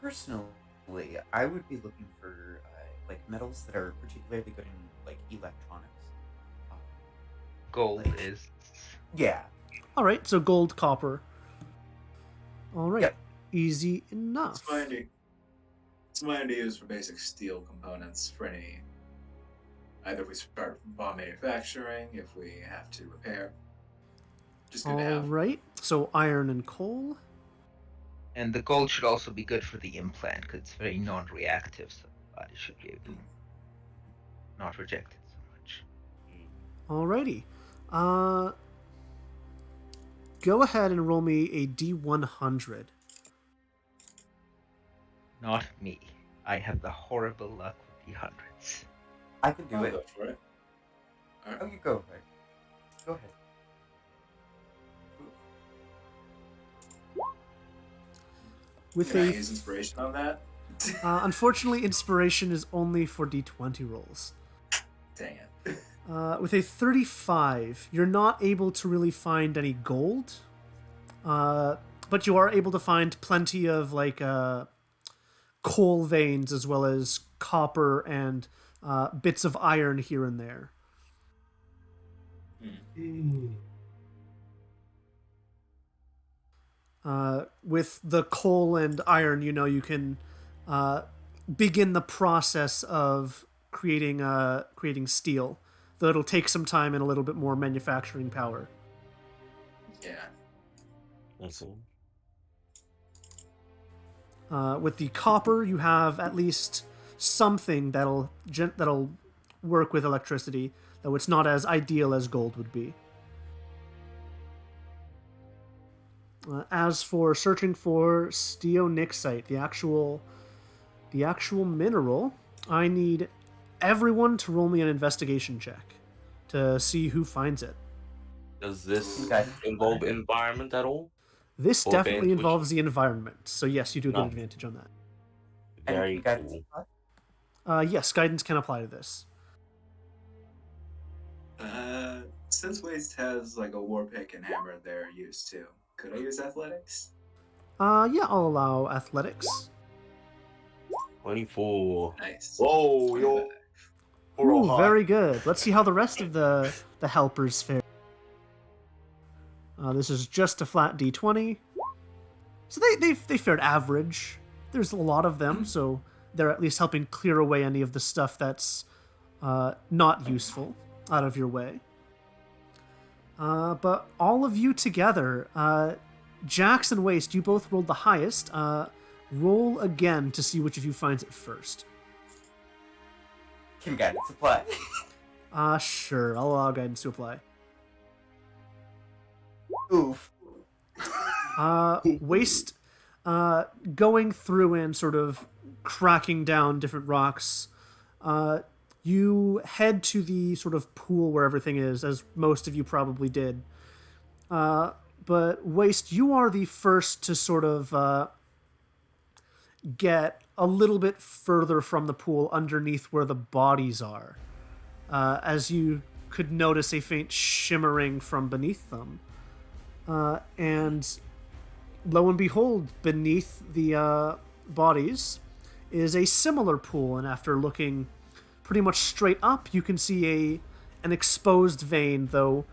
Personally, I would be looking for like metals that are particularly good in like electronics. Gold Like- is. Yeah. All right, so gold, copper. All right, Yep. easy enough. It's my idea is for basic steel components for any. Either if we start bomb manufacturing, if we have to repair. Just good to All have. right, so iron and coal. And the gold should also be good for the implant because it's very non-reactive, so the body should be able to not reject it so much. Alrighty. Go ahead and roll me a D100. Not me. I have the horrible luck with the hundreds. I can do I'll it. go for it. Alright. Oh, you go ahead. Go ahead. With Can I a, use inspiration on that? unfortunately, inspiration is only for D20 rolls. Dang it. With a 35, you're not able to really find any gold, but you are able to find plenty of like coal veins as well as copper and bits of iron here and there. With the coal and iron, you know, you can begin the process of creating steel, though it'll take some time and a little bit more manufacturing power. Yeah. Awesome. With the copper, you have at least something that'll work with electricity, though it's not as ideal as gold would be. As for searching for steonixite, the actual mineral, I need everyone to roll me an investigation check to see who finds it. Does this Okay. involve environment at all? This Or definitely advantage. involves the environment, so yes, you do get No. advantage on that. Very And guidance cool. apply? Yes, guidance can apply to this. Since Waste has like a war pick and hammer they're used to, could I use athletics? Yeah, I'll allow athletics. 24. Nice. Whoa, you're Ooh, very good. Let's see how the rest of the helpers fare. This is just a flat D20. So they fared average. There's a lot of them, so they're at least helping clear away any of the stuff that's not useful out of your way. But all of you together, Jax and Waste, you both rolled the highest. Roll again to see which of you finds it first. Can guidance apply? Sure. I'll allow guidance to apply. Oof. Waste, going through and sort of cracking down different rocks, you head to the sort of pool where everything is, as most of you probably did. But Waste, you are the first to sort of get a little bit further from the pool underneath where the bodies are, as you could notice a faint shimmering from beneath them. And lo and behold, beneath the bodies is a similar pool, and after looking pretty much straight up, you can see an exposed vein, though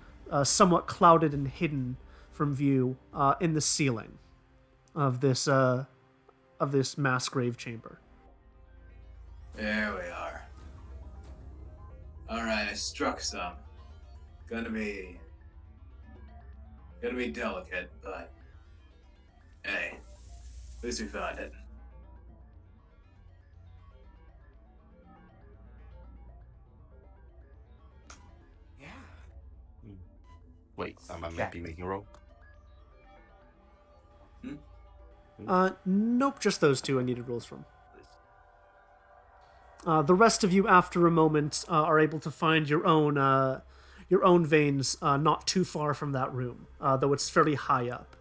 somewhat clouded and hidden from view in the ceiling of this mass grave chamber. There we are. Alright, I struck some. Gonna be delicate, but hey, at least we found it. Yeah. Wait, am I might be making a roll? Nope, just those two I needed rolls from. The rest of you, after a moment, are able to find your own veins not too far from that room, though it's fairly high up.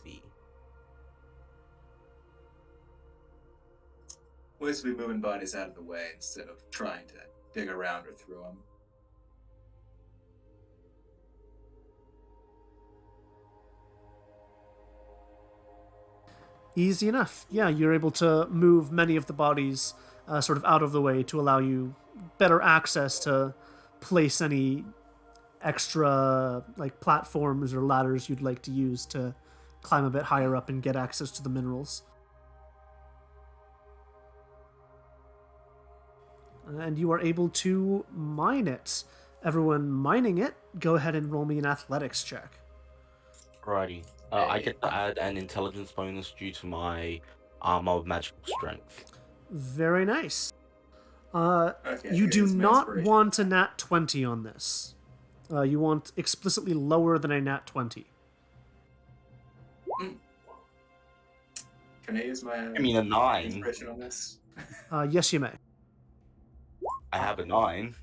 See. Ways to be moving bodies out of the way instead of trying to dig around or through them. Easy enough. Yeah, you're able to move many of the bodies sort of out of the way to allow you better access to place any extra like platforms or ladders you'd like to use to climb a bit higher up and get access to the minerals. And you are able to mine it. Everyone mining it, go ahead and roll me an athletics check. Alrighty. I get to add an intelligence bonus due to my armor of magical strength. Very nice. Okay, You do here's my not inspiration. want a nat 20 on this. You want explicitly lower than a nat 20. Can I use my I mean, a 9. inspiration on this? Yes, you may. I have a 9.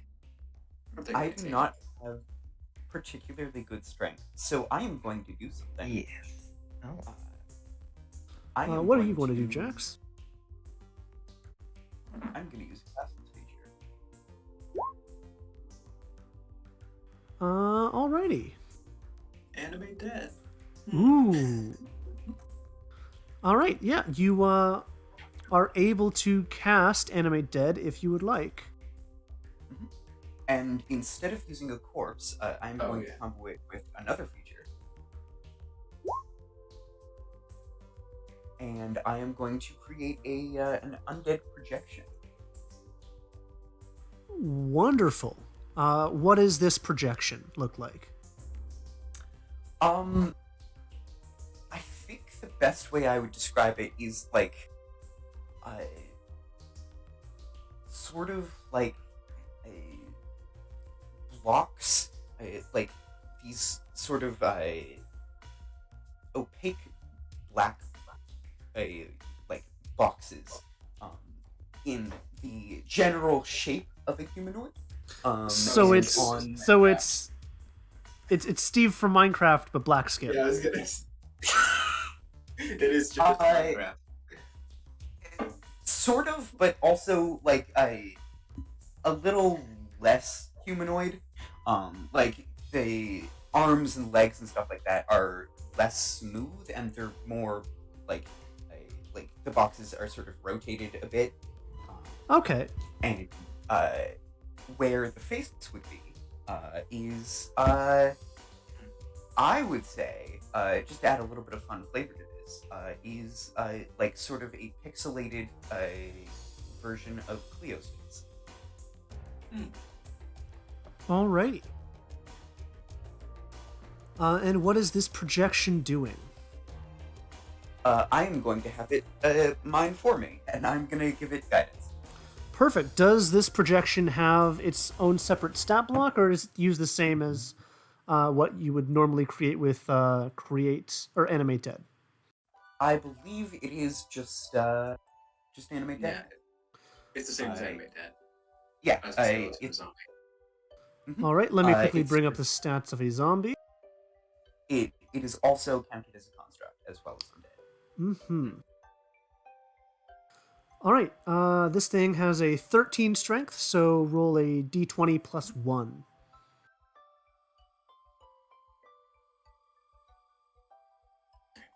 I'll take I 18. do not have particularly good strength, so I am going to do something. Yes. Oh. What are you going to do, Jax? I'm going to use a Fastness feature. Alrighty. Animate dead. Ooh. Alright, yeah, you are able to cast Animate Dead if you would like. And instead of using a corpse, I'm going to yeah. combo it with another feature. And I am going to create an undead projection. Wonderful. What does this projection look like? I think the best way I would describe it is like, sort of like blocks, like these sort of opaque black, like boxes, in the general shape of a humanoid. So and it's on- it's Steve from Minecraft, but black skin. Yeah, I was gonna. It is just Minecraft. Sort of, but also like a little less humanoid. Like the arms and legs and stuff like that are less smooth, and they're more like the boxes are sort of rotated a bit. Okay. And where the face would be is I would say just to add a little bit of fun flavor to this is like sort of a pixelated version of Cleo's face. Alrighty. And what is this projection doing? I am going to have it mine for me, and I'm going to give it guidance. Perfect. Does this projection have its own separate stat block, or is it use the same as what you would normally create with create or animate dead? I believe it is just animate Yeah, dead. it's the same as Animate Dead. Yeah, As the skeleton it's zombie. All right. Let me quickly it's bring up the just- stats of a zombie. it is also counted as a construct as well as undead. Mm-hmm. All right. This thing has a 13 strength, so roll a d20 plus 1.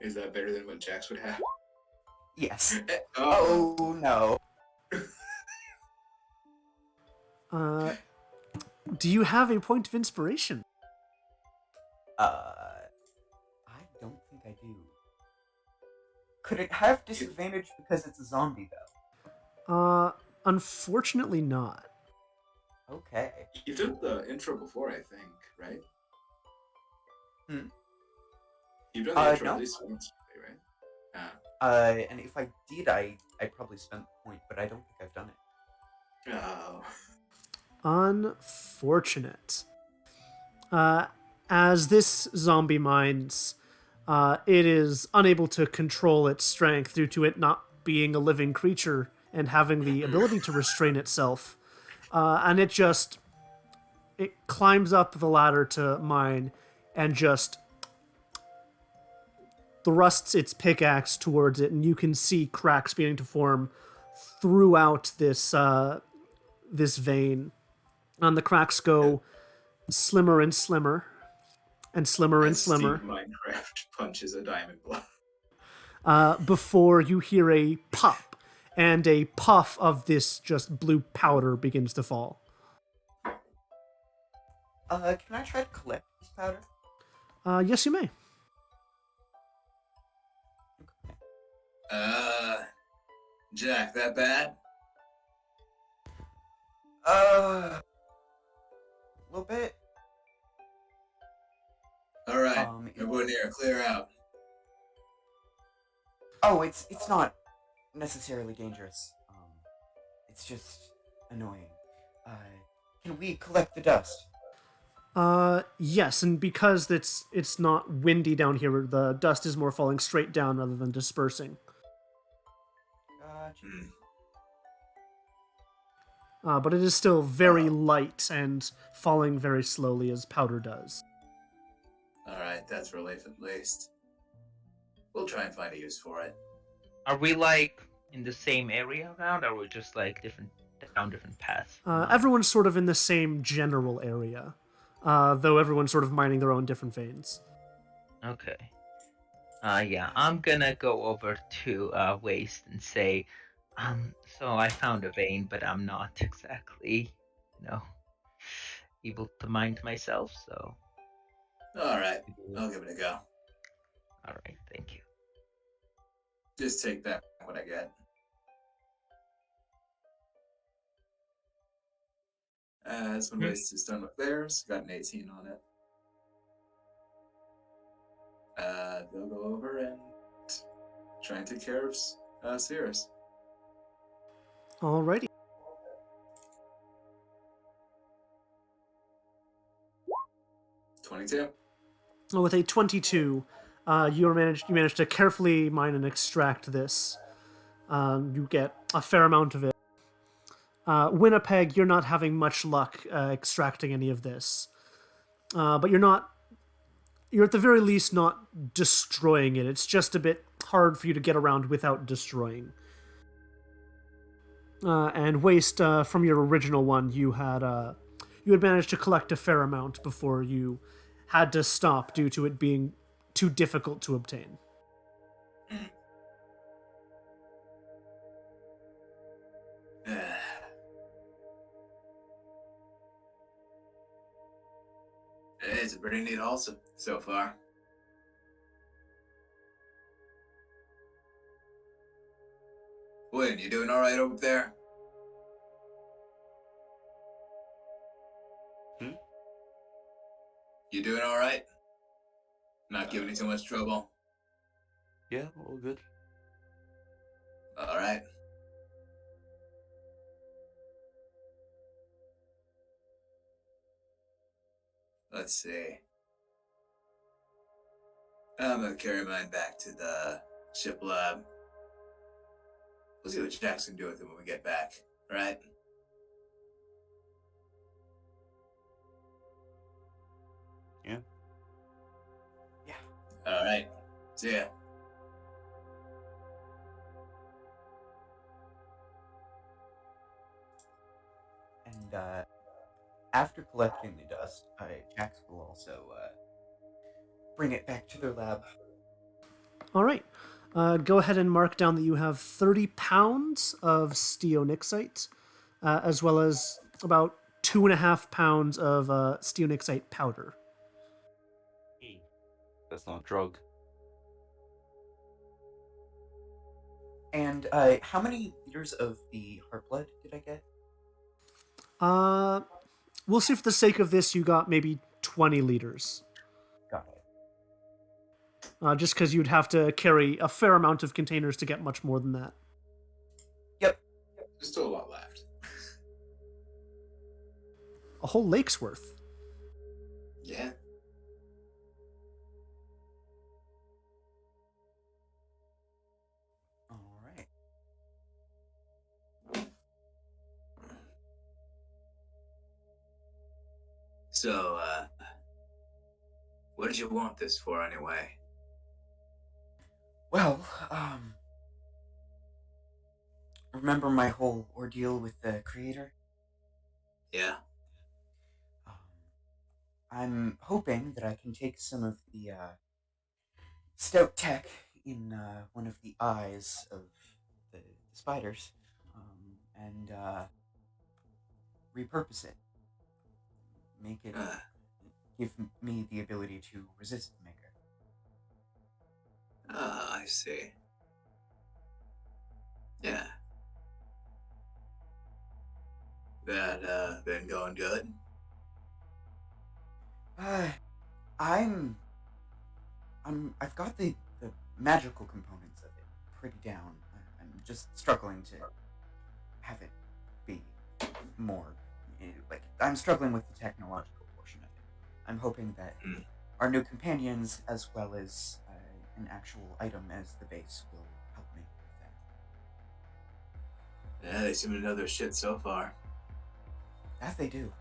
Is that better than what Jax would have? Yes. Oh. Oh no. Do you have a point of inspiration? I don't think I do. Could it have disadvantage because it's a zombie though? Unfortunately not. Okay. You've done the intro before, I think, right? Hmm? You've done the intro no. at least once, right? And if I did, I probably spent the point, but I don't think I've done it. Oh. Unfortunate. As this zombie mines, it is unable to control its strength due to it not being a living creature and having the ability to restrain itself. And it climbs up the ladder to mine and just thrusts its pickaxe towards it, and you can see cracks beginning to form throughout this vein. And the cracks go slimmer and slimmer, and slimmer and As slimmer, Steve Minecraft punches a diamond block. before you hear a pop, and a puff of this just blue powder begins to fall. Can I try to collect this powder? Yes, you may. Jack, that bad? A little bit. Alright, everyone here, clear out. Oh, it's not necessarily dangerous. It's just annoying. Can we collect the dust? Yes, and because it's not windy down here, the dust is more falling straight down rather than dispersing. Gotcha. But it is still very light and falling very slowly as powder does. Alright, that's relief at least. We'll try and find a use for it. Are we like in the same area around, or are we just like down different paths? Everyone's sort of in the same general area, though everyone's sort of mining their own different veins. Okay. Yeah, I'm gonna go over to Waste and say, so I found a vein, but I'm not exactly, able to mind myself, so. Alright, I'll give it a go. Alright, thank you. Just take back what I get. As when Waste is done with theirs, got an 18 on it. They'll go over and try and take care of Cirrus. Alrighty. Well, with a 22, you manage to carefully mine and extract this. You get a fair amount of it. Winnipeg, you're not having much luck extracting any of this. But you're at the very least not destroying it. It's just a bit hard for you to get around without destroying. And Waste, from your original one, you had managed to collect a fair amount before you had to stop due to it being too difficult to obtain. It's a pretty neat haul so far. Wayne, you doing alright over there? You doing alright? Not giving you too much trouble? Yeah, all good. Alright. Let's see. I'm gonna carry mine back to the ship lab. We'll see what Jack's can do with it when we get back, alright? Yeah. Yeah. Alright. See ya. And after collecting the dust, Jax will also bring it back to their lab. All right. Go ahead and mark down that you have 30 pounds of steonixite, as well as about 2.5 pounds of steonixite powder. That's not a drug. And how many liters of the heart blood did I get? We'll see for the sake of this, you got maybe 20 liters. Got it. Just because you'd have to carry a fair amount of containers to get much more than that. Yep. There's still a lot left. A whole lake's worth. Yeah. All right. So, what did you want this for anyway? Well, remember my whole ordeal with the creator? Yeah. I'm hoping that I can take some of the stout tech in one of the eyes of the spiders and repurpose it. Make it give me the ability to resist the maker. Ah, I see. Yeah. That been going good? I've got the magical components of it pretty down. I'm just struggling to have it be more like I'm struggling with the technological portion of it. I'm hoping that our new companions, as well as an actual item as the base, will help me with that. Yeah, they seem to know their shit so far. That they do.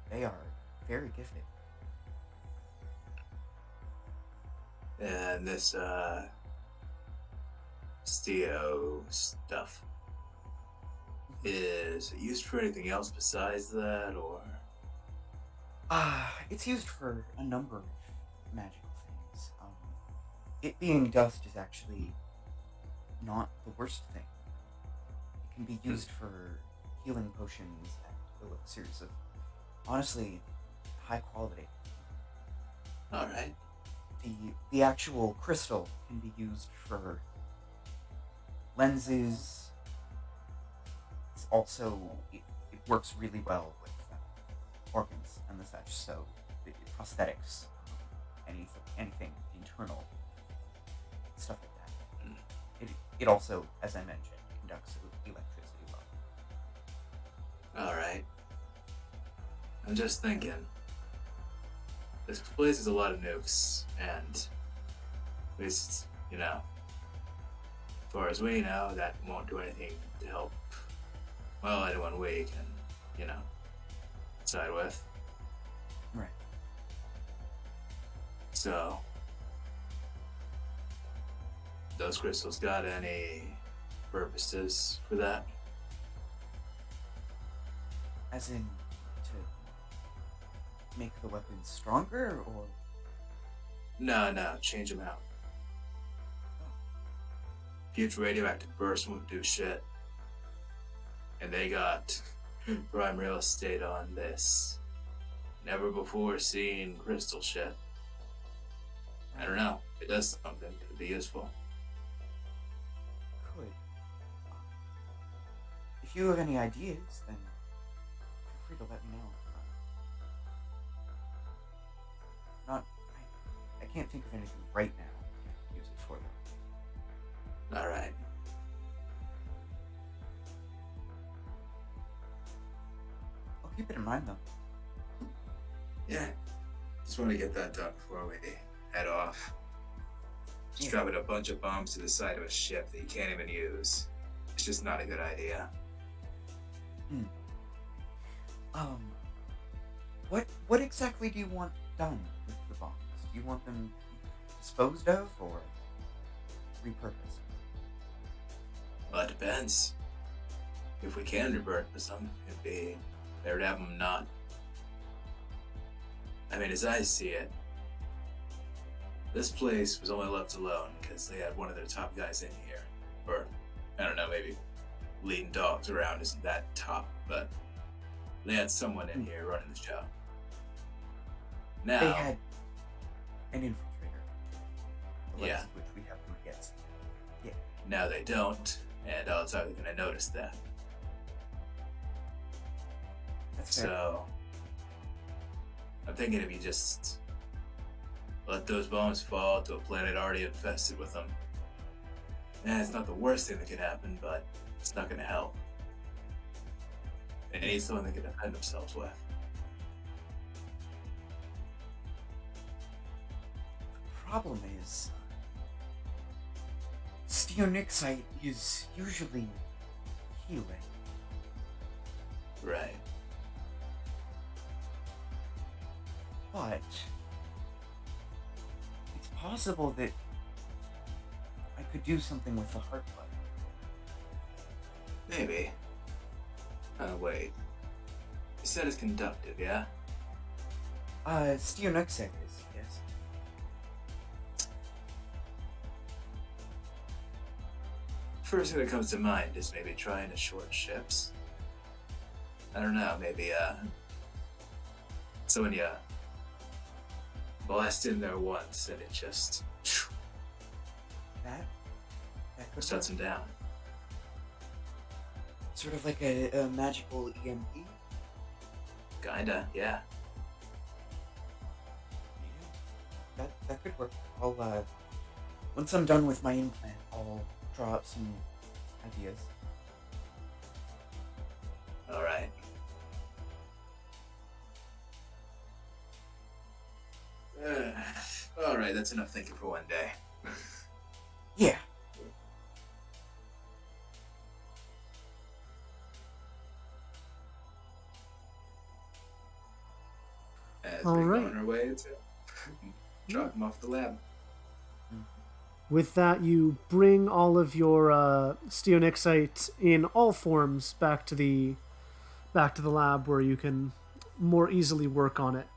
They are very gifted. And this steo stuff, is it used for anything else besides that, or? It's used for a number of magical things. It being dust is actually not the worst thing. It can be used for healing potions and elixirs of, honestly, high quality. Alright. The actual crystal can be used for lenses. It's also, it works really well with organs and the such, so prosthetics, anything internal, stuff like that. It also, as I mentioned, conducts electricity well. Alright. I'm just thinking. This place has a lot of nukes, and at least, as far as we know, that won't do anything to help, well, anyone we can, side with. Right. So, those crystals got any purposes for that? As in, to make the weapons stronger, or? No, change them out. Huge radioactive burst won't do shit. And they got prime real estate on this never before seen crystal shit. I don't know. If it does something, it could be useful. Could. If you have any ideas, then feel free to let me know. I can't think of anything right now to use it for though. Alright. I'll keep it in mind though. Yeah. Just want to get that done before we head off. Just Yeah. dropping a bunch of bombs to the side of a ship that you can't even use. It's just not a good idea. What exactly do you want done with the bombs? Do you want them disposed of or repurposed? Well, it depends. If we can repurpose them, it'd be better to have them not. I mean, as I see it, This place was only left alone because they had one of their top guys in here. Or, I don't know, maybe leading dogs around isn't that top, but they had someone in here running the show. Now, They had an infiltrator. The likes Yeah. of which we have not yet seen. Yeah. now they don't, and odds are they're going to notice that. That's fair. So, I'm thinking if you just let those bombs fall to a planet already infested with them, it's not the worst thing that could happen, but it's not going to help. They need someone they can defend themselves with. The problem is, steonixite is usually healing. Right. But it's possible that I could do something with the heart blood. Maybe. Wait. You said it's conductive, yeah? Steonixite is, yes. First thing that comes to mind is maybe trying to short ships. I don't know, maybe, so when you blast in there once and it just That could shuts them down. Sort of like a magical EMP. Kinda, yeah. Yeah, that could work. I'll once I'm done with my implant, I'll draw up some ideas. Alright. Alright, that's enough thinking for one day. Yeah. As All we right. go on our way to drop them off the lab. With that, you bring all of your steonixite in all forms back to the lab where you can more easily work on it.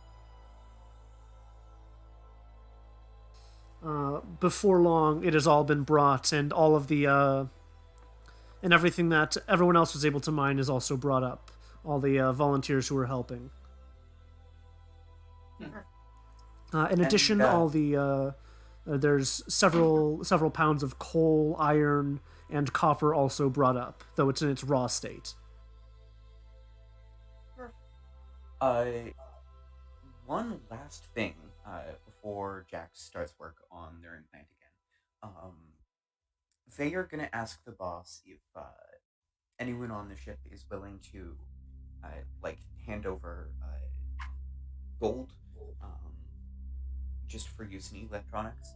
Before long, it has all been brought, and all of the and everything that everyone else was able to mine is also brought up. All the volunteers who were helping. In addition, all the there's several pounds of coal, iron, and copper also brought up, though it's in its raw state. One last thing before Jax starts work on their implant again. They are gonna ask the boss if anyone on the ship is willing to hand over gold, just for use in electronics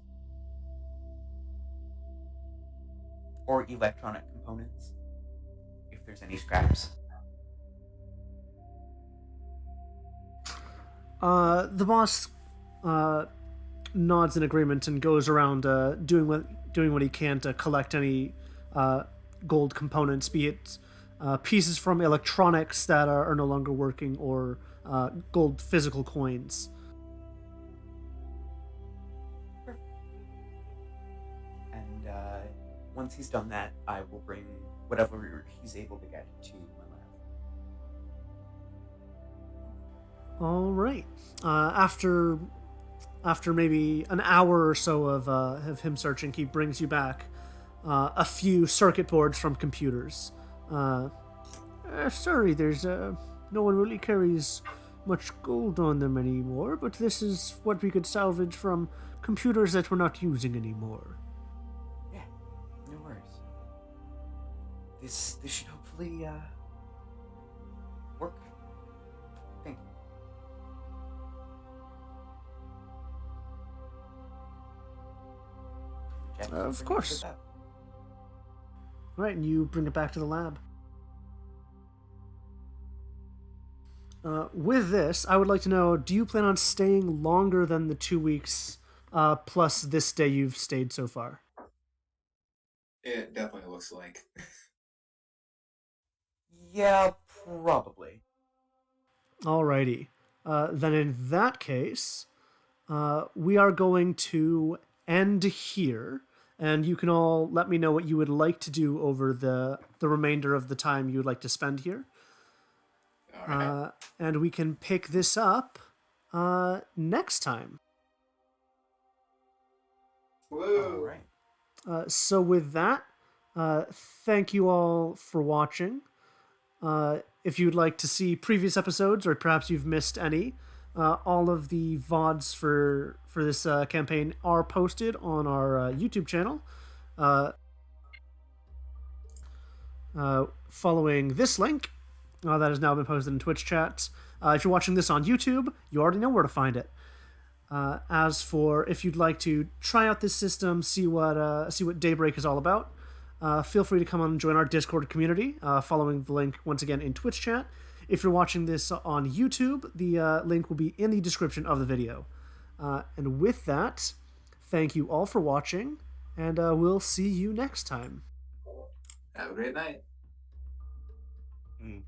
or electronic components, if there's any scraps. The boss nods in agreement and goes around doing what he can to collect any gold components, be it pieces from electronics that are no longer working or gold physical coins. And once he's done that, I will bring whatever he's able to get to my lab. All right. After maybe an hour or so of him searching, he brings you back a few circuit boards from computers. Sorry, there's no one really carries much gold on them anymore, but this is what we could salvage from computers that we're not using anymore. Yeah, no worries. This should hopefully work. Thank you. Jack, Of bring it course. to that. Right, and you bring it back to the lab. With this, I would like to know, do you plan on staying longer than the 2 weeks plus this day you've stayed so far? It definitely looks like. Yeah, probably. Alrighty. Then in that case, we are going to end here, and you can all let me know what you would like to do over the remainder of the time you would like to spend here. All right. And we can pick this up next time. Woo! All right. So with that, thank you all for watching. If you'd like to see previous episodes, or perhaps you've missed any, all of the VODs for this campaign are posted on our YouTube channel. Following this link that has now been posted in Twitch chats. If you're watching this on YouTube, you already know where to find it. As for if you'd like to try out this system, see what Daybreak is all about, feel free to come on and join our Discord community, following the link once again in Twitch chat. If you're watching this on YouTube, the link will be in the description of the video. And with that, thank you all for watching, and we'll see you next time. Have a great night. Mm.